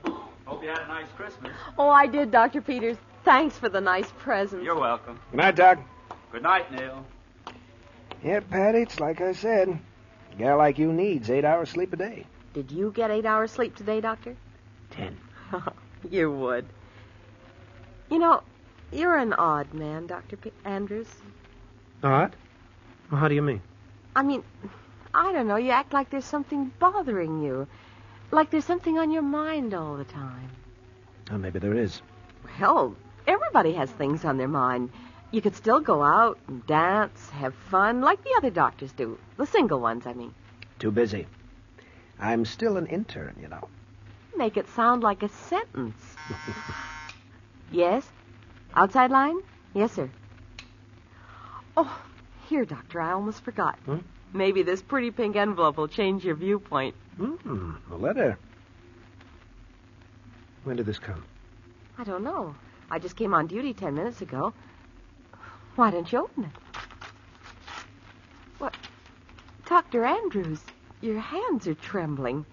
Hope you had a nice Christmas. Oh, I did, Dr. Peters. Thanks for the nice presents. You're welcome. Good night, Doc. Good night, Neil. Yeah, Patty, it's like I said. A gal like you needs 8 hours sleep a day. Did you get 8 hours sleep today, Doctor? 10. You would. You know, you're an odd man, Dr. Andrews. Odd? Well, how do you mean? I mean, I don't know. You act like there's something bothering you. Like there's something on your mind all the time. Oh, maybe there is. Well, everybody has things on their mind. You could still go out and dance, have fun, like the other doctors do. The single ones, I mean. Too busy. I'm still an intern, you know. Make it sound like a sentence. Yes? Outside line? Yes, sir. Oh, Here, Doctor, I almost forgot. Maybe this pretty pink envelope will change your viewpoint. A letter. When did this come? I don't know. I just came on duty 10 minutes ago. Why don't you open it? What? Dr. Andrews, your hands are trembling.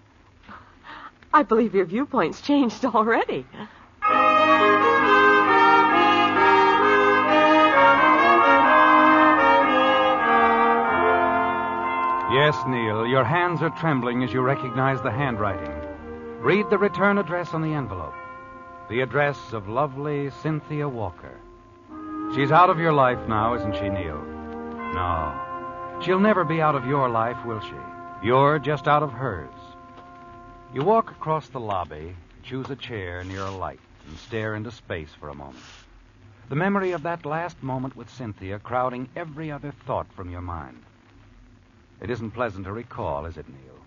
I believe your viewpoint's changed already. Yes, Neil, your hands are trembling as you recognize the handwriting. Read the return address on the envelope. The address of lovely Cynthia Walker. She's out of your life now, isn't she, Neil? No. She'll never be out of your life, will she? You're just out of hers. You walk across the lobby, choose a chair near a light, and stare into space for a moment. The memory of that last moment with Cynthia crowding every other thought from your mind. It isn't pleasant to recall, is it, Neil?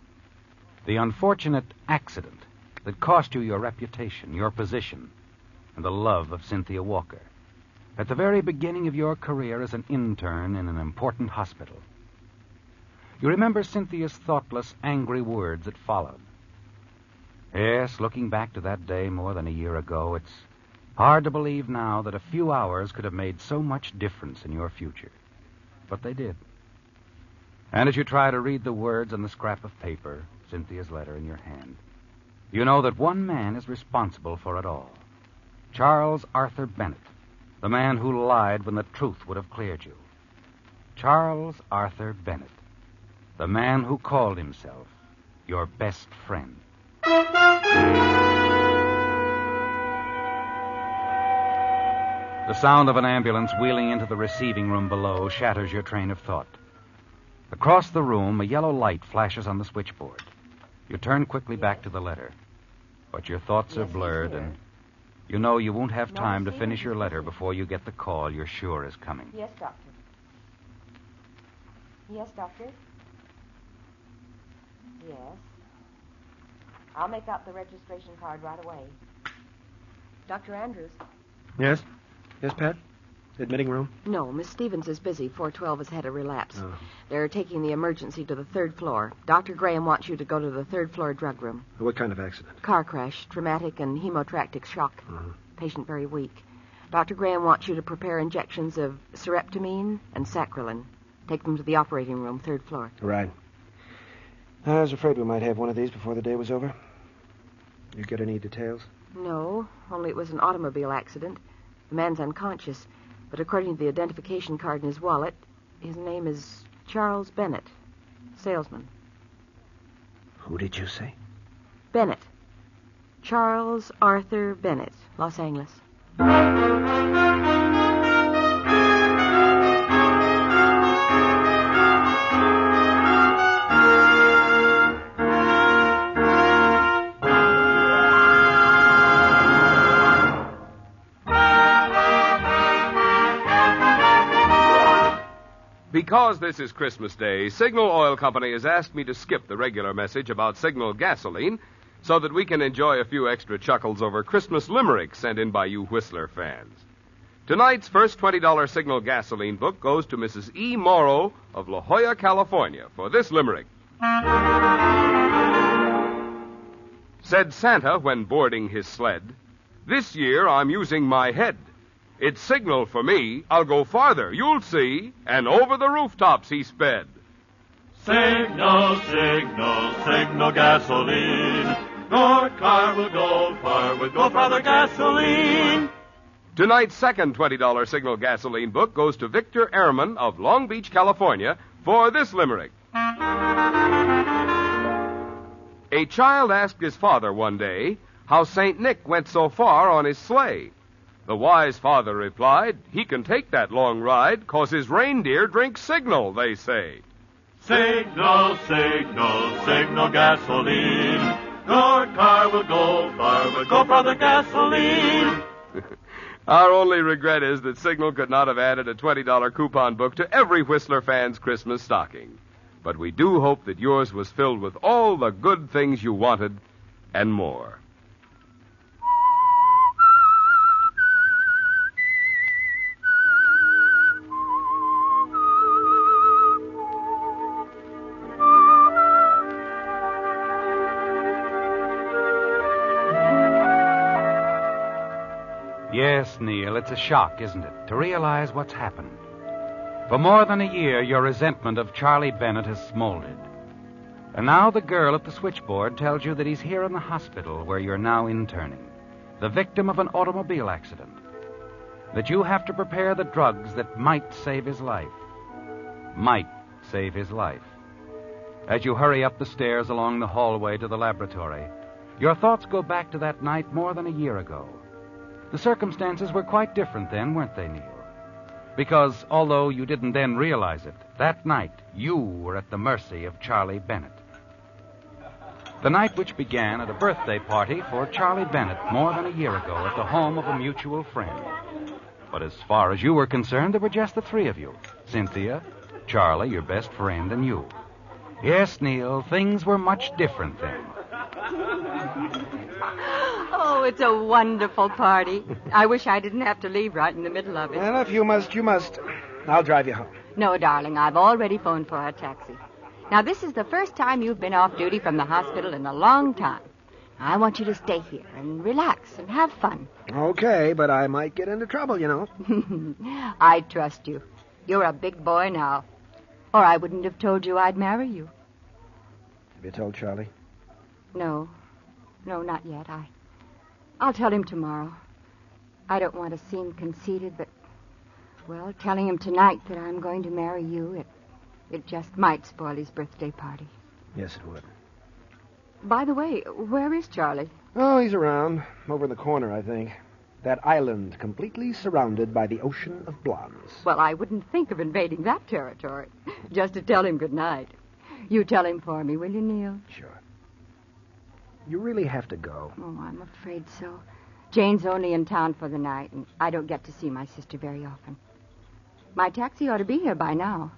The unfortunate accident that cost you your reputation, your position, and the love of Cynthia Walker. At the very beginning of your career as an intern in an important hospital. You remember Cynthia's thoughtless, angry words that followed. Yes, looking back to that day more than a year ago, it's hard to believe now that a few hours could have made so much difference in your future. But they did. And as you try to read the words on the scrap of paper, Cynthia's letter in your hand, you know that one man is responsible for it all. Charles Arthur Bennett, the man who lied when the truth would have cleared you. Charles Arthur Bennett, the man who called himself your best friend. The sound of an ambulance wheeling into the receiving room below shatters your train of thought. Across the room, a yellow light flashes on the switchboard. You turn quickly back to the letter. But your thoughts are blurred, and you know you won't have time to finish your letter before you get the call you're sure is coming. Yes, Doctor. Yes, Doctor? Yes. I'll make out the registration card right away. Dr. Andrews? Yes? Yes, Pat? Admitting room? No, Miss Stevens is busy. 412 has had a relapse. Oh. They're taking the emergency to the 3rd floor. Dr. Graham wants you to go to the 3rd floor drug room. What kind of accident? Car crash, traumatic and hemotractic shock. Patient very weak. Dr. Graham wants you to prepare injections of sereptamine and saccharin. Take them to the operating room, 3rd floor. Right. I was afraid we might have one of these before the day was over. You get any details? No, only it was an automobile accident. The man's unconscious. But according to the identification card in his wallet, his name is Charles Bennett, salesman. Who did you say? Bennett. Charles Arthur Bennett, Los Angeles. Because this is Christmas Day, Signal Oil Company has asked me to skip the regular message about Signal gasoline so that we can enjoy a few extra chuckles over Christmas limericks sent in by you Whistler fans. Tonight's first $20 Signal gasoline book goes to Mrs. E. Morrow of La Jolla, California, for this limerick. Said Santa when boarding his sled, "This year I'm using my head. It's signal for me, I'll go farther, you'll see," and over the rooftops he sped. Signal, signal, signal gasoline. Your car will go far with go farther gasoline. Tonight's second $20 Signal gasoline book goes to Victor Ehrman of Long Beach, California, for this limerick. A child asked his father one day how St. Nick went so far on his sleigh. The wise father replied, he can take that long ride 'cause his reindeer drink signal, they say. Signal, signal, signal gasoline. Your car will go far with go farther gasoline. Our only regret is that Signal could not have added a $20 coupon book to every Whistler fan's Christmas stocking. But we do hope that yours was filled with all the good things you wanted and more. Yes, Neil, it's a shock, isn't it, to realize what's happened. For more than a year, your resentment of Charlie Bennett has smoldered. And now the girl at the switchboard tells you that he's here in the hospital where you're now interning, the victim of an automobile accident. That you have to prepare the drugs that might save his life. Might save his life. As you hurry up the stairs along the hallway to the laboratory, your thoughts go back to that night more than a year ago. The circumstances were quite different then, weren't they, Neil? Because, although you didn't then realize it, that night you were at the mercy of Charlie Bennett. The night which began at a birthday party for Charlie Bennett more than a year ago at the home of a mutual friend. But as far as you were concerned, there were just the three of you. Cynthia, Charlie, your best friend, and you. Yes, Neil, things were much different then. Oh, it's a wonderful party. I wish I didn't have to leave right in the middle of it. Well, if you must, you must. I'll drive you home. No, darling, I've already phoned for a taxi. Now, this is the first time you've been off duty from the hospital in a long time. I want you to stay here and relax and have fun. Okay, but I might get into trouble, you know. I trust you. You're a big boy now. Or I wouldn't have told you I'd marry you. Have you told Charlie? No, not yet. I'll tell him tomorrow. I don't want to seem conceited, but, well, telling him tonight that I'm going to marry you, it just might spoil his birthday party. Yes, it would. By the way, where is Charlie? Oh, he's around. Over in the corner, I think. That island completely surrounded by the ocean of blondes. Well, I wouldn't think of invading that territory. Just to tell him good night. You tell him for me, will you, Neil? Sure. You really have to go. Oh, I'm afraid so. Jane's only in town for the night, and I don't get to see my sister very often. My taxi ought to be here by now.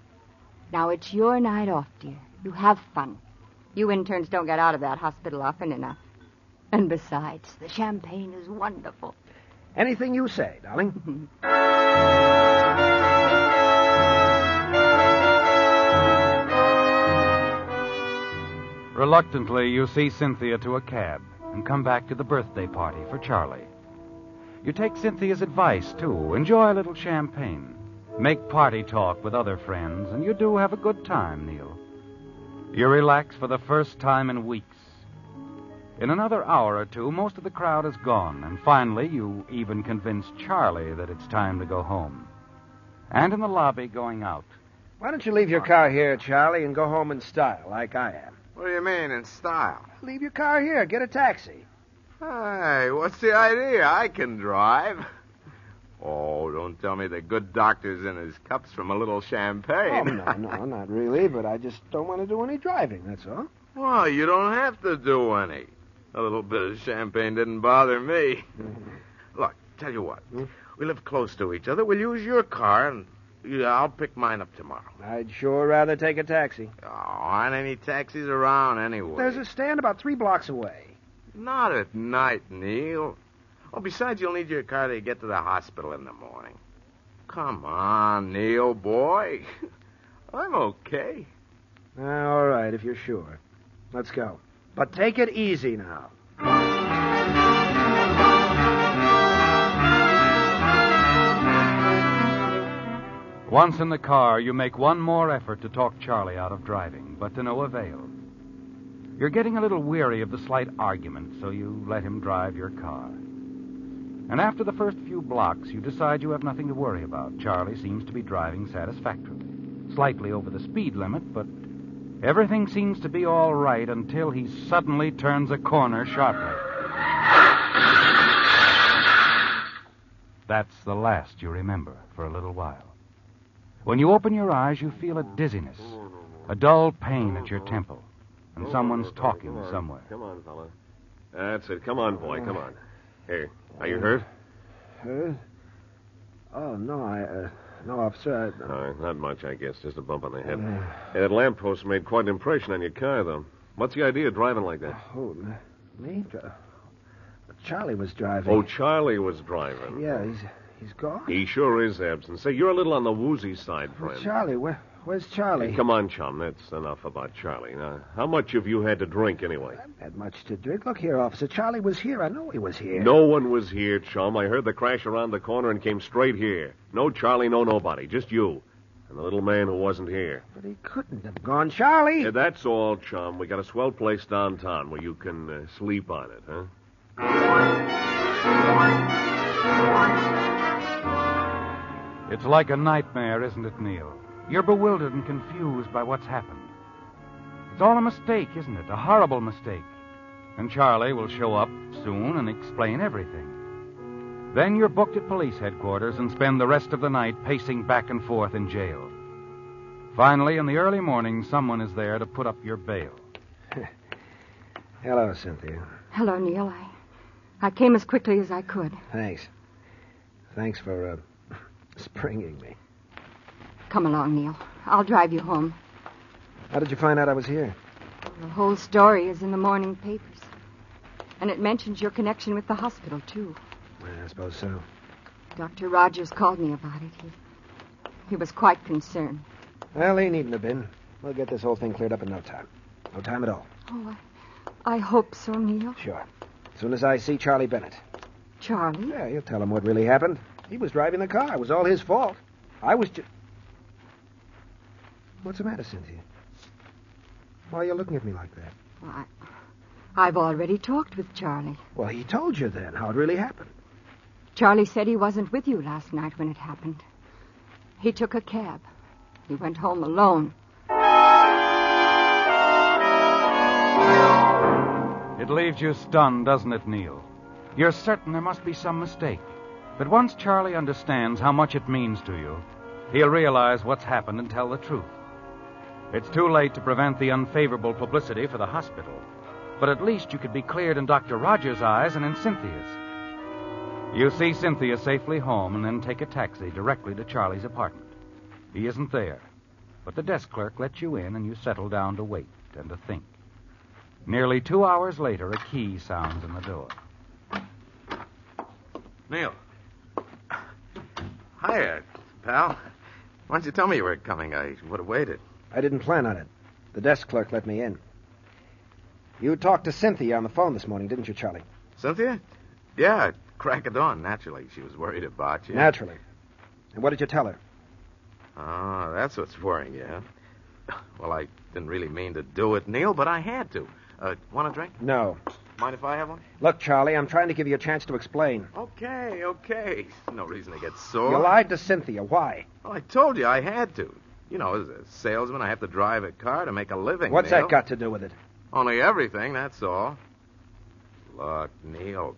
Now, it's your night off, dear. You have fun. You interns don't get out of that hospital often enough. And besides, the champagne is wonderful. Anything you say, darling. Reluctantly, you see Cynthia to a cab and come back to the birthday party for Charlie. You take Cynthia's advice, too. Enjoy a little champagne. Make party talk with other friends, and you do have a good time, Neil. You relax for the first time in weeks. In another hour or two, most of the crowd is gone, and finally you even convince Charlie that it's time to go home. And in the lobby going out. Why don't you leave your car here, Charlie, and go home in style, like I am? What do you mean, in style? Leave your car here. Get a taxi. Hey, what's the idea? I can drive. Oh, don't tell me the good doctor's in his cups from a little champagne. Oh, no, not really, but I just don't want to do any driving, that's all. Well, you don't have to do any. A little bit of champagne didn't bother me. Look, tell you what. We live close to each other. We'll use your car, and I'll pick mine up tomorrow. I'd sure rather take a taxi. Oh, aren't any taxis around anyway? There's a stand about 3 blocks away. Not at night, Neil. Oh, besides, you'll need your car to get to the hospital in the morning. Come on, Neil, boy. I'm okay. All right, if you're sure. Let's go. But take it easy now. Once in the car, you make one more effort to talk Charlie out of driving, but to no avail. You're getting a little weary of the slight argument, so you let him drive your car. And after the first few blocks, you decide you have nothing to worry about. Charlie seems to be driving satisfactorily. Slightly over the speed limit, but everything seems to be all right until he suddenly turns a corner sharply. That's the last you remember for a little while. When you open your eyes, you feel a dizziness, a dull pain at your temple, and someone's talking somewhere. Come on, fella. That's it. Come on, boy. Come on. Here. Are you hurt? Hurt? Oh, no, no, officer. Not much, I guess. Just a bump on the head. Hey, that lamppost made quite an impression on your car, though. What's the idea of driving like that? Oh, me? Charlie was driving. Oh, Charlie was driving. Yeah, he's gone. He sure is absent. Say, you're a little on the woozy side, friend. Charlie, where Where's Charlie? Hey, come on, chum. That's enough about Charlie. Now, how much have you had to drink, anyway? I haven't had much to drink. Look here, officer. Charlie was here. I know he was here. No one was here, chum. I heard the crash around the corner and came straight here. No Charlie, no nobody. Just you. And the little man who wasn't here. But he couldn't have gone. Charlie! Yeah, that's all, chum. We got a swell place downtown where you can sleep on it, huh? It's like a nightmare, isn't it, Neil? You're bewildered and confused by what's happened. It's all a mistake, isn't it? A horrible mistake. And Charlie will show up soon and explain everything. Then you're booked at police headquarters and spend the rest of the night pacing back and forth in jail. Finally, in the early morning, someone is there to put up your bail. Hello, Cynthia. Hello, Neil. I came as quickly as I could. Thanks. Thanks for, springing me. Come along, Neil. I'll drive you home. How did you find out I was here? The whole story is in the morning papers. And it mentions your connection with the hospital, too. Well, I suppose so. Dr. Rogers called me about it. He was quite concerned. Well, he needn't have been. We'll get this whole thing cleared up in no time. No time at all. Oh, I hope so, Neil. Sure. As soon as I see Charlie Bennett. Charlie? Yeah, you'll tell him what really happened. He was driving the car. It was all his fault. I was just... What's the matter, Cynthia? Why are you looking at me like that? Well, I've already talked with Charlie. Well, he told you then how it really happened. Charlie said he wasn't with you last night when it happened. He took a cab. He went home alone. It leaves you stunned, doesn't it, Neil? You're certain there must be some mistake. But once Charlie understands how much it means to you, he'll realize what's happened and tell the truth. It's too late to prevent the unfavorable publicity for the hospital, but at least you could be cleared in Dr. Rogers' eyes and in Cynthia's. You see Cynthia safely home and then take a taxi directly to Charlie's apartment. He isn't there, but the desk clerk lets you in and you settle down to wait and to think. Nearly 2 hours later, a key sounds in the door. Neil. Hiya, pal. Why didn't you tell me you were coming? I would have waited. I didn't plan on it. The desk clerk let me in. You talked to Cynthia on the phone this morning, didn't you, Charlie? Cynthia? Yeah, crack of dawn, naturally. She was worried about you. Naturally. And what did you tell her? Oh, that's what's worrying you, huh? Well, I didn't really mean to do it, Neil, but I had to. Want a drink? No. Mind if I have one? Look, Charlie, I'm trying to give you a chance to explain. Okay. No reason to get sore. You lied to Cynthia. Why? Well, I told you I had to. You know, as a salesman, I have to drive a car to make a living, What's Neil. that got to do with it? Only everything, that's all. Look, Neil,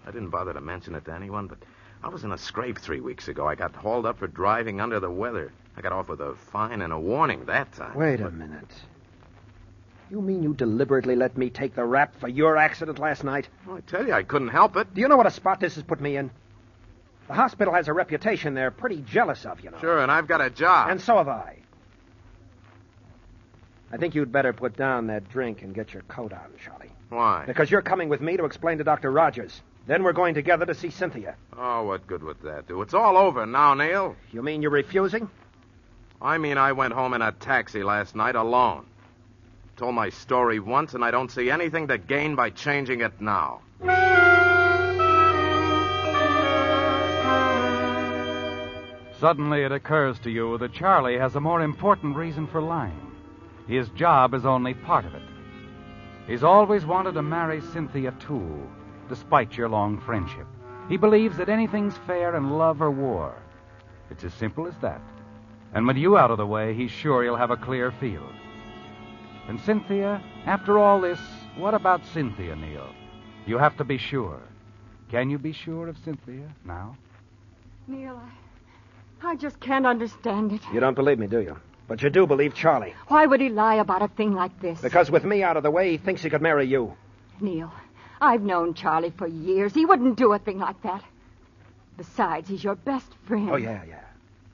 I didn't bother to mention it to anyone, but I was in a scrape 3 weeks ago. I got hauled up for driving under the weather. I got off with a fine and a warning that time. Wait a minute. You mean you deliberately let me take the rap for your accident last night? Well, I tell you, I couldn't help it. Do you know what a spot this has put me in? The hospital has a reputation they're pretty jealous of, you know. Sure, and I've got a job. And so have I. I think you'd better put down that drink and get your coat on, Charlie. Why? Because you're coming with me to explain to Dr. Rogers. Then we're going together to see Cynthia. Oh, what good would that do? It's all over now, Neil. You mean you're refusing? I mean I went home in a taxi last night alone. Told my story once, and I don't see anything to gain by changing it now. Suddenly it occurs to you that Charlie has a more important reason for lying. His job is only part of it. He's always wanted to marry Cynthia, too, despite your long friendship. He believes that anything's fair in love or war. It's as simple as that. And with you out of the way, he's sure he'll have a clear field. And Cynthia, after all this, what about Cynthia, Neil? You have to be sure. Can you be sure of Cynthia now? Neil, I just can't understand it. You don't believe me, do you? But you do believe Charlie. Why would he lie about a thing like this? Because with me out of the way, he thinks he could marry you. Neil, I've known Charlie for years. He wouldn't do a thing like that. Besides, he's your best friend. Oh, yeah.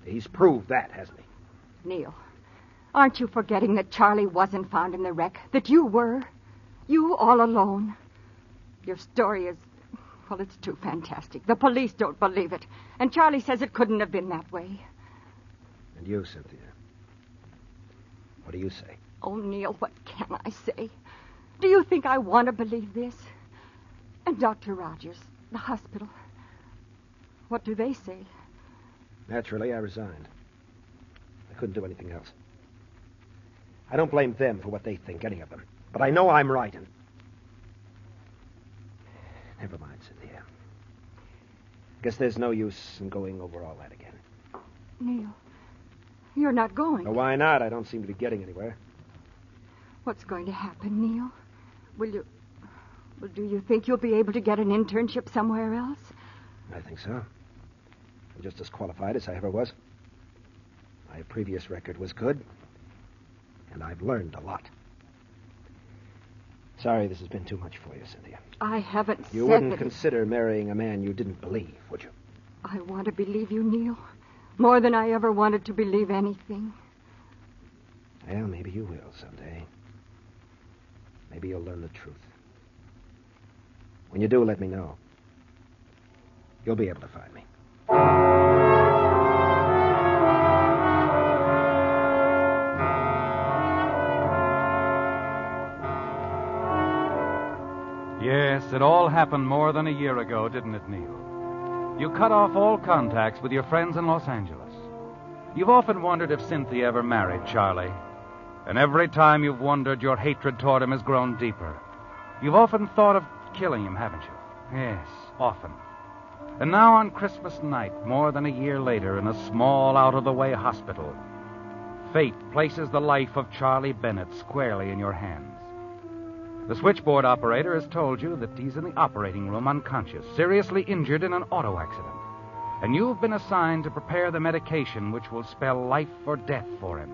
He's proved that, hasn't he? Neil, aren't you forgetting that Charlie wasn't found in the wreck? That you were? You all alone? Your story is... well, it's too fantastic. The police don't believe it. And Charlie says it couldn't have been that way. And you, Cynthia? What do you say? Oh, Neil, what can I say? Do you think I want to believe this? And Dr. Rogers, the hospital, what do they say? Naturally, I resigned. I couldn't do anything else. I don't blame them for what they think, any of them. But I know I'm right, and... Never mind, Cynthia. Guess there's no use in going over all that again. Neil, you're not going. Well, why not? I don't seem to be getting anywhere. What's going to happen, Neil? Do you think you'll be able to get an internship somewhere else? I think so. I'm just as qualified as I ever was. My previous record was good, and I've learned a lot. Sorry this has been too much for you, Cynthia. I haven't You said wouldn't that consider marrying a man you didn't believe, would you? I want to believe you, Neil, more than I ever wanted to believe anything. Well, maybe you will someday. Maybe you'll learn the truth. When you do, let me know. You'll be able to find me. Yes, it all happened more than a year ago, didn't it, Neil? You cut off all contacts with your friends in Los Angeles. You've often wondered if Cynthia ever married Charlie. And every time you've wondered, your hatred toward him has grown deeper. You've often thought of killing him, haven't you? Yes, often. And now on Christmas night, more than a year later, in a small, out-of-the-way hospital, fate places the life of Charlie Bennett squarely in your hands. The switchboard operator has told you that he's in the operating room unconscious, seriously injured in an auto accident. And you've been assigned to prepare the medication which will spell life or death for him.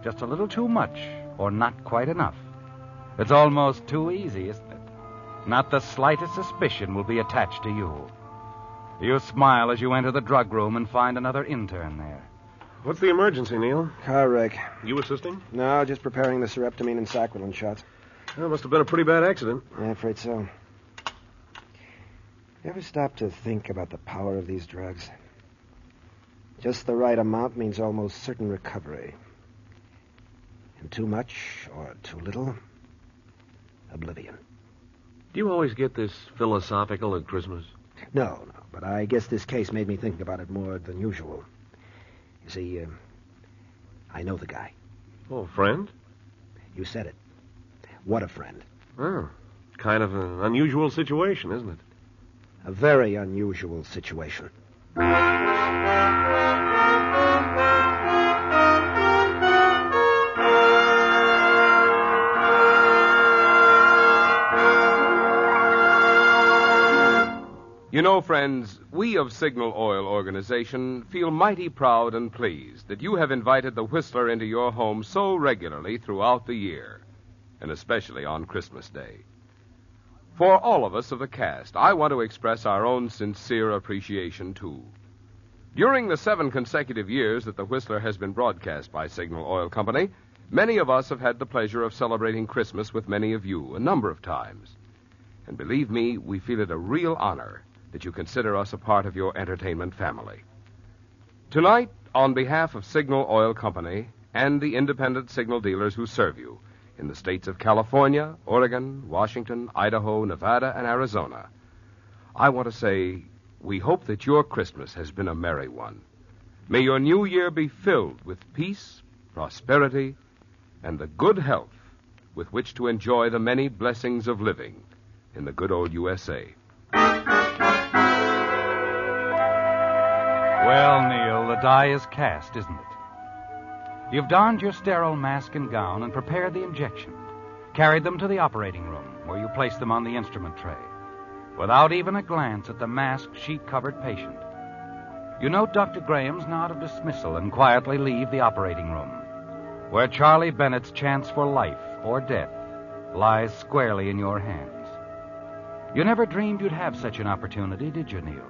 Just a little too much, or not quite enough. It's almost too easy, isn't it? Not the slightest suspicion will be attached to you. You smile as you enter the drug room and find another intern there. What's the emergency, Neil? Car wreck. You assisting? No, just preparing the sereptamine and saccharin shots. Well, it must have been a pretty bad accident. Yeah, I'm afraid so. You ever stop to think about the power of these drugs? Just the right amount means almost certain recovery. And too much or too little, oblivion. Do you always get this philosophical at Christmas? No, but I guess this case made me think about it more than usual. You see, I know the guy. Oh, friend? You said it. What a friend. Oh, kind of an unusual situation, isn't it? A very unusual situation. You know, friends, we of Signal Oil Organization feel mighty proud and pleased that you have invited the Whistler into your home so regularly throughout the year, and especially on Christmas Day. For all of us of the cast, I want to express our own sincere appreciation, too. During the 7 consecutive years that the Whistler has been broadcast by Signal Oil Company, many of us have had the pleasure of celebrating Christmas with many of you a number of times. And believe me, we feel it a real honor that you consider us a part of your entertainment family. Tonight, on behalf of Signal Oil Company and the independent signal dealers who serve you in the states of California, Oregon, Washington, Idaho, Nevada, and Arizona, I want to say we hope that your Christmas has been a merry one. May your new year be filled with peace, prosperity, and the good health with which to enjoy the many blessings of living in the good old USA. Well, Neil, the die is cast, isn't it? You've donned your sterile mask and gown and prepared the injection, carried them to the operating room, where you placed them on the instrument tray, without even a glance at the masked, sheet-covered patient. You note Dr. Graham's nod of dismissal and quietly leave the operating room, where Charlie Bennett's chance for life or death lies squarely in your hands. You never dreamed you'd have such an opportunity, did you, Neil?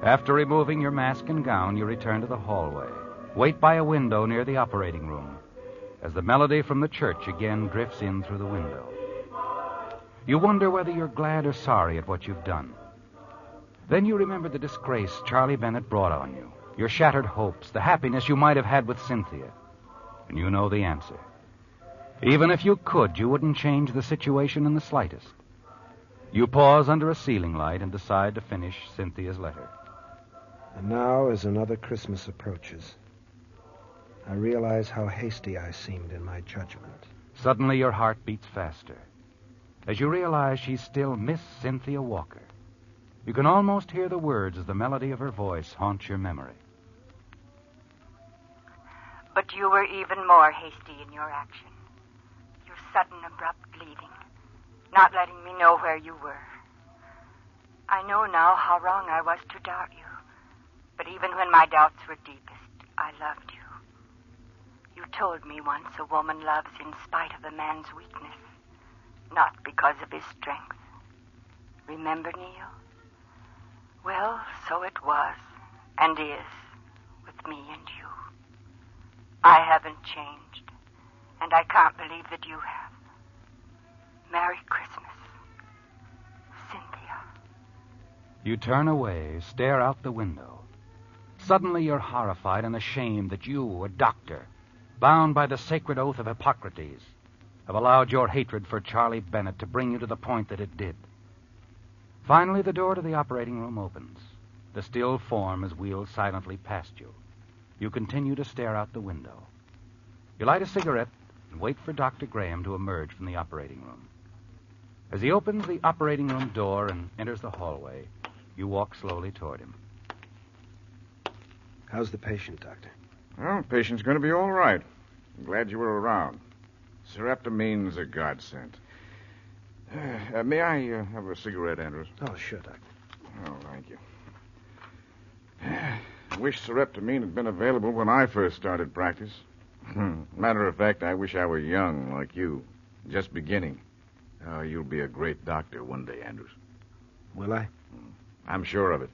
After removing your mask and gown, you return to the hallway. Wait by a window near the operating room as the melody from the church again drifts in through the window. You wonder whether you're glad or sorry at what you've done. Then you remember the disgrace Charlie Bennett brought on you, your shattered hopes, the happiness you might have had with Cynthia. And you know the answer. Even if you could, you wouldn't change the situation in the slightest. You pause under a ceiling light and decide to finish Cynthia's letter. And now, as another Christmas approaches, I realize how hasty I seemed in my judgment. Suddenly your heart beats faster. As you realize she's still Miss Cynthia Walker, you can almost hear the words as the melody of her voice haunts your memory. But you were even more hasty in your action. Your sudden, abrupt leaving, not letting me know where you were. I know now how wrong I was to doubt you, but even when my doubts were deepest, I loved you. You told me once a woman loves in spite of a man's weakness, not because of his strength. Remember, Neil? Well, so it was, and is, with me and you. I haven't changed, and I can't believe that you have. Merry Christmas, Cynthia. You turn away, stare out the window. Suddenly you're horrified and ashamed that you, a doctor, bound by the sacred oath of Hippocrates, have allowed your hatred for Charlie Bennett to bring you to the point that it did. Finally, the door to the operating room opens. The still form is wheeled silently past you. You continue to stare out the window. You light a cigarette and wait for Dr. Graham to emerge from the operating room. As he opens the operating room door and enters the hallway, you walk slowly toward him. How's the patient, Doctor? Well, the patient's going to be all right. I'm glad you were around. Sereptamine's a godsend. May I have a cigarette, Andrews? Oh, sure, Doctor. Oh, thank you. I wish sereptamine had been available when I first started practice. Matter of fact, I wish I were young like you, just beginning. Oh, you'll be a great doctor one day, Andrews. Will I? I'm sure of it.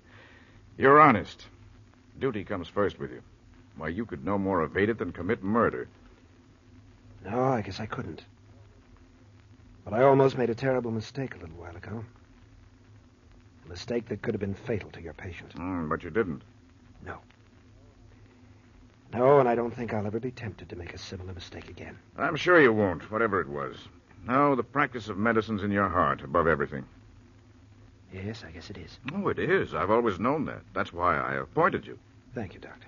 You're honest. Duty comes first with you. Why, you could no more evade it than commit murder. No, I guess I couldn't. But I almost made a terrible mistake a little while ago. A mistake that could have been fatal to your patient. But you didn't. No. No, and I don't think I'll ever be tempted to make a similar mistake again. I'm sure you won't, whatever it was. No, the practice of medicine's in your heart, above everything. Yes, I guess it is. Oh, it is. I've always known that. That's why I appointed you. Thank you, Doctor.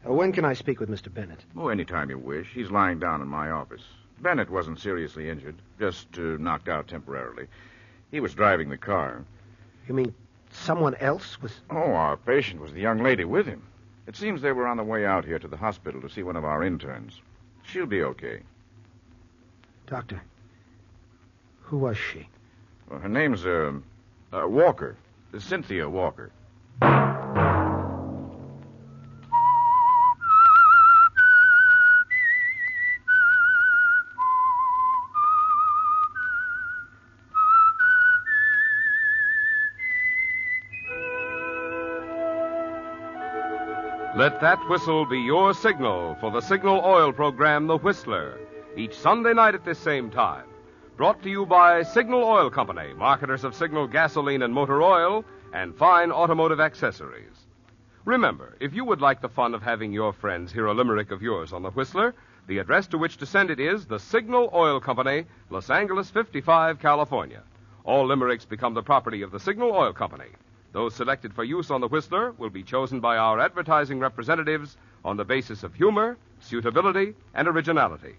When can I speak with Mr. Bennett? Oh, any time you wish. He's lying down in my office. Bennett wasn't seriously injured, just knocked out temporarily. He was driving the car. You mean someone else was... Oh, our patient was the young lady with him. It seems they were on the way out here to the hospital to see one of our interns. She'll be okay. Doctor, who was she? Well, her name's, Walker. Cynthia Walker. Let that whistle be your signal for the Signal Oil program, The Whistler, each Sunday night at this same time. Brought to you by Signal Oil Company, marketers of Signal gasoline and motor oil, and fine automotive accessories. Remember, if you would like the fun of having your friends hear a limerick of yours on The Whistler, the address to which to send it is the Signal Oil Company, Los Angeles 55, California. All limericks become the property of the Signal Oil Company. Those selected for use on The Whistler will be chosen by our advertising representatives on the basis of humor, suitability, and originality.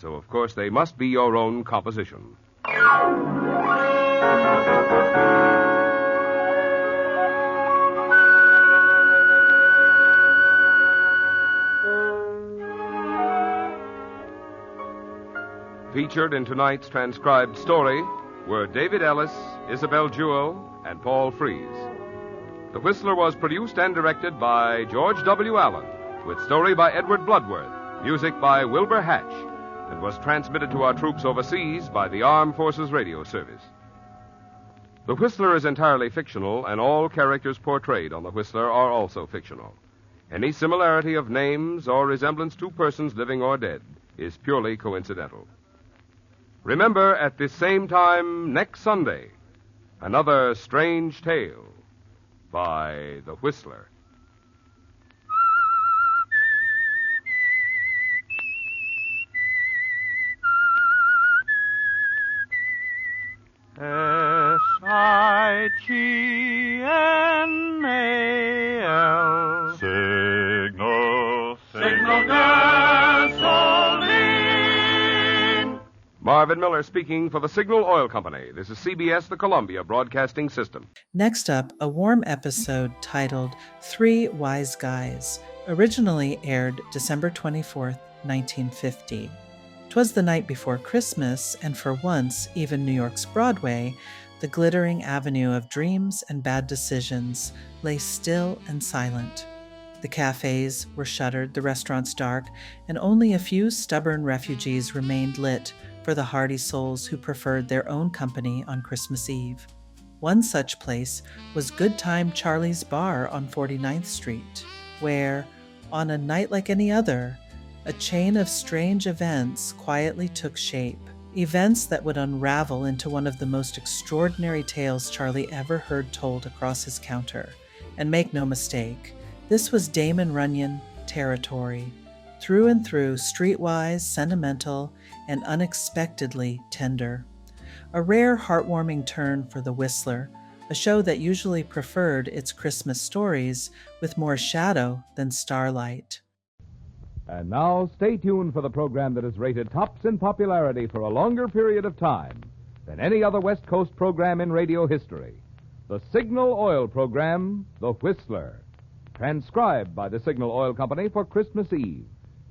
So, of course, they must be your own composition. Featured in tonight's transcribed story were David Ellis, Isabel Jewell, and Paul Frees. The Whistler was produced and directed by George W. Allen, with story by Edward Bloodworth, music by Wilbur Hatch, and was transmitted to our troops overseas by the Armed Forces Radio Service. The Whistler is entirely fictional, and all characters portrayed on The Whistler are also fictional. Any similarity of names or resemblance to persons living or dead is purely coincidental. Remember, at this same time next Sunday, another strange tale by The Whistler. Signal gasoline. Marvin Miller speaking for the Signal Oil Company. This is CBS, the Columbia Broadcasting System. Next up, a warm episode titled 3 Wise Guys, originally aired December 24th, 1950. 'Twas the night before Christmas, and for once, even New York's Broadway, the glittering avenue of dreams and bad decisions, lay still and silent. The cafes were shuttered, the restaurants dark, and only a few stubborn refugees remained lit for the hardy souls who preferred their own company on Christmas Eve. One such place was Good Time Charlie's Bar on 49th Street, where, on a night like any other, a chain of strange events quietly took shape. Events that would unravel into one of the most extraordinary tales Charlie ever heard told across his counter. And make no mistake, this was Damon Runyon territory, through and through streetwise, sentimental, and unexpectedly tender. A rare, heartwarming turn for The Whistler, a show that usually preferred its Christmas stories with more shadow than starlight. And now, stay tuned for the program that is rated tops in popularity for a longer period of time than any other West Coast program in radio history. The Signal Oil program, The Whistler. Transcribed by the Signal Oil Company for Christmas Eve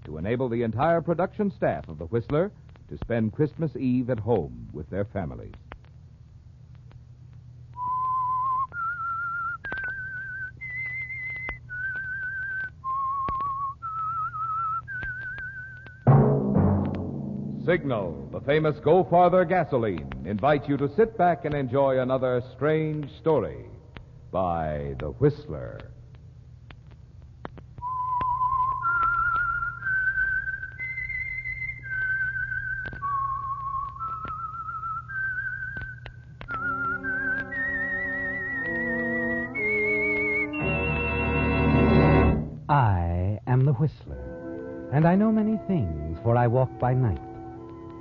to enable the entire production staff of The Whistler to spend Christmas Eve at home with their families. Signal, the famous Go Farther gasoline, invites you to sit back and enjoy another strange story by The Whistler. I am the Whistler, and I know many things, for I walk by night.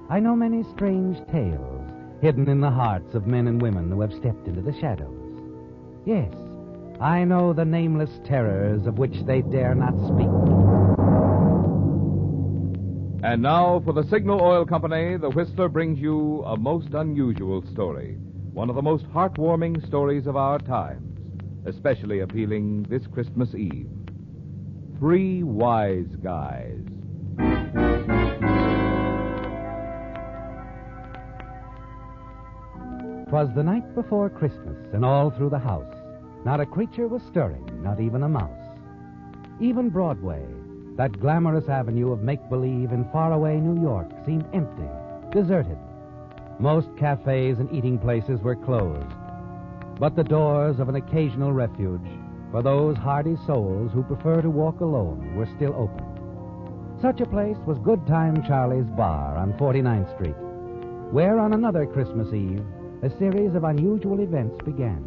I know many strange tales hidden in the hearts of men and women who have stepped into the shadows. Yes, I know the nameless terrors of which they dare not speak. And now, for the Signal Oil Company, The Whistler brings you a most unusual story, one of the most heartwarming stories of our times, especially appealing this Christmas Eve. 3 Wise Guys. 'Twas the night before Christmas, and all through the house, not a creature was stirring, not even a mouse. Even Broadway, that glamorous avenue of make-believe in faraway New York, seemed empty, deserted. Most cafes and eating places were closed, but the doors of an occasional refuge for those hardy souls who prefer to walk alone were still open. Such a place was Good Time Charlie's Bar on 49th Street, where on another Christmas Eve, a series of unusual events began,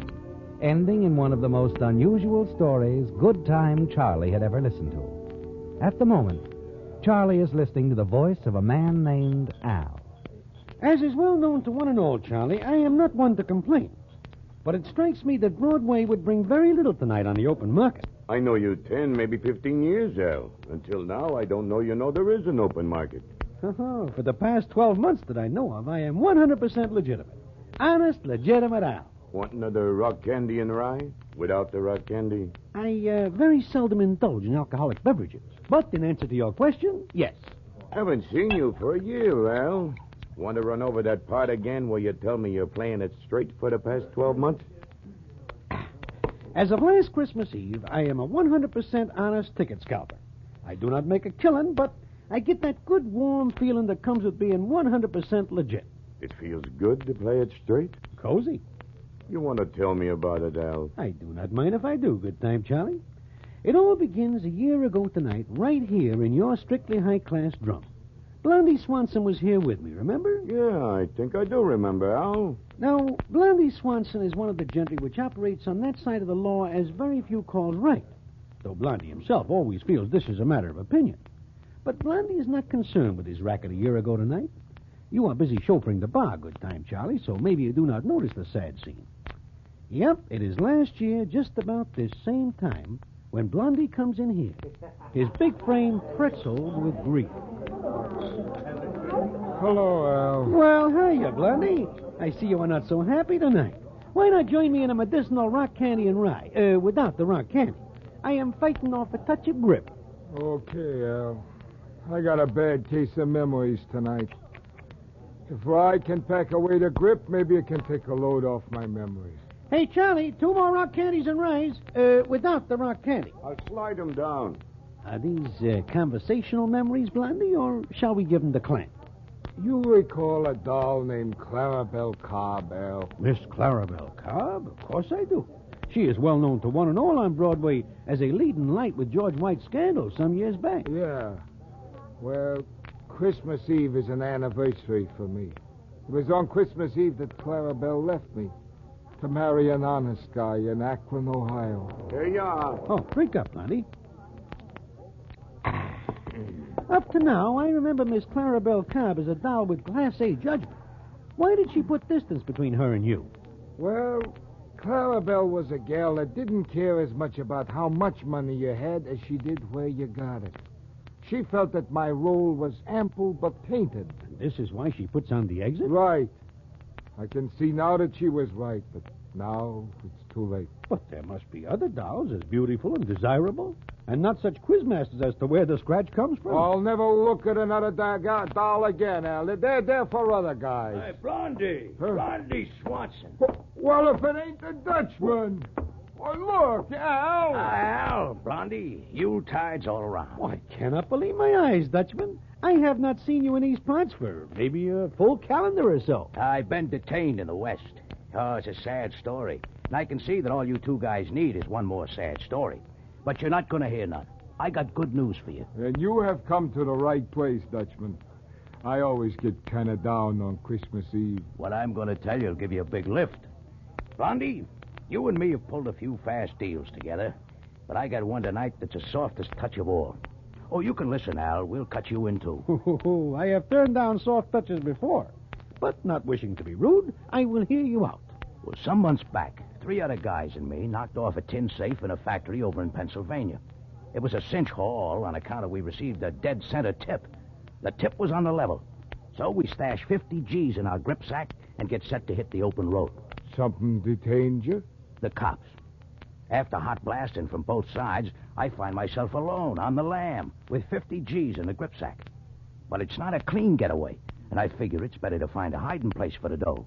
ending in one of the most unusual stories Good Time Charlie had ever listened to. At the moment, Charlie is listening to the voice of a man named Al. As is well known to one and all, Charlie, I am not one to complain. But it strikes me that Broadway would bring very little tonight on the open market. I know you 10, maybe 15 years, Al. Until now, I don't know there is an open market. For the past 12 months that I know of, I am 100% legitimate. Honest, legitimate Al. Want another rock candy and rye? Without the rock candy? I very seldom indulge in alcoholic beverages. But in answer to your question, yes. Haven't seen you for a year, Al. Want to run over that part again where you tell me you're playing it straight for the past 12 months? As of last Christmas Eve, I am a 100% honest ticket scalper. I do not make a killing, but I get that good, warm feeling that comes with being 100% legit. It feels good to play it straight? Cozy. You want to tell me about it, Al? I do not mind if I do, Good Time Charlie. It all begins a year ago tonight, right here in your strictly high-class drum. Blondie Swanson was here with me, remember? Yeah, I think I do remember, Al. Now, Blondie Swanson is one of the gentry which operates on that side of the law as very few calls right, though Blondie himself always feels this is a matter of opinion. But Blondie is not concerned with his racket a year ago tonight. You are busy chauffeuring the bar, Good Time Charlie, so maybe you do not notice the sad scene. Yep, it is last year, just about this same time, when Blondie comes in here. His big frame pretzeled with grief. Hello, Al. Well, hiya, Blondie. I see you are not so happy tonight. Why not join me in a medicinal rock candy and rye? Without the rock candy. I am fighting off a touch of grip. Okay, Al. I got a bad case of memories tonight. If rye can pack away the grip, maybe it can take a load off my memories. Hey, Charlie, 2 more rock candies and ryes, without the rock candy. I'll slide them down. Are these conversational memories, Blondie, or shall we give them the clamp? You recall a doll named Clarabelle Cobb, Al? Miss Clarabelle Cobb? Of course I do. She is well known to one and all on Broadway as a leading light with George White's Scandal some years back. Yeah. Well, Christmas Eve is an anniversary for me. It was on Christmas Eve that Clarabelle left me to marry an honest guy in Akron, Ohio. Here you are. Oh, drink up, Blondie. Up to now, I remember Miss Clarabelle Cobb as a doll with Class A judgment. Why did she put distance between her and you? Well, Clarabelle was a gal that didn't care as much about how much money you had as she did where you got it. She felt that my role was ample but tainted. And this is why she puts on the exit? Right. I can see now that she was right, but now it's too late. But there must be other dolls as beautiful and desirable, and not such quizmasters as to where the scratch comes from. I'll never look at another doll again, Al. They're there for other guys. Hey, Blondie. Huh? Blondie Swanson. Well, if it ain't the Dutchman. Why, look, Al. Al, Blondie, Yuletide's all around. Oh, I cannot believe my eyes, Dutchman. I have not seen you in these parts for maybe a full calendar or so. I've been detained in the West. Oh, it's a sad story. And I can see that all you two guys need is one more sad story. But you're not going to hear none. I got good news for you. And you have come to the right place, Dutchman. I always get kind of down on Christmas Eve. What I'm going to tell you will give you a big lift. Blondie, you and me have pulled a few fast deals together, but I got one tonight that's the softest touch of all. Oh, you can listen, Al. We'll cut you in, too. I have turned down soft touches before, but not wishing to be rude, I will hear you out. Well, some months back, 3 other guys and me knocked off a tin safe in a factory over in Pennsylvania. It was a cinch haul on account of we received a dead center tip. The tip was on the level, so we stashed 50 G's in our grip sack and get set to hit the open road. Something detained you? The cops. After hot blasting from both sides, I find myself alone on the lam with 50 G's in the grip sack. But it's not a clean getaway, and I figure it's better to find a hiding place for the dough,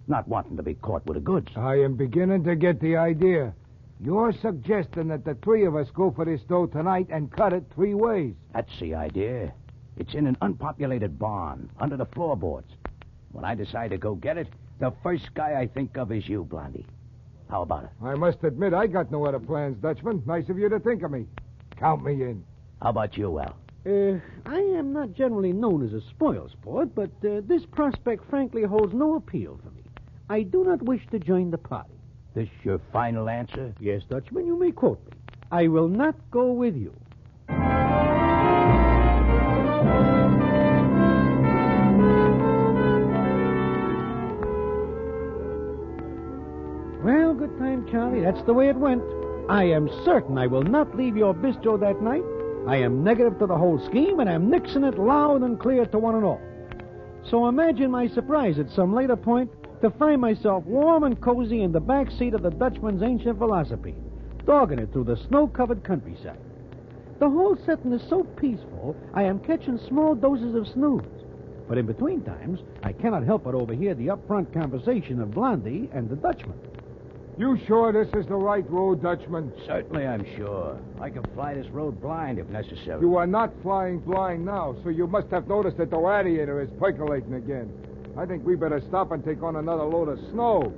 not wanting to be caught with the goods. I am beginning to get the idea. You're suggesting that the 3 of us go for this dough tonight and cut it 3 ways. That's the idea. It's in an unpopulated barn, under the floorboards. When I decide to go get it, the first guy I think of is you, Blondie. How about it? I must admit, I got no other plans, Dutchman. Nice of you to think of me. Count me in. How about you, Al? I am not generally known as a spoil sport, but this prospect frankly holds no appeal for me. I do not wish to join the party. This your final answer? Yes, Dutchman, you may quote me. I will not go with you. Well, good time, Charlie. That's the way it went. I am certain I will not leave your bistro that night. I am negative to the whole scheme, and I'm nixing it loud and clear to one and all. So imagine my surprise at some later point to find myself warm and cozy in the back seat of the Dutchman's ancient velocipede, dogging it through the snow-covered countryside. The whole setting is so peaceful, I am catching small doses of snooze. But in between times, I cannot help but overhear the up-front conversation of Blondie and the Dutchman. You sure this is the right road, Dutchman? Certainly I'm sure. I can fly this road blind if necessary. You are not flying blind now, so you must have noticed that the radiator is percolating again. I think we better stop and take on another load of snow.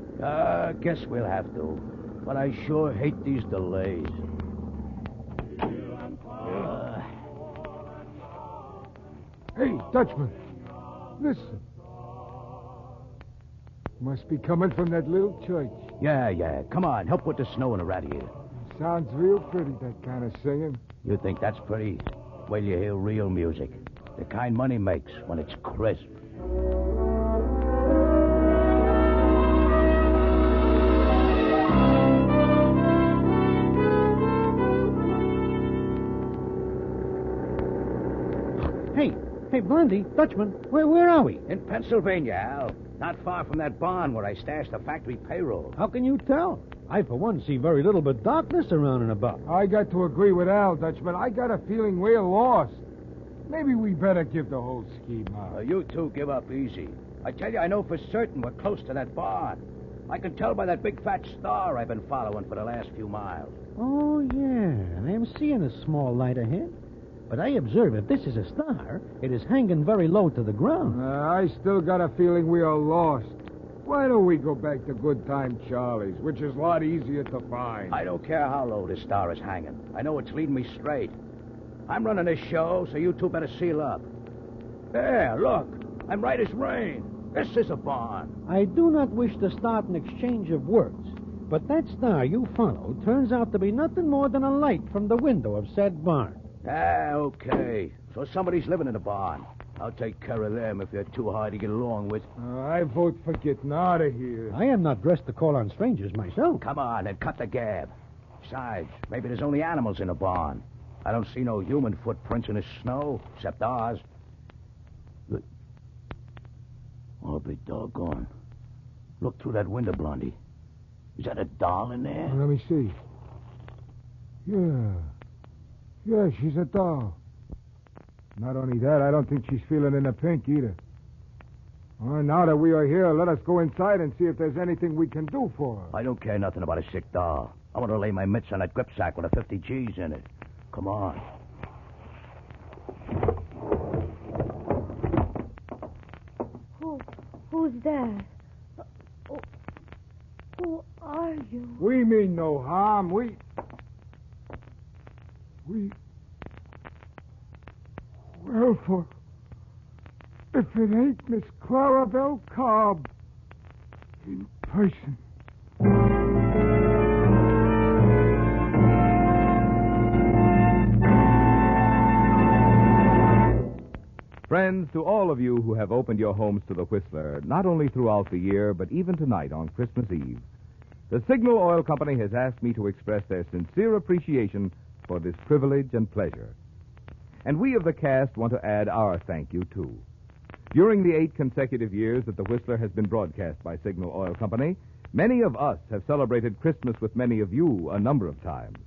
Guess we'll have to. But I sure hate these delays. Hey, Dutchman, listen. Must be coming from that little church. Yeah. Come on, help put the snow in the radiator. Sounds real pretty, that kind of singing. You think that's pretty? Wait till you hear real music. The kind money makes when it's crisp. Hey, Blondie, Dutchman, where are we? In Pennsylvania, Al. Not far from that barn where I stashed the factory payroll. How can you tell? I, for one, see very little but darkness around and about. I got to agree with Al, Dutchman. I got a feeling we're lost. Maybe we better give the whole scheme up. You two give up easy. I tell you, I know for certain we're close to that barn. I can tell by that big fat star I've been following for the last few miles. Oh, yeah. I am seeing a small light ahead. But I observe if this is a star, it is hanging very low to the ground. I still got a feeling we are lost. Why don't we go back to Good Time Charlie's, which is a lot easier to find? I don't care how low this star is hanging. I know it's leading me straight. I'm running this show, so you two better seal up. There, look. I'm right as rain. This is a barn. I do not wish to start an exchange of words, but that star you follow turns out to be nothing more than a light from the window of said barn. Okay. So somebody's living in the barn. I'll take care of them if they're too hard to get along with. I vote for getting out of here. I am not dressed to call on strangers myself. Come on, and cut the gab. Besides, maybe there's only animals in the barn. I don't see no human footprints in the snow, except ours. Look. I'll be doggone. Look through that window, Blondie. Is that a doll in there? Let me see. Yeah, she's a doll. Not only that, I don't think she's feeling in the pink either. Well, now that we are here, let us go inside and see if there's anything we can do for her. I don't care nothing about a sick doll. I want to lay my mitts on that grip sack with a 50 G's in it. Come on. Who's there? Who are you? We mean no harm. Well, for... if it ain't Miss Clarabelle Cobb in person. Friends, to all of you who have opened your homes to the Whistler, not only throughout the year, but even tonight on Christmas Eve, the Signal Oil Company has asked me to express their sincere appreciation for this privilege and pleasure. And we of the cast want to add our thank you, too. During the 8 consecutive years that the Whistler has been broadcast by Signal Oil Company, many of us have celebrated Christmas with many of you a number of times.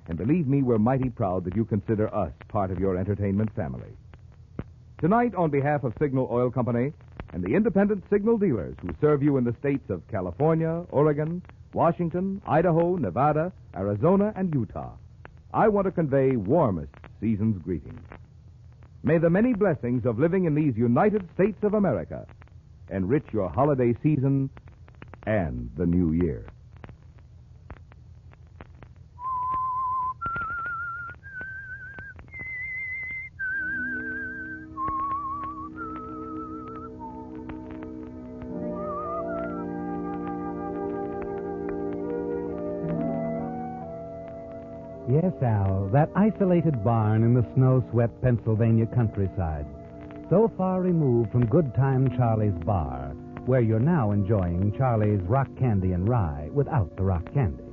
And believe me, we're mighty proud that you consider us part of your entertainment family. Tonight, on behalf of Signal Oil Company and the independent signal dealers who serve you in the states of California, Oregon, Washington, Idaho, Nevada, Arizona, and Utah, I want to convey warmest season's greetings. May the many blessings of living in these United States of America enrich your holiday season and the new year. Yes, Al, that isolated barn in the snow-swept Pennsylvania countryside, so far removed from Good Time Charlie's bar, where you're now enjoying Charlie's rock candy and rye without the rock candy,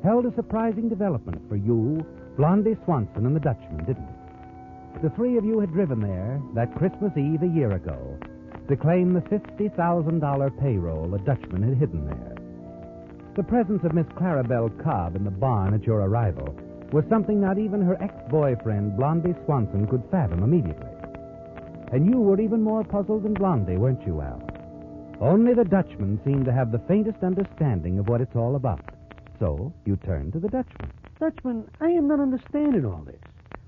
held a surprising development for you, Blondie Swanson, and the Dutchman, didn't it? The three of you had driven there that Christmas Eve a year ago to claim the $50,000 payroll the Dutchman had hidden there. The presence of Miss Clarabelle Cobb in the barn at your arrival was something not even her ex-boyfriend, Blondie Swanson, could fathom immediately. And you were even more puzzled than Blondie, weren't you, Al? Only the Dutchman seemed to have the faintest understanding of what it's all about. So you turned to the Dutchman. Dutchman, I am not understanding all this.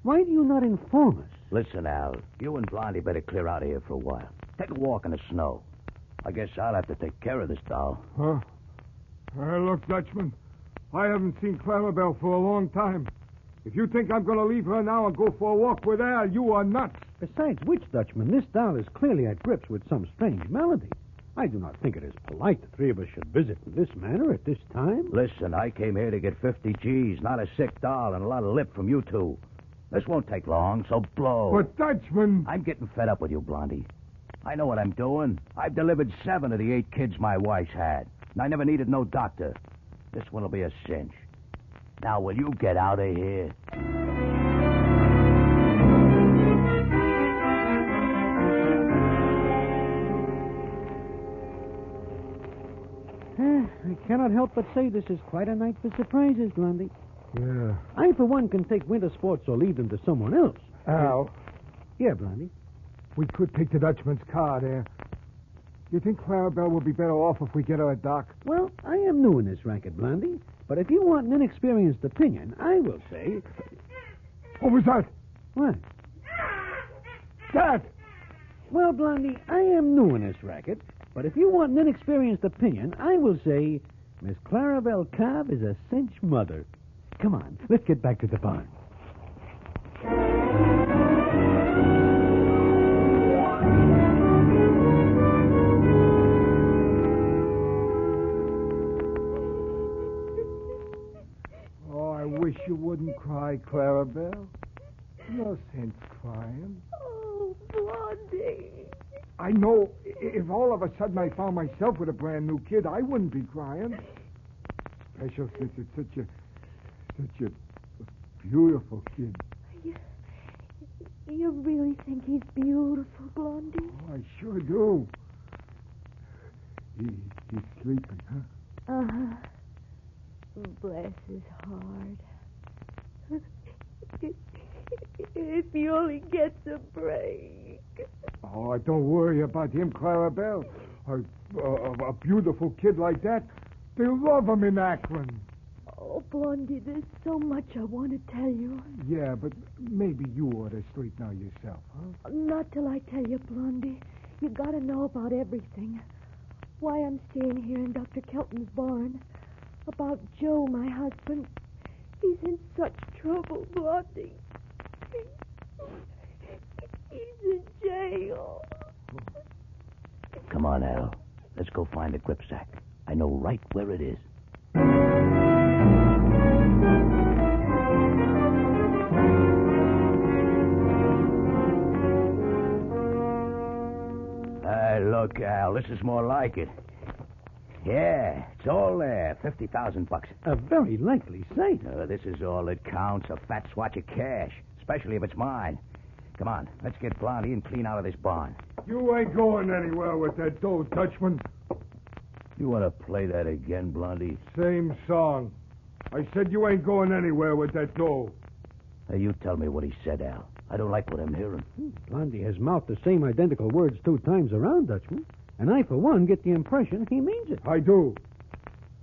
Why do you not inform us? Listen, Al, you and Blondie better clear out of here for a while. Take a walk in the snow. I guess I'll have to take care of this doll. Huh? Look, Dutchman, I haven't seen Clarabelle for a long time. If you think I'm going to leave her now and go for a walk with Al, you are nuts. Besides which, Dutchman, this doll is clearly at grips with some strange malady. I do not think it is polite the three of us should visit in this manner at this time. Listen, I came here to get 50 G's, not a sick doll and a lot of lip from you two. This won't take long, so blow. But, Dutchman... I'm getting fed up with you, Blondie. I know what I'm doing. I've delivered 7 of the 8 kids my wife's had. And I never needed no doctor. This one will be a cinch. Now, will you get out of here? cannot help but say this is quite a night for surprises, Blondie. Yeah. I, for one, can take winter sports or leave them to someone else. Al. Yeah, Blondie. We could take the Dutchman's car there. You think Clarabelle will be better off if we get her a doc? Well, I am new in this racket, Blondie. But if you want an inexperienced opinion, I will say... What was that? What? That! Well, Blondie, I am new in this racket. But if you want an inexperienced opinion, I will say Miss Clarabelle Cobb is a cinch mother. Come on, let's get back to the barn. Oh, I wish you wouldn't cry, Clarabelle. No sense crying. Oh, Blondie. I know if all of a sudden I found myself with a brand new kid, I wouldn't be crying. Especially since it's such a beautiful kid. You really think he's beautiful, Blondie? Oh, I sure do. He's sleeping, huh? Uh-huh. Bless his heart. If he only gets a break. Oh, don't worry about him, Clarabelle. A beautiful kid like that, they'll love him in Akron. Oh, Blondie, there's so much I want to tell you. Yeah, but maybe you ought to straighten out yourself, huh? Not till I tell you, Blondie. You gotta know about everything. Why I'm staying here in Dr. Kelton's barn. About Joe, my husband. He's in such trouble, Blondie. He's in jail. Come on, Al. Let's go find the gripsack. I know right where it is. Look, Al, this is more like it. Yeah, it's all there. $50,000. A very likely sight. This is all that counts. A fat swatch of cash, especially if it's mine. Come on, let's get Blondie and clean out of this barn. You ain't going anywhere with that dough, Dutchman. You want to play that again, Blondie? Same song. I said you ain't going anywhere with that dough. Hey, you tell me what he said, Al. I don't like what I'm hearing. Blondie has mouthed the same identical words 2 times around, Dutchman. And I, for one, get the impression he means it. I do.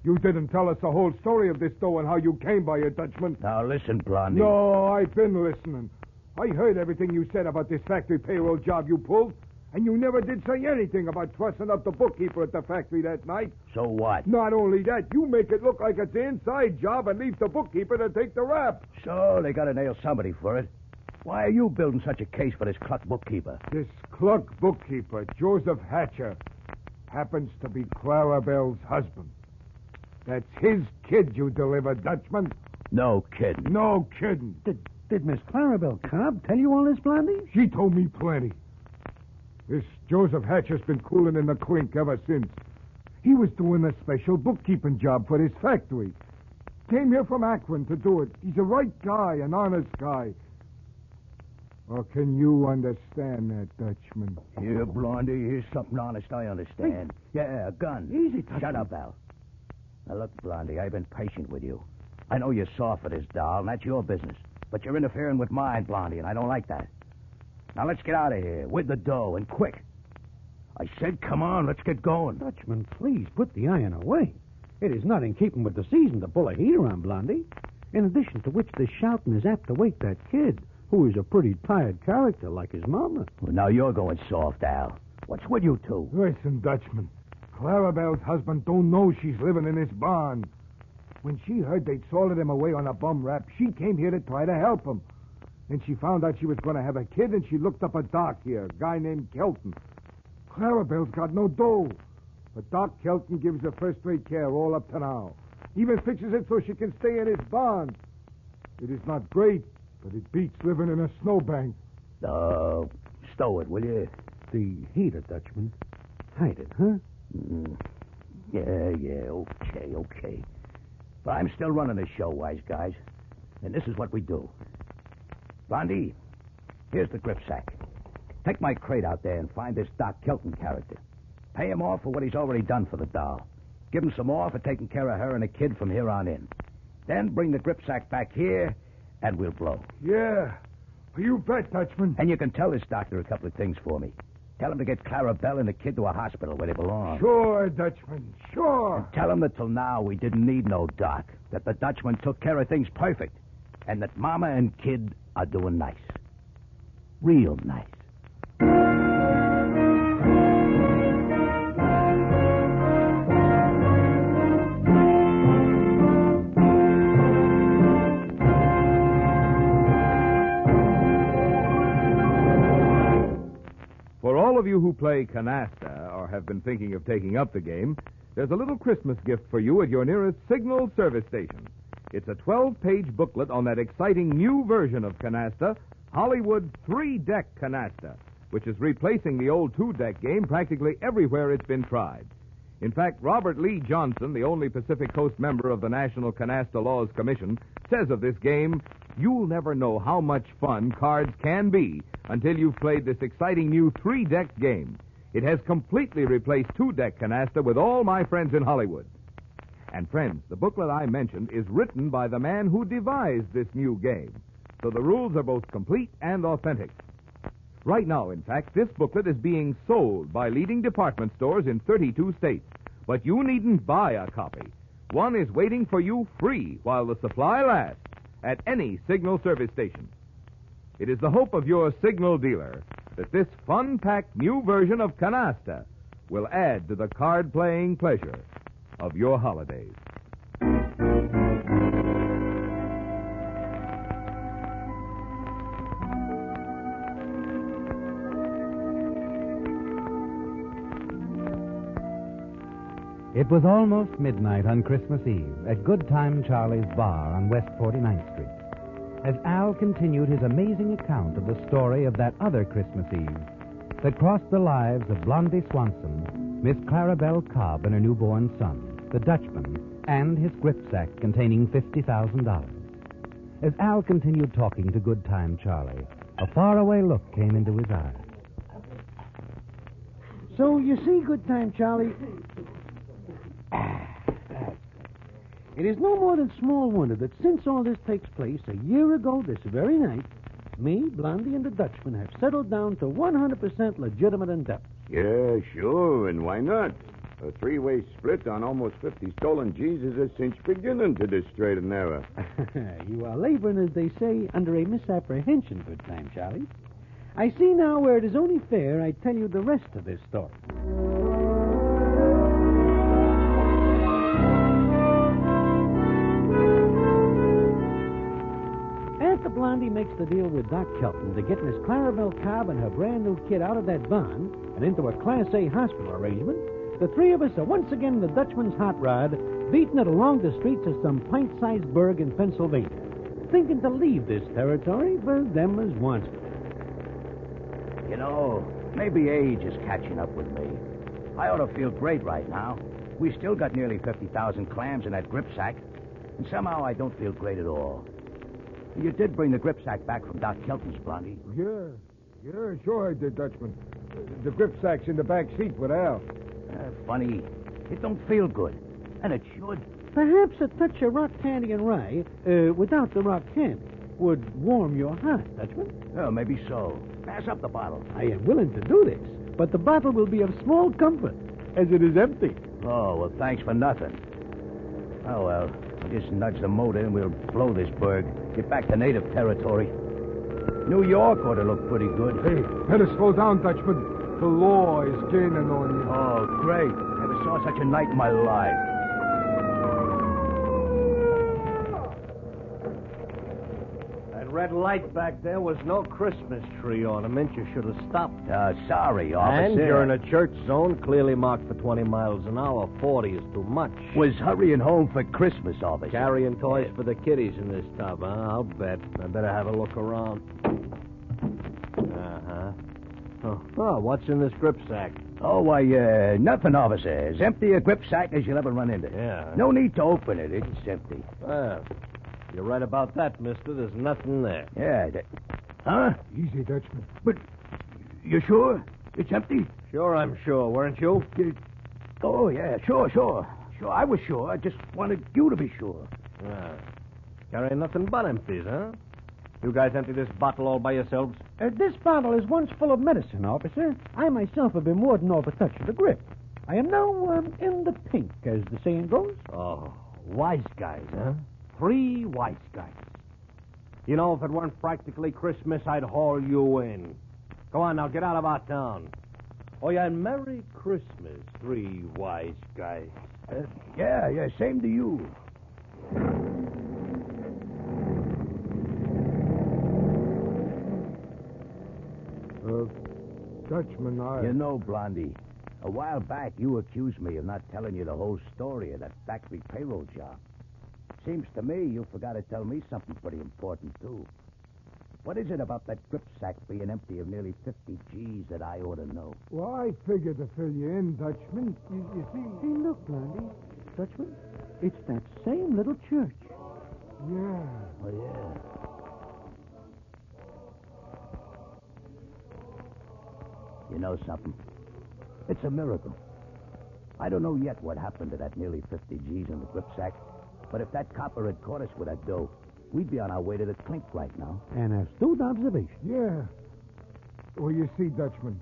You didn't tell us the whole story of this dough and how you came by it, Dutchman. Now, listen, Blondie. No, I've been listening. I heard everything you said about this factory payroll job you pulled, and you never did say anything about trussing up the bookkeeper at the factory that night. So what? Not only that, you make it look like it's an inside job and leave the bookkeeper to take the rap. So they got to nail somebody for it. Why are you building such a case for this Cluck bookkeeper? This Cluck bookkeeper, Joseph Hatcher, happens to be Clarabelle's husband. That's his kid you delivered, Dutchman. No kidding. No kidding. Did Miss Clarabelle Cobb tell you all this, Blondie? She told me plenty. This Joseph Hatcher's been cooling in the clink ever since. He was doing a special bookkeeping job for this factory. Came here from Akron to do it. He's a right guy, an honest guy. Or can you understand that, Dutchman? Here, Blondie, here's something honest I understand. Hey. Yeah, a gun. Easy, Dutchman. Shut up, Al. Now, look, Blondie, I've been patient with you. I know you're soft for this doll, and that's your business. But you're interfering with mine, Blondie, and I don't like that. Now, let's get out of here, with the dough, and quick. I said, come on, let's get going. Dutchman, please put the iron away. It is not in keeping with the season to pull a heater on Blondie. In addition to which, the shouting is apt to wake that kid, who is a pretty tired character like his mama. Well, now you're going soft, Al. What's with you two? Listen, Dutchman. Clarabelle's husband don't know she's living in this barn. When she heard they'd sorted him away on a bum rap, she came here to try to help him. And she found out she was going to have a kid, and she looked up a doc here, a guy named Kelton. Clarabelle's got no dough. But Doc Kelton gives her first-rate care all up to now. Even fixes it so she can stay in his barn. It is not great, but it beats living in a snowbank. Stow it, will you? The heater, Dutchman. Hide it, huh? Yeah, okay. But I'm still running the show, wise guys. And this is what we do. Blondie, here's the gripsack. Take my crate out there and find this Doc Kelton character. Pay him off for what he's already done for the doll. Give him some more for taking care of her and the kid from here on in. Then bring the grip sack back here, and we'll blow. Yeah. You bet, Dutchman. And you can tell this doctor a couple of things for me. Tell him to get Clara Bell and the kid to a hospital where they belong. Sure, Dutchman, sure. And tell him that till now we didn't need no doc. That the Dutchman took care of things perfect. And that Mama and kid are doing nice. Real nice. For all of you who play canasta or have been thinking of taking up the game, there's a little Christmas gift for you at your nearest Signal service station. It's a 12-page booklet on that exciting new version of canasta, Hollywood's 3-deck canasta, which is replacing the old 2-deck game practically everywhere it's been tried. In fact, Robert Lee Johnson, the only Pacific Coast member of the National Canasta Laws Commission, says of this game, "You'll never know how much fun cards can be until you've played this exciting new 3-deck game. It has completely replaced 2-deck canasta with all my friends in Hollywood." And friends, the booklet I mentioned is written by the man who devised this new game, so the rules are both complete and authentic. Right now, in fact, this booklet is being sold by leading department stores in 32 states, but you needn't buy a copy. One is waiting for you free while the supply lasts at any Signal service station. It is the hope of your Signal dealer that this fun-packed new version of canasta will add to the card-playing pleasure of your holidays. It was almost midnight on Christmas Eve at Good Time Charlie's Bar on West 49th Street, as Al continued his amazing account of the story of that other Christmas Eve that crossed the lives of Blondie Swanson, Miss Clara Bell Cobb and her newborn son, the Dutchman, and his gripsack containing $50,000. As Al continued talking to Good Time Charlie, a faraway look came into his eyes. So, you see, Good Time Charlie, it is no more than small wonder that since all this takes place a year ago this very night, me, Blondie, and the Dutchman have settled down to 100% legitimate endeavors. Yeah, sure, and why not? A three-way split on almost 50 stolen G's is a cinch beginning to this straight and narrow. You are laboring, as they say, under a misapprehension, Good Time Charlie. I see now where it is only fair I tell you the rest of this story. After Blondie makes the deal with Doc Kelton to get Miss Clara Bell Cobb and her brand new kid out of that barn and into a Class A hospital arrangement, the three of us are once again in the Dutchman's hot rod, beating it along the streets of some pint-sized burg in Pennsylvania, thinking to leave this territory for them as wants it. You know, maybe age is catching up with me. I ought to feel great right now. We still got nearly 50,000 clams in that gripsack, and somehow I don't feel great at all. You did bring the gripsack back from Doc Kelton's, Blondie. Yeah, sure I did, Dutchman. The gripsack's in the back seat with Al. Funny, it don't feel good, and it should. Perhaps a touch of rock candy and rye, without the rock candy, would warm your heart, Dutchman. Oh, maybe so. Pass up the bottle. I am willing to do this, but the bottle will be of small comfort, as it is empty. Oh, well, thanks for nothing. Oh, well, we'll just nudge the motor and we'll blow this burg. Get back to native territory. New York ought to look pretty good. Hey, better slow down, Dutchman. The law is gaining on you. Oh, great. Never saw such a night in my life. That red light back there was no Christmas tree ornament. You should have stopped. Sorry, officer. And you're in a church zone clearly marked for 20 miles an hour. 40 is too much. Was hurrying home for Christmas, officer. Carrying toys for the kiddies in this tub, huh? I'll bet. I better have a look around. Uh-huh. Oh, what's in this gripsack? Oh, why, nothing, officer. As empty a gripsack as you'll ever run into. Yeah. No need to open it. It's empty. Well, you're right about that, mister. There's nothing there. Yeah. Huh? Easy, Dutchman. But you sure? It's empty? Sure, I'm sure. Weren't you? Oh, yeah, sure. Sure, I was sure. I just wanted you to be sure. Carrying nothing but empties, huh? You guys empty this bottle all by yourselves? This bottle is once full of medicine, officer. I myself have been warding off a touch of the grip. I am now in the pink, as the saying goes. Oh, wise guys, huh? 3 wise guys. You know, if it weren't practically Christmas, I'd haul you in. Go on now, get out of our town. Oh, yeah, and Merry Christmas, 3 wise guys. Yeah, same to you. Dutchman, You know, Blondie, a while back you accused me of not telling you the whole story of that factory payroll job. Seems to me you forgot to tell me something pretty important, too. What is it about that grip sack being empty of nearly 50 G's that I ought to know? Well, I figured to fill you in, Dutchman. You see... Hey, look, Blondie. Dutchman, it's that same little church. Yeah. Oh, yeah. You know something? It's a miracle. I don't know yet what happened to that nearly 50 G's in the grip sack, but if that copper had caught us with that dough, we'd be on our way to the clink right now. An astute observation. Yeah. Well, you see, Dutchman,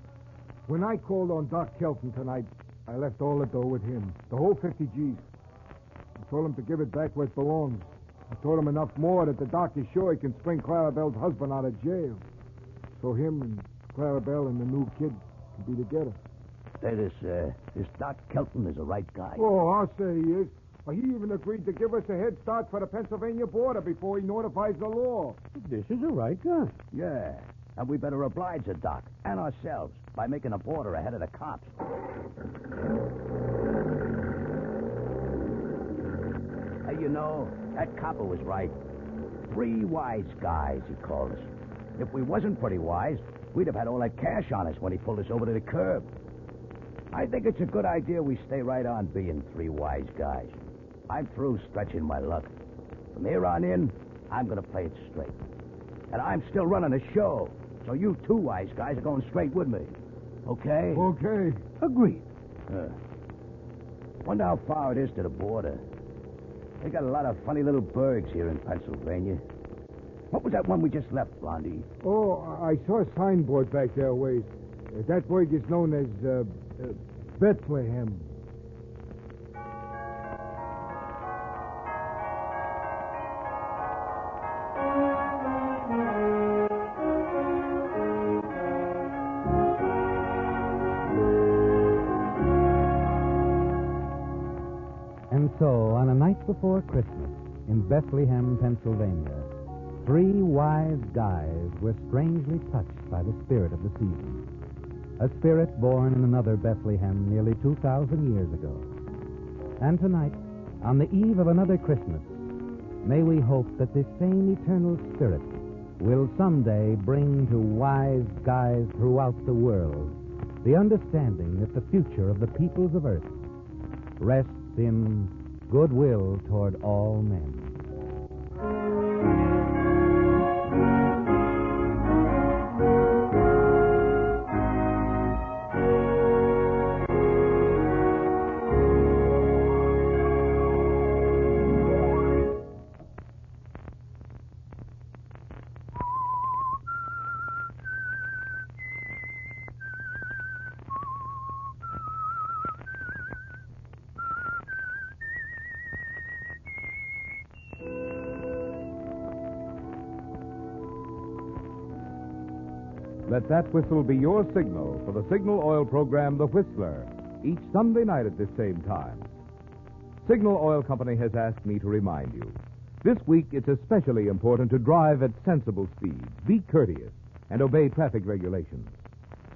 when I called on Doc Kelton tonight, I left all the dough with him, the whole 50 G's. I told him to give it back where it belongs. I told him enough more that the doc is sure he can spring Clarabelle's husband out of jail. So him and Clarabelle and the new kid can be together. Say, this Doc Kelton is a right guy. Oh, I'll say he is. He even agreed to give us a head start for the Pennsylvania border before he notifies the law. This is a right guy. Yeah, and we better oblige the Doc and ourselves by making a border ahead of the cops. Hey, you know, that copper was right. 3 wise guys, he called us. If we wasn't pretty wise, we'd have had all that cash on us when he pulled us over to the curb. I think it's a good idea we stay right on being 3 wise guys. I'm through stretching my luck. From here on in, I'm going to play it straight. And I'm still running the show, so you 2 wise guys are going straight with me. Okay? Okay. Agreed. Wonder how far it is to the border. They got a lot of funny little burgs here in Pennsylvania. What was that one we just left, Blondie? Oh, I saw a signboard back there a ways. That burg is known as Bethlehem. And so, on a night before Christmas, in Bethlehem, Pennsylvania, 3 wise guys were strangely touched by the spirit of the season. A spirit born in another Bethlehem nearly 2,000 years ago. And tonight, on the eve of another Christmas, may we hope that this same eternal spirit will someday bring to wise guys throughout the world the understanding that the future of the peoples of earth rests in goodwill toward all men. Let that whistle be your signal for the Signal Oil program, The Whistler, each Sunday night at this same time. Signal Oil Company has asked me to remind you. This week, it's especially important to drive at sensible speeds, be courteous, and obey traffic regulations,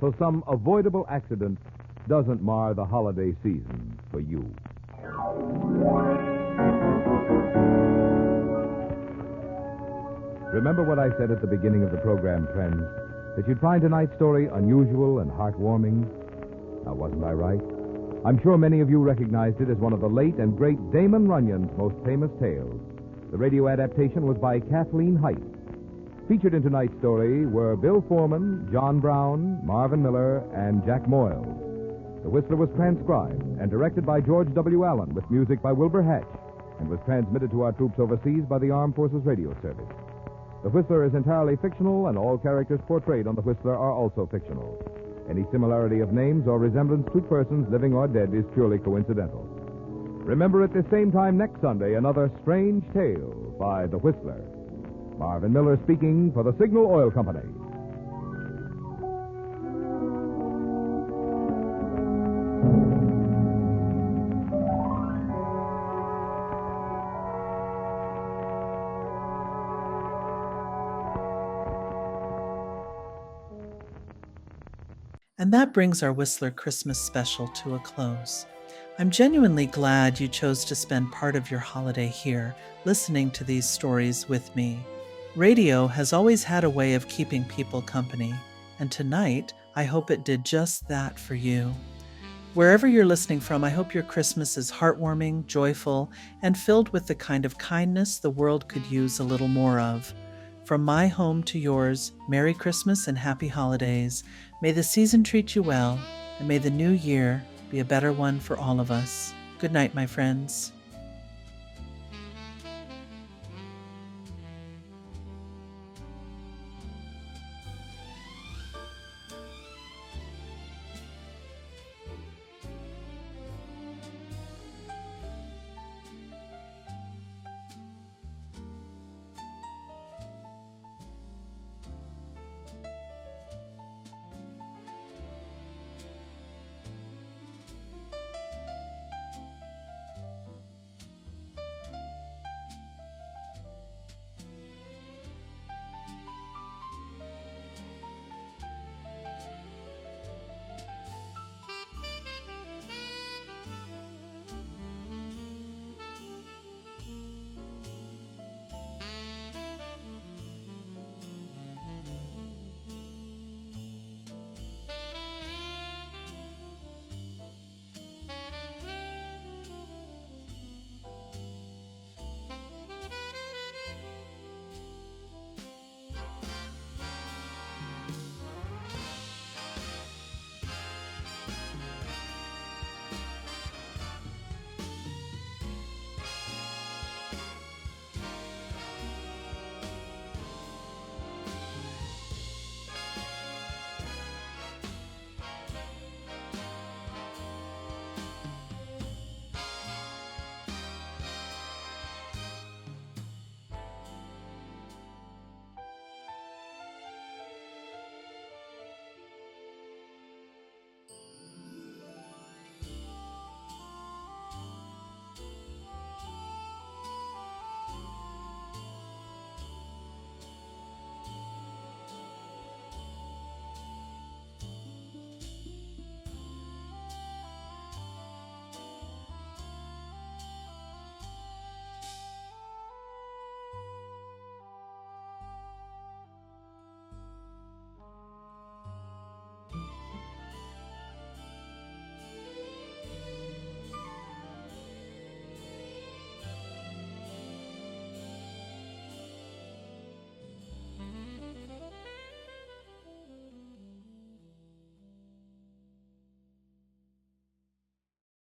so some avoidable accident doesn't mar the holiday season for you. Remember what I said at the beginning of the program, friends? That you'd find tonight's story unusual and heartwarming? Now, wasn't I right? I'm sure many of you recognized it as one of the late and great Damon Runyon's most famous tales. The radio adaptation was by Kathleen Height. Featured in tonight's story were Bill Foreman, John Brown, Marvin Miller, and Jack Moyles. The Whistler was transcribed and directed by George W. Allen with music by Wilbur Hatch and was transmitted to our troops overseas by the Armed Forces Radio Service. The Whistler is entirely fictional, and all characters portrayed on The Whistler are also fictional. Any similarity of names or resemblance to persons living or dead is purely coincidental. Remember at the same time next Sunday, another strange tale by The Whistler. Marvin Miller speaking for the Signal Oil Company. And that brings our Whistler Christmas special to a close. I'm genuinely glad you chose to spend part of your holiday here, listening to these stories with me. Radio has always had a way of keeping people company, and tonight I hope it did just that for you. Wherever you're listening from, I hope your Christmas is heartwarming, joyful, and filled with the kind of kindness the world could use a little more of. From my home to yours, Merry Christmas and Happy Holidays. May the season treat you well, and may the new year be a better one for all of us. Good night, my friends.